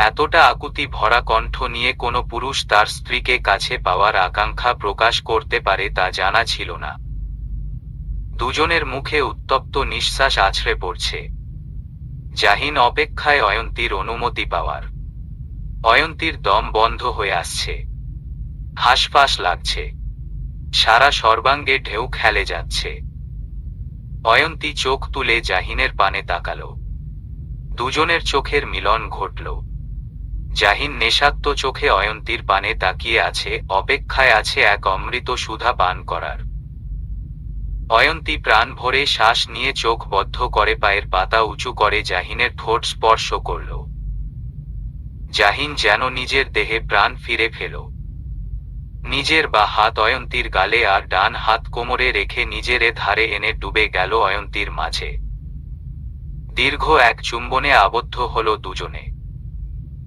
এতটা আকুতি ভরা কণ্ঠ নিয়ে কোনো পুরুষ তার স্ত্রীকে কাছে পাওয়ার আকাঙ্ক্ষা প্রকাশ করতে পারে তা জানা ছিল না। দুজনের মুখে উত্তপ্ত নিঃশ্বাস আছড়ে পড়ছে। জাহিন অপেক্ষায় অয়ন্তীর অনুমতি পাওয়ার। অয়ন্তীর দম বন্ধ হয়ে আসছে, হাঁসফাঁস লাগছে, সারা সর্বাঙ্গে ঢেউ খেলে যাচ্ছে। অয়ন্তী চোখ তুলে জাহিনের পানে তাকালো। দুজনের চোখের মিলন ঘটল। জাহিন নেশাক্ত চোখে অয়ন্তীর পানে তাকিয়ে আছে, অপেক্ষায় আছে এক অমৃত সুধা পান করার। অয়ন্তী প্রাণ ভরে শ্বাস নিয়ে চোখ বদ্ধ করে পায়ের পাতা উঁচু করে জাহিনের ঠোঁট স্পর্শ করল। জাহিন যেন নিজের দেহে প্রাণ ফিরে পেল। নিজের বা হাত অয়ন্তীর গালে আর ডান হাত কোমরে রেখে নিজের ধারে এনে ডুবে গেল অয়ন্তীর মাঝে। দীর্ঘ এক চুম্বনে আবদ্ধ হল দুজনে।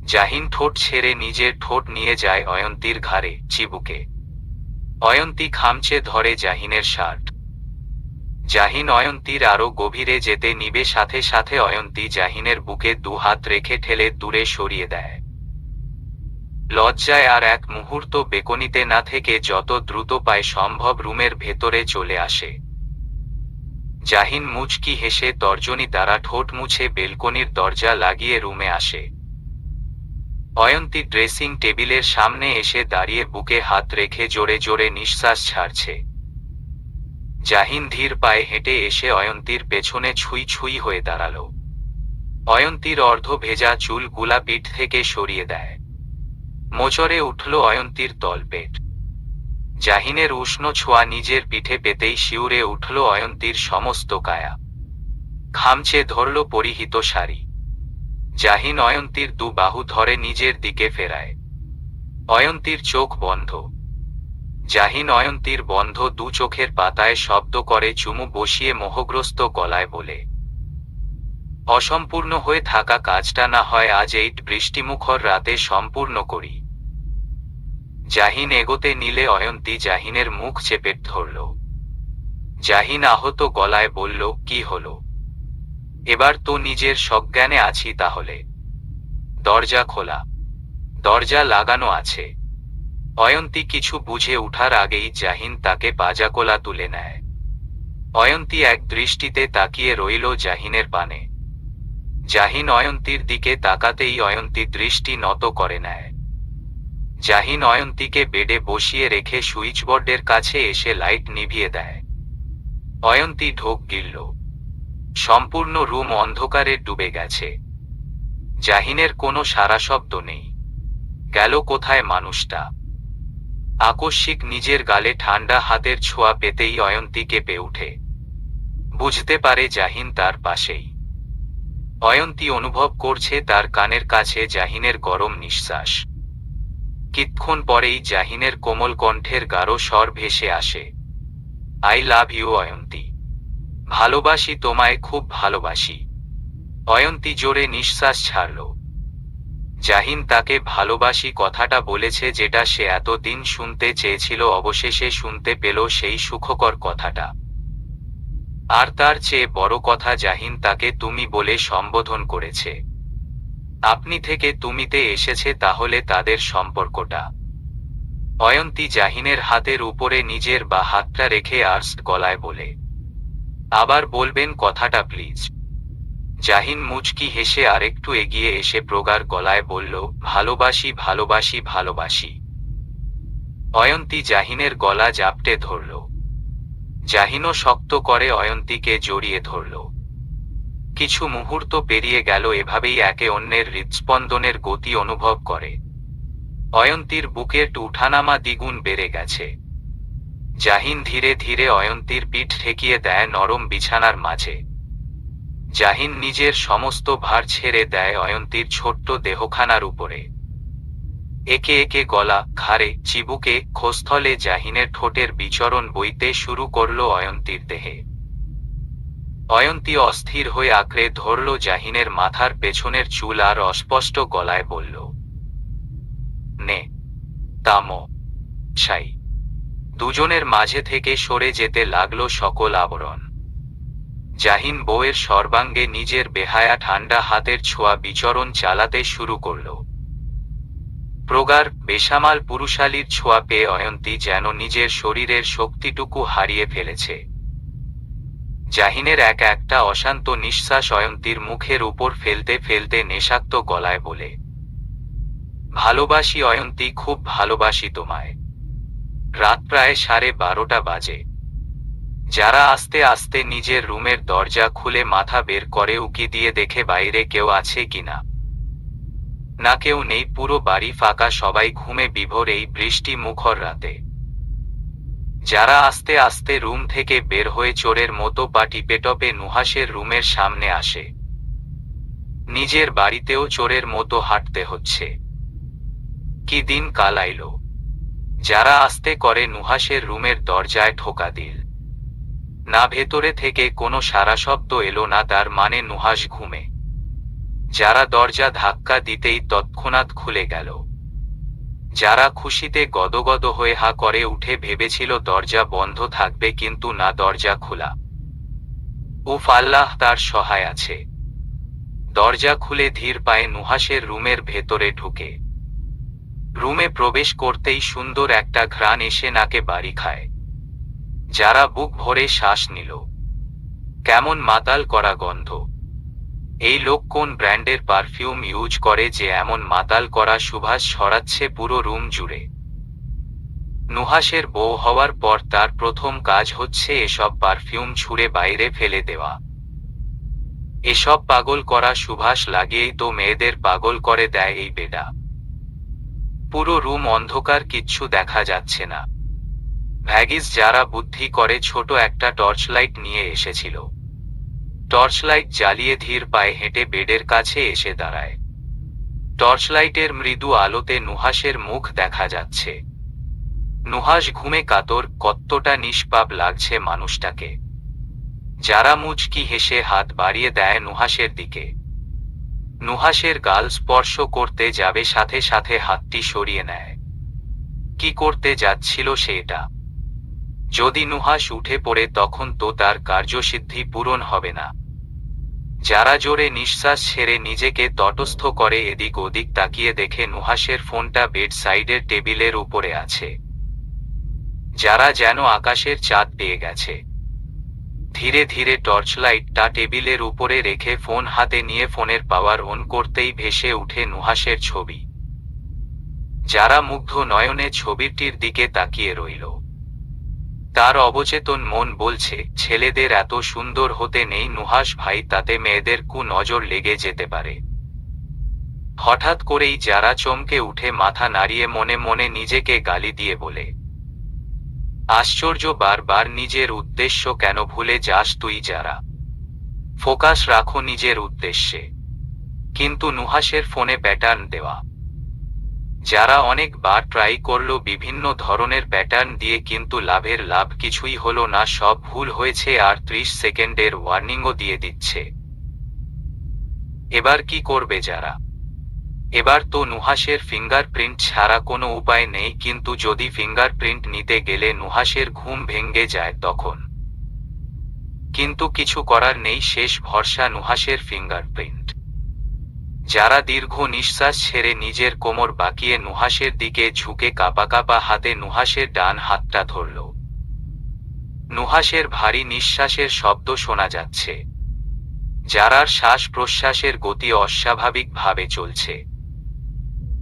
জাহিন ঠোঁট ছেড়ে নিজের ঠোঁট নিয়ে যায় অয়ন্তীর ঘাড়ে, চিবুকে। অয়ন্তী খামচে ধরে জাহিনের শার্ট। জাহিন অয়ন্তীর আরো গভীরে যেতে নিবে, সাথে সাথে অয়ন্তী জাহিনের বুকে দু হাত রেখে ঠেলে দূরে সরিয়ে দেয়। লজ্জায় আর এক মুহূর্ত বেকনিতে না থেকে যত দ্রুত পায় সম্ভব রুমের ভেতরে চলে আসে। জাহিন মুচকি হেসে তর্জনী দ্বারা ঠোঁট মুছে বেলকনির দরজা লাগিয়ে রুমে আসে। অয়ন্তী ড্রেসিং টেবিলের সামনে এসে দাঁড়িয়ে বুকে হাত রেখে জোরে জোরে নিঃশ্বাস ছাড়ছে। জাহিন ধীর পায়ে হেঁটে এসে অয়ন্তীর পেছনে ছুঁই ছুঁই হয়ে দাঁড়াল। অয়ন্তীর অর্ধ ভেজা চুল গুলা পিঠ থেকে সরিয়ে দেয়। মোচড়ে উঠল অয়ন্তীর তলপেট। জাহিনের উষ্ণ ছোঁয়া নিজের পিঠে পেতেই শিউরে উঠল অয়ন্তীর সমস্ত কায়া। খামচে ধরল পরিহিত শাড়ি। জাহিন অয়ন্তীর দু বাহু ধরে নিজের দিকে ফেরায়। অয়ন্তীর চোখ বন্ধ। জাহিন অয়ন্তীর বন্ধ দু চোখের পাতায় শব্দ করে চুমু বসিয়ে মোহগ্রস্ত গলায় বলে, অসম্পূর্ণ হয়ে থাকা কাজটা না হয় আজ এই বৃষ্টিমুখর রাতে সম্পূর্ণ করি। জাহিন এগোতে নিলে অয়ন্তী জাহিনের মুখ চেপে ধরল। জাহিন আহত গলায় বলল, কি হলো? এবার তো নিজের সজ্ঞানে আছি তাহলে। দরজা খোলা। দরজা লাগানো আছে। অয়ন্তী কিছু বুঝে উঠার আগেই জাহিন তাকে পাজাকোলা তুলে নেয়। অয়ন্তী এক দৃষ্টিতে তাকিয়ে রইল জাহিনের পানে। জাহিন অয়ন্তীর দিকে তাকাতেই অয়ন্তী দৃষ্টি নত করে নেয়। জাহিন অয়ন্তীকে বেডে বসিয়ে রেখে সুইচবোর্ডের কাছে এসে লাইট নিভিয়ে দেয়। অয়ন্তী ঢোক গিলল। সম্পূর্ণ রুম অন্ধকারে ডুবে গেছে। জাহিনের কোনো সারা শব্দ নেই। গেল কোথায় মানুষটা? আকস্মিক নিজের গালে ঠান্ডা হাতের ছোঁয়া পেতেই অয়ন্তী কেঁপে উঠে। বুঝতে পারে জাহিন তার পাশেই। অয়ন্তী অনুভব করছে তার কানের কাছে জাহিনের গরম নিঃশ্বাস। কিছুক্ষণ পরেই জাহিনের কোমল কণ্ঠের গাঢ় স্বর ভেসে আসে, আই লাভ ইউ অয়ন্তী। ভালোবাসি তোমায়, খুব ভালোবাসি। অয়ন্তী জোরে নিঃশ্বাস ছাড়ল। জাহিন তাকে ভালোবাসি কথাটা বলেছে, যেটা সে এতদিন শুনতে চেয়েছিল, অবশেষে শুনতে পেল সেই সুখকর কথাটা। আর তার চেয়ে বড় কথা, জাহিন তাকে তুমি বলে সম্বোধন করেছে। আপনি থেকে তুমিতে এসেছে, তাহলে তাদের সম্পর্কটা। অয়ন্তী জাহিনের হাতের উপরে নিজের বা হাতটা রেখে আর্স্ট গলায় বলে, আবার বলবেন কথাটা প্লিজ। জাহিন মুচকি হেসে আরেকটু এগিয়ে এসে প্রগাঢ় গলায় বলল, ভালোবাসি ভালোবাসি ভালোবাসি। অয়ন্তী জাহিনের গলা জাপটে ধরল। জাহিনও শক্ত করে অয়ন্তীকে জড়িয়ে ধরল। কিছু মুহূর্ত পেরিয়ে গেল এভাবেই একে অন্যের হৃৎস্পন্দনের গতি অনুভব করে। অয়ন্তীর বুকের উঠানামা দ্বিগুণ বেড়ে গেছে। জাহিন ধীরে ধীরে অয়ন্তীর পিঠ ঠেকিয়ে দেয় নরম বিছানার মাঝে। জাহিন নিজের সমস্ত ভার ছেড়ে দেয় অয়ন্তীর ছোট্ট দেহখানার উপরে। একে একে গলা, ঘাড়ে, চিবুকে, খোস্থলে জাহিনের ঠোঁটের বিচরণ বইতে শুরু করল অয়ন্তীর দেহে। অয়ন্তী অস্থির হয়ে আঁকড়ে ধরল জাহিনের মাথার পেছনের চুল আর অস্পষ্ট গলায় বলল, নে, তামো, ছাই। দুজনের মাঝে থেকে সরে যেতে লাগল সকল আবরণ। জাহিন বউয়ের সর্বাঙ্গে নিজের বেহায়া ঠান্ডা হাতের ছোঁয়া বিচরণ চালাতে শুরু করল। প্রগাঢ় বেসামাল পুরুষালীর ছোঁয়া পেয়ে অয়ন্তী যেন নিজের শরীরের শক্তিটুকু হারিয়ে ফেলেছে। জাহিনের এক একটা অশান্ত নিঃশ্বাস অয়ন্তীর মুখের উপর ফেলতে ফেলতে নেশাক্ত গলায় বলে, ভালোবাসি অয়ন্তী, খুব ভালোবাসি তোমায়। রাত প্রায় 12:30 বাজে। যারা আস্তে আস্তে নিজের রুমের দরজা খুলে মাথা বের করে উকি দিয়ে দেখে বাইরে কেউ আছে কিনা। না, কেউ নেই, পুরো বাড়ি ফাঁকা, সবাই ঘুমে বিভোর এই বৃষ্টি মুখর রাতে। যারা আস্তে আস্তে রুম থেকে বের হয়ে চোরের মতো পা টিপে টপে নুহাসের রুমের সামনে আসে। নিজের বাড়িতেও চোরের মতো হাঁটতে হচ্ছে। কি দিন কাল আইল। যারা আস্তে করে নুহাসের রুমের দরজায় ঠোকা দিল। না, ভেতরে থেকে কোনো সারা শব্দ এলো না, তার মানে নুহাস ঘুমে। যারা দরজা ধাক্কা দিতেই তৎক্ষণাৎ খুলে গেল। যারা খুশিতে গদগদ হয়ে হা করে উঠে ভেবেছিল দরজা বন্ধ থাকবে, কিন্তু না, দরজা খোলা। উফ, আল্লাহ তার সহায় আছে। দরজা খুলে ধীর পায়ে নুহাসের রুমের ভেতরে ঢুকে। রুমে প্রবেশ করতেই সুন্দর একটা ঘ্রাণ এসে নাকে বাড়ি খায়। যারা বুক ভরে শ্বাস নিল। কেমন মাতাল করা গন্ধ। এই লোক কোন ব্র্যান্ডের পারফিউম ইউজ করে যে এমন মাতাল করা সুবাস ছড়াচ্ছে পুরো রুম জুড়ে? নুহাসের বউ হওয়ার পর তার প্রথম কাজ হচ্ছে এসব পারফিউম ছুঁড়ে বাইরে ফেলে দেওয়া। এসব পাগল করা সুবাস লাগিয়েই তো মেয়েদের পাগল করে দেয় এই বেটা। পুরো রুম অন্ধকার, কিচ্ছু দেখা যাচ্ছে না। ভ্যাগিস যারা বুদ্ধি করে ছোট একটা টর্চ লাইট নিয়ে এসেছিল। টর্চ লাইট জ্বালিয়ে ধীর পায়ে হেঁটে বেডের কাছে এসে দাঁড়ায়। টর্চ লাইটের মৃদু আলোতে নুহাসের মুখ দেখা যাচ্ছে। নুহাস ঘুমে কাতর, কতটা নিষ্পাপ লাগছে মানুষটাকে। যারা মুচকি হেসে হাত বাড়িয়ে দেয় নুহাসের দিকে। নুহাসের গাল স্পর্শ করতে যাবে, সাথে সাথে হাতটি সরিয়ে নেয়। কি করতে যাচ্ছিল সেটা? যদি নুহাস উঠে পড়ে তখন তো তার কার্যসিদ্ধি পূরণ হবে না। যারা জোরে নিঃশ্বাস ছেড়ে নিজেকে তটস্থ করে এদিক ওদিক তাকিয়ে দেখে নুহাসের ফোনটা বেড সাইডের টেবিলের উপরে আছে। যারা যেন আকাশের চাঁদ পেয়ে গেছে। ধীরে ধীরে টর্চ লাইটটা টেবিলের উপরে রেখে ফোন হাতে নিয়ে ফোনের পাওয়ার অন করতেই ভেসে উঠে নুহাসের ছবি। যারা মুগ্ধ নয়নে ছবিটির দিকে তাকিয়ে রইল। তার অবচেতন মন বলছে, ছেলেদের এত সুন্দর হতে নেই নুহাস ভাই, তাতে মেয়েদের নজর লেগে যেতে পারে। হঠাৎ করেই যারা চমকে উঠে মাথা নাড়িয়ে মনে মনে নিজেকে গালি দিয়ে বলে, আশ্চর্য, বারবার নিজের উদ্দেশ্য কেন ভুলে যাস তুই? যারা ফোকাস রাখো নিজের উদ্দেশ্যে। কিন্তু নুহাসের ফোনে প্যাটার্ন দেওয়া। যারা অনেকবার ট্রাই করলো বিভিন্ন ধরনের প্যাটার্ন দিয়ে, কিন্তু লাভ কিছুই হলো না, সব ভুল হয়েছে আর 30 সেকেন্ডের ওয়ার্নিংও দিয়ে দিচ্ছে। এবার কি করবে যারা? এবার তো নুহাসের ফিঙ্গারপ্রিন্ট ছাড়া কোনো উপায় নেই, কিন্তু যদি ফিঙ্গারপ্রিন্ট নিতে গেলে নুহাসের ঘুম ভেঙে যায় তখন? কিন্তু কিছু করার নেই, শেষ ভরসা নুহাসের ফিঙ্গারপ্রিন্ট। যারা দীর্ঘ নিঃশ্বাস ছেড়ে নিজের কোমর বাঁকিয়ে নুহাসের দিকে ঝুঁকে কাঁপা কাঁপা হাতে নুহাসের ডান হাতটা ধরল। নুহাসের ভারী নিঃশ্বাসের শব্দ শোনা যাচ্ছে। যারার শ্বাস প্রশ্বাসের গতি অস্বাভাবিকভাবে চলছে।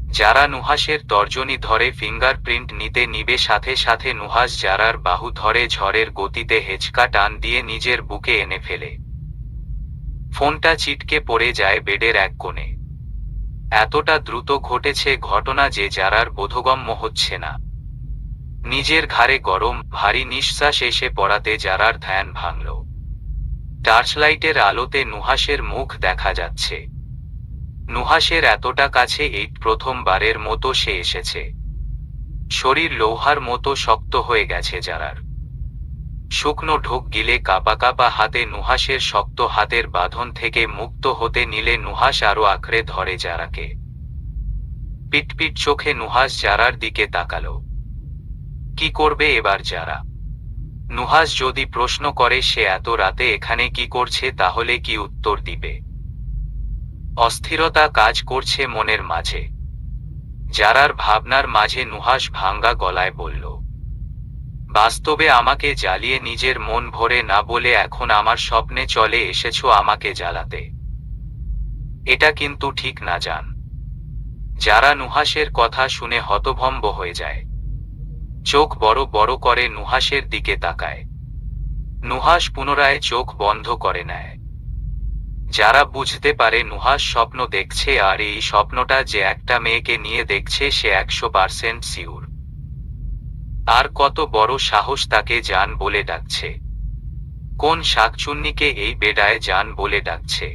যারা নুহাসের তর্জনী ধরে ফিঙ্গারপ্রিন্ট নিতে নিবে, সাথে সাথে নুহাস যারার বাহু ধরে ঝড়ের গতিতে হেঁচকা টান দিয়ে নিজের বুকে এনে ফেলে। ফোনটা ছিটকে পড়ে যায় বেডের এক কোণে। এতটা দ্রুত ঘটেছে ঘটনা যে যারার বোধগম্য হচ্ছে না। নিজের ঘাড়ে গরম ভারী নিঃশ্বাস এসে পড়াতে যারার ধ্যান ভাঙল। টার্চলাইটের আলোতে নুহাসের মুখ দেখা যাচ্ছে। নুহাসের এতটা কাছে এই প্রথমবারের মতো সে এসেছে। শরীর লোহার মতো শক্ত হয়ে গেছে যারার। শুকনো ঢোক গিলে কাঁপা কাঁপা হাতে নুহাসের শক্ত হাতের বাঁধন থেকে মুক্ত হতে নিলে নুহাস আরো আঁকড়ে ধরে যারাকে। পিটপিট চোখে নুহাস যারার দিকে তাকালো। কি করবে এবার যারা? নুহাস যদি প্রশ্ন করে সে এত রাতে এখানে কি করছে, তাহলে কি উত্তর দিবে? অস্থিরতা কাজ করছে মনের মাঝে। যারার ভাবনার মাঝে নুহাস ভাঙ্গা গলায় বলল, বাস্তবে আমাকে জ্বালিয়ে নিজের মন ভরে না বলে এখন আমার স্বপ্নে চলে এসেছো আমাকে জ্বালাতে। এটা কিন্তু ঠিক না জান। যারা নুহাসের কথা শুনে হতভম্ব হয়ে যায়। চোখ বড় বড় করে নুহাসের দিকে তাকায়। নুহাস পুনরায় চোখ বন্ধ করে নেয়। যারা বুঝতে পারে নুহাস স্বপ্ন দেখছে, আর এই স্বপ্নটা যে একটা মেয়েকে নিয়ে দেখছে সে 100% সিউর। আর কত বড় সাহস তাকে জান বলে ডাকছে? কোন শাকচুন্নিকে এই বেডায় জান বলে ডাকছে?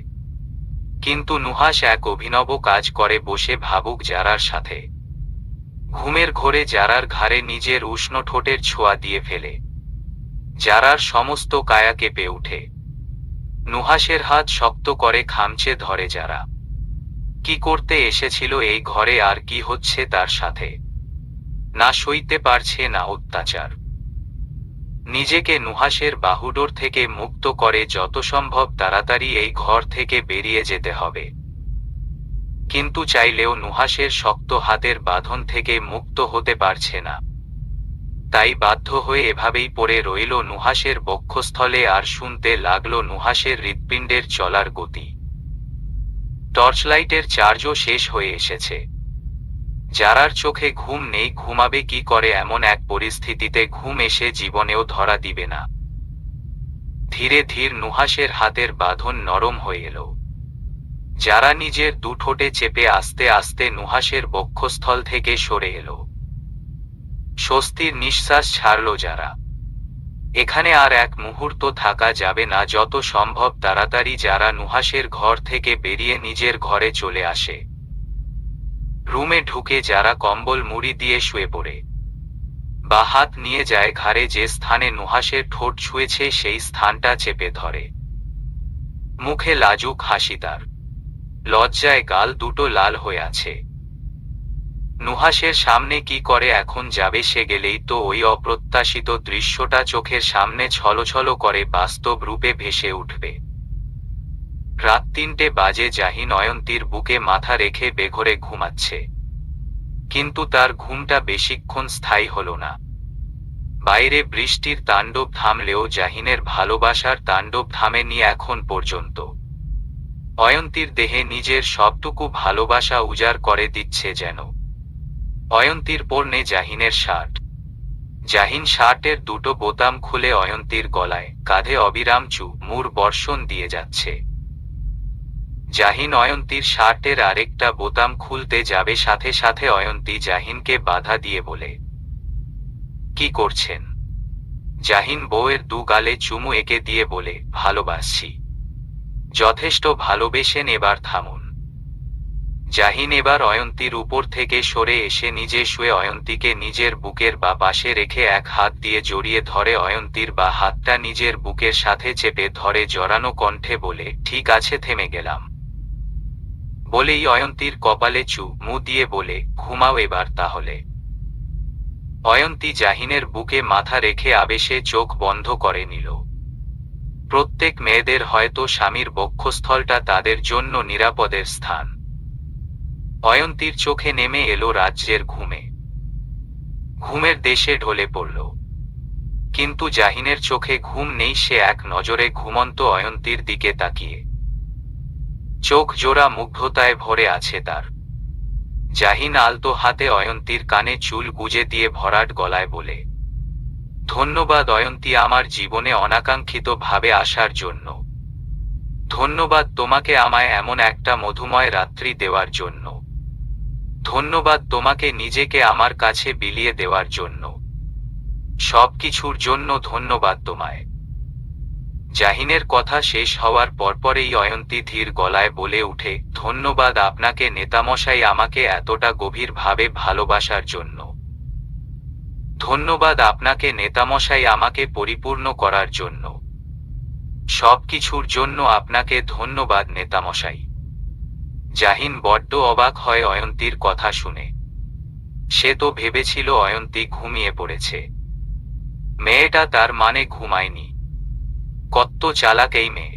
কিন্তু নুহাস এক অভিনব কাজ করে, বসে ভাবুক যারার সাথে। ঘুমের ঘোরে যারার ঘাড়ে নিজের উষ্ণ ঠোঁটের ছোঁয়া দিয়ে ফেলে। যারার সমস্ত কায়া কেঁপে উঠে। নুহাসের হাত শক্ত করে খামচে ধরে যারা। কি করতে এসেছিল এই ঘরে, আর কি হচ্ছে তার সাথে? না সইতে পারছে না অত্যাচার। নিজেকে নুহাসের বাহুডোর থেকে মুক্ত করে যত সম্ভব তাড়াতাড়ি এই ঘর থেকে বেরিয়ে যেতে হবে। কিন্তু চাইলেও নুহাসের শক্ত হাতের বাঁধন থেকে মুক্ত হতে পারছে না। তাই বাধ্য হয়ে এভাবেই পড়ে রইল নুহাসের বক্ষস্থলে, আর শুনতে লাগলো নুহাসের হৃৎপিণ্ডের চলার গতি। টর্চলাইটের চার্জও শেষ হয়ে এসেছে। যারার চোখে ঘুম নেই ঘুমাবে কি করে এমন এক পরিস্থিতিতে ঘুম এসে জীবনেও ধরা দিবে না। ধীরে ধীরে নুহাসের হাতের বাঁধন নরম হয়ে এলো। যারা নিজের দুঠোঁটে চেপে আস্তে আস্তে নুহাসের বক্ষস্থল থেকে সরে এলো। স্বস্তির নিঃশ্বাস ছাড়ল যারা। এখানে আর এক মুহূর্ত থাকা যাবে না, যত সম্ভব তাড়াতাড়ি যারা নুহাসের ঘর থেকে বেরিয়ে নিজের ঘরে চলে আসে। রুমে ঢুকে যারা কম্বল মুড়ি দিয়ে শুয়ে পড়ে, বা হাত নিয়ে যায় ঘাড়ে যে স্থানে নুহাসের ঠোঁট ছুঁয়েছে সেই স্থানটা চেপে ধরে। মুখে লাজুক হাসি তার, লজ্জায় গাল দুটো লাল হয়ে আছে। নুহাসের সামনে কি করে এখন যাবে, সে গেলেই তো ওই অপ্রত্যাশিত দৃশ্যটা চোখের সামনে ছলছল করে বাস্তব রূপে ভেসে উঠবে। রাত ৩টে বাজে। জাহিন অয়ন্তীর বুকে মাথা রেখে বেঘরে ঘুমাচ্ছে, কিন্তু তার ঘুমটা বেশিক্ষণ স্থায়ী হল না। বাইরে বৃষ্টির তাণ্ডব থামলেও জাহিনের ভালোবাসার তাণ্ডব থামেনি এখন পর্যন্ত। অয়ন্তীর দেহে নিজের সবটুকু ভালোবাসা উজাড় করে দিচ্ছে যেন। অয়ন্তীর পরনে জাহিনের শার্ট। জাহিন শার্টের দুটো বোতাম খুলে অয়ন্তীর গলায় কাঁধে অবিরাম চুমুর বর্ষণ দিয়ে যাচ্ছে। জাহিন অয়ন্তীর শার্টের আরেকটা বোতাম খুলতে যাবে, সাথে সাথে অয়ন্তী জাহিনকে বাধা দিয়ে বলে, কি করছেন? জাহিন বউয়ের দু গালে চুমু এঁকে দিয়ে বলে, ভালোবাসছি। যথেষ্ট ভালোবেসেন, এবার থামুন। জাহিন এবার অয়ন্তীর উপর থেকে সরে এসে নিজে শুয়ে অয়ন্তীকে নিজের বুকের বা পাশে রেখে এক হাত দিয়ে জড়িয়ে ধরে অয়ন্তীর বা হাতটা নিজের বুকের সাথে চেপে ধরে জড়ানো কণ্ঠে বলে, ঠিক আছে, থেমে গেলাম। বলেই অয়ন্তীর কপালে চুমু দিয়ে বলে, ঘুমাও এবার তাহলে। অয়ন্তী জাহিনের বুকে মাথা রেখে আবেশে চোখ বন্ধ করে নিল। প্রত্যেক মেয়েদের হয়তো স্বামীর বক্ষস্থলটা তাদের জন্য নিরাপদের স্থান। অয়ন্তীর চোখে নেমে এলো রাজ্যের ঘুমে। ঘুমের দেশে ঢলে পড়ল, কিন্তু জাহিনের চোখে ঘুম নেই। সে এক নজরে ঘুমন্ত অয়ন্তীর দিকে তাকিয়ে, চোখ জোড়া মুগ্ধতায় ভরে আছে তার। জাহিন আলতো হাতে অয়ন্তীর কানে চুল গুজে দিয়ে ভরাট গলায় বলে, ধন্যবাদ অয়ন্তী, আমার জীবনে অনাকাঙ্ক্ষিত ভাবে আসার জন্য। ধন্যবাদ তোমাকে আমায় এমন একটা মধুময় রাত্রি দেওয়ার জন্য। ধন্যবাদ তোমাকে নিজেকে আমার কাছে বিলিয়ে দেওয়ার জন্য। সবকিছুর জন্য ধন্যবাদ তোমায়। জাহিনের কথা শেষ হওয়ার পরপরেই অয়ন্তী ধীর গলায় বলে উঠে, ধন্যবাদ আপনাকে নেতামশাই আমাকে এতটা গভীরভাবে ভালোবাসার জন্য। ধন্যবাদ আপনাকে নেতামশাই আমাকে পরিপূর্ণ করার জন্য। সবকিছুর জন্য আপনাকে ধন্যবাদ নেতামশাই। জাহিন বড্ড অবাক হয় অয়ন্তীর কথা শুনে। সে তো ভেবেছিল অয়ন্তী ঘুমিয়ে পড়েছে। মেয়েটা তার মানে ঘুমায়নি। কত চালাক এই মেয়ে।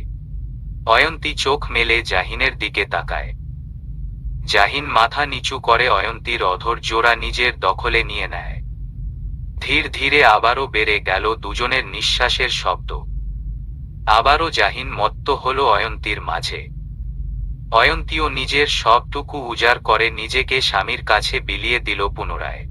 অয়ন্তী চোখ মেলে জাহিনের দিকে তাকায়। জাহিন মাথা নিচু করে অয়ন্তীর অধর জোড়া নিজের দখলে নিয়ে নেয়। ধীর ধীরে আবারও বেড়ে গেল দুজনের নিঃশ্বাসের শব্দ। আবারও জাহিন মত্ত হল অয়ন্তীর মাঝে। অয়ন্তীও নিজের সবটুকু উজাড় করে নিজেকে স্বামীর কাছে বিলিয়ে দিল পুনরায়।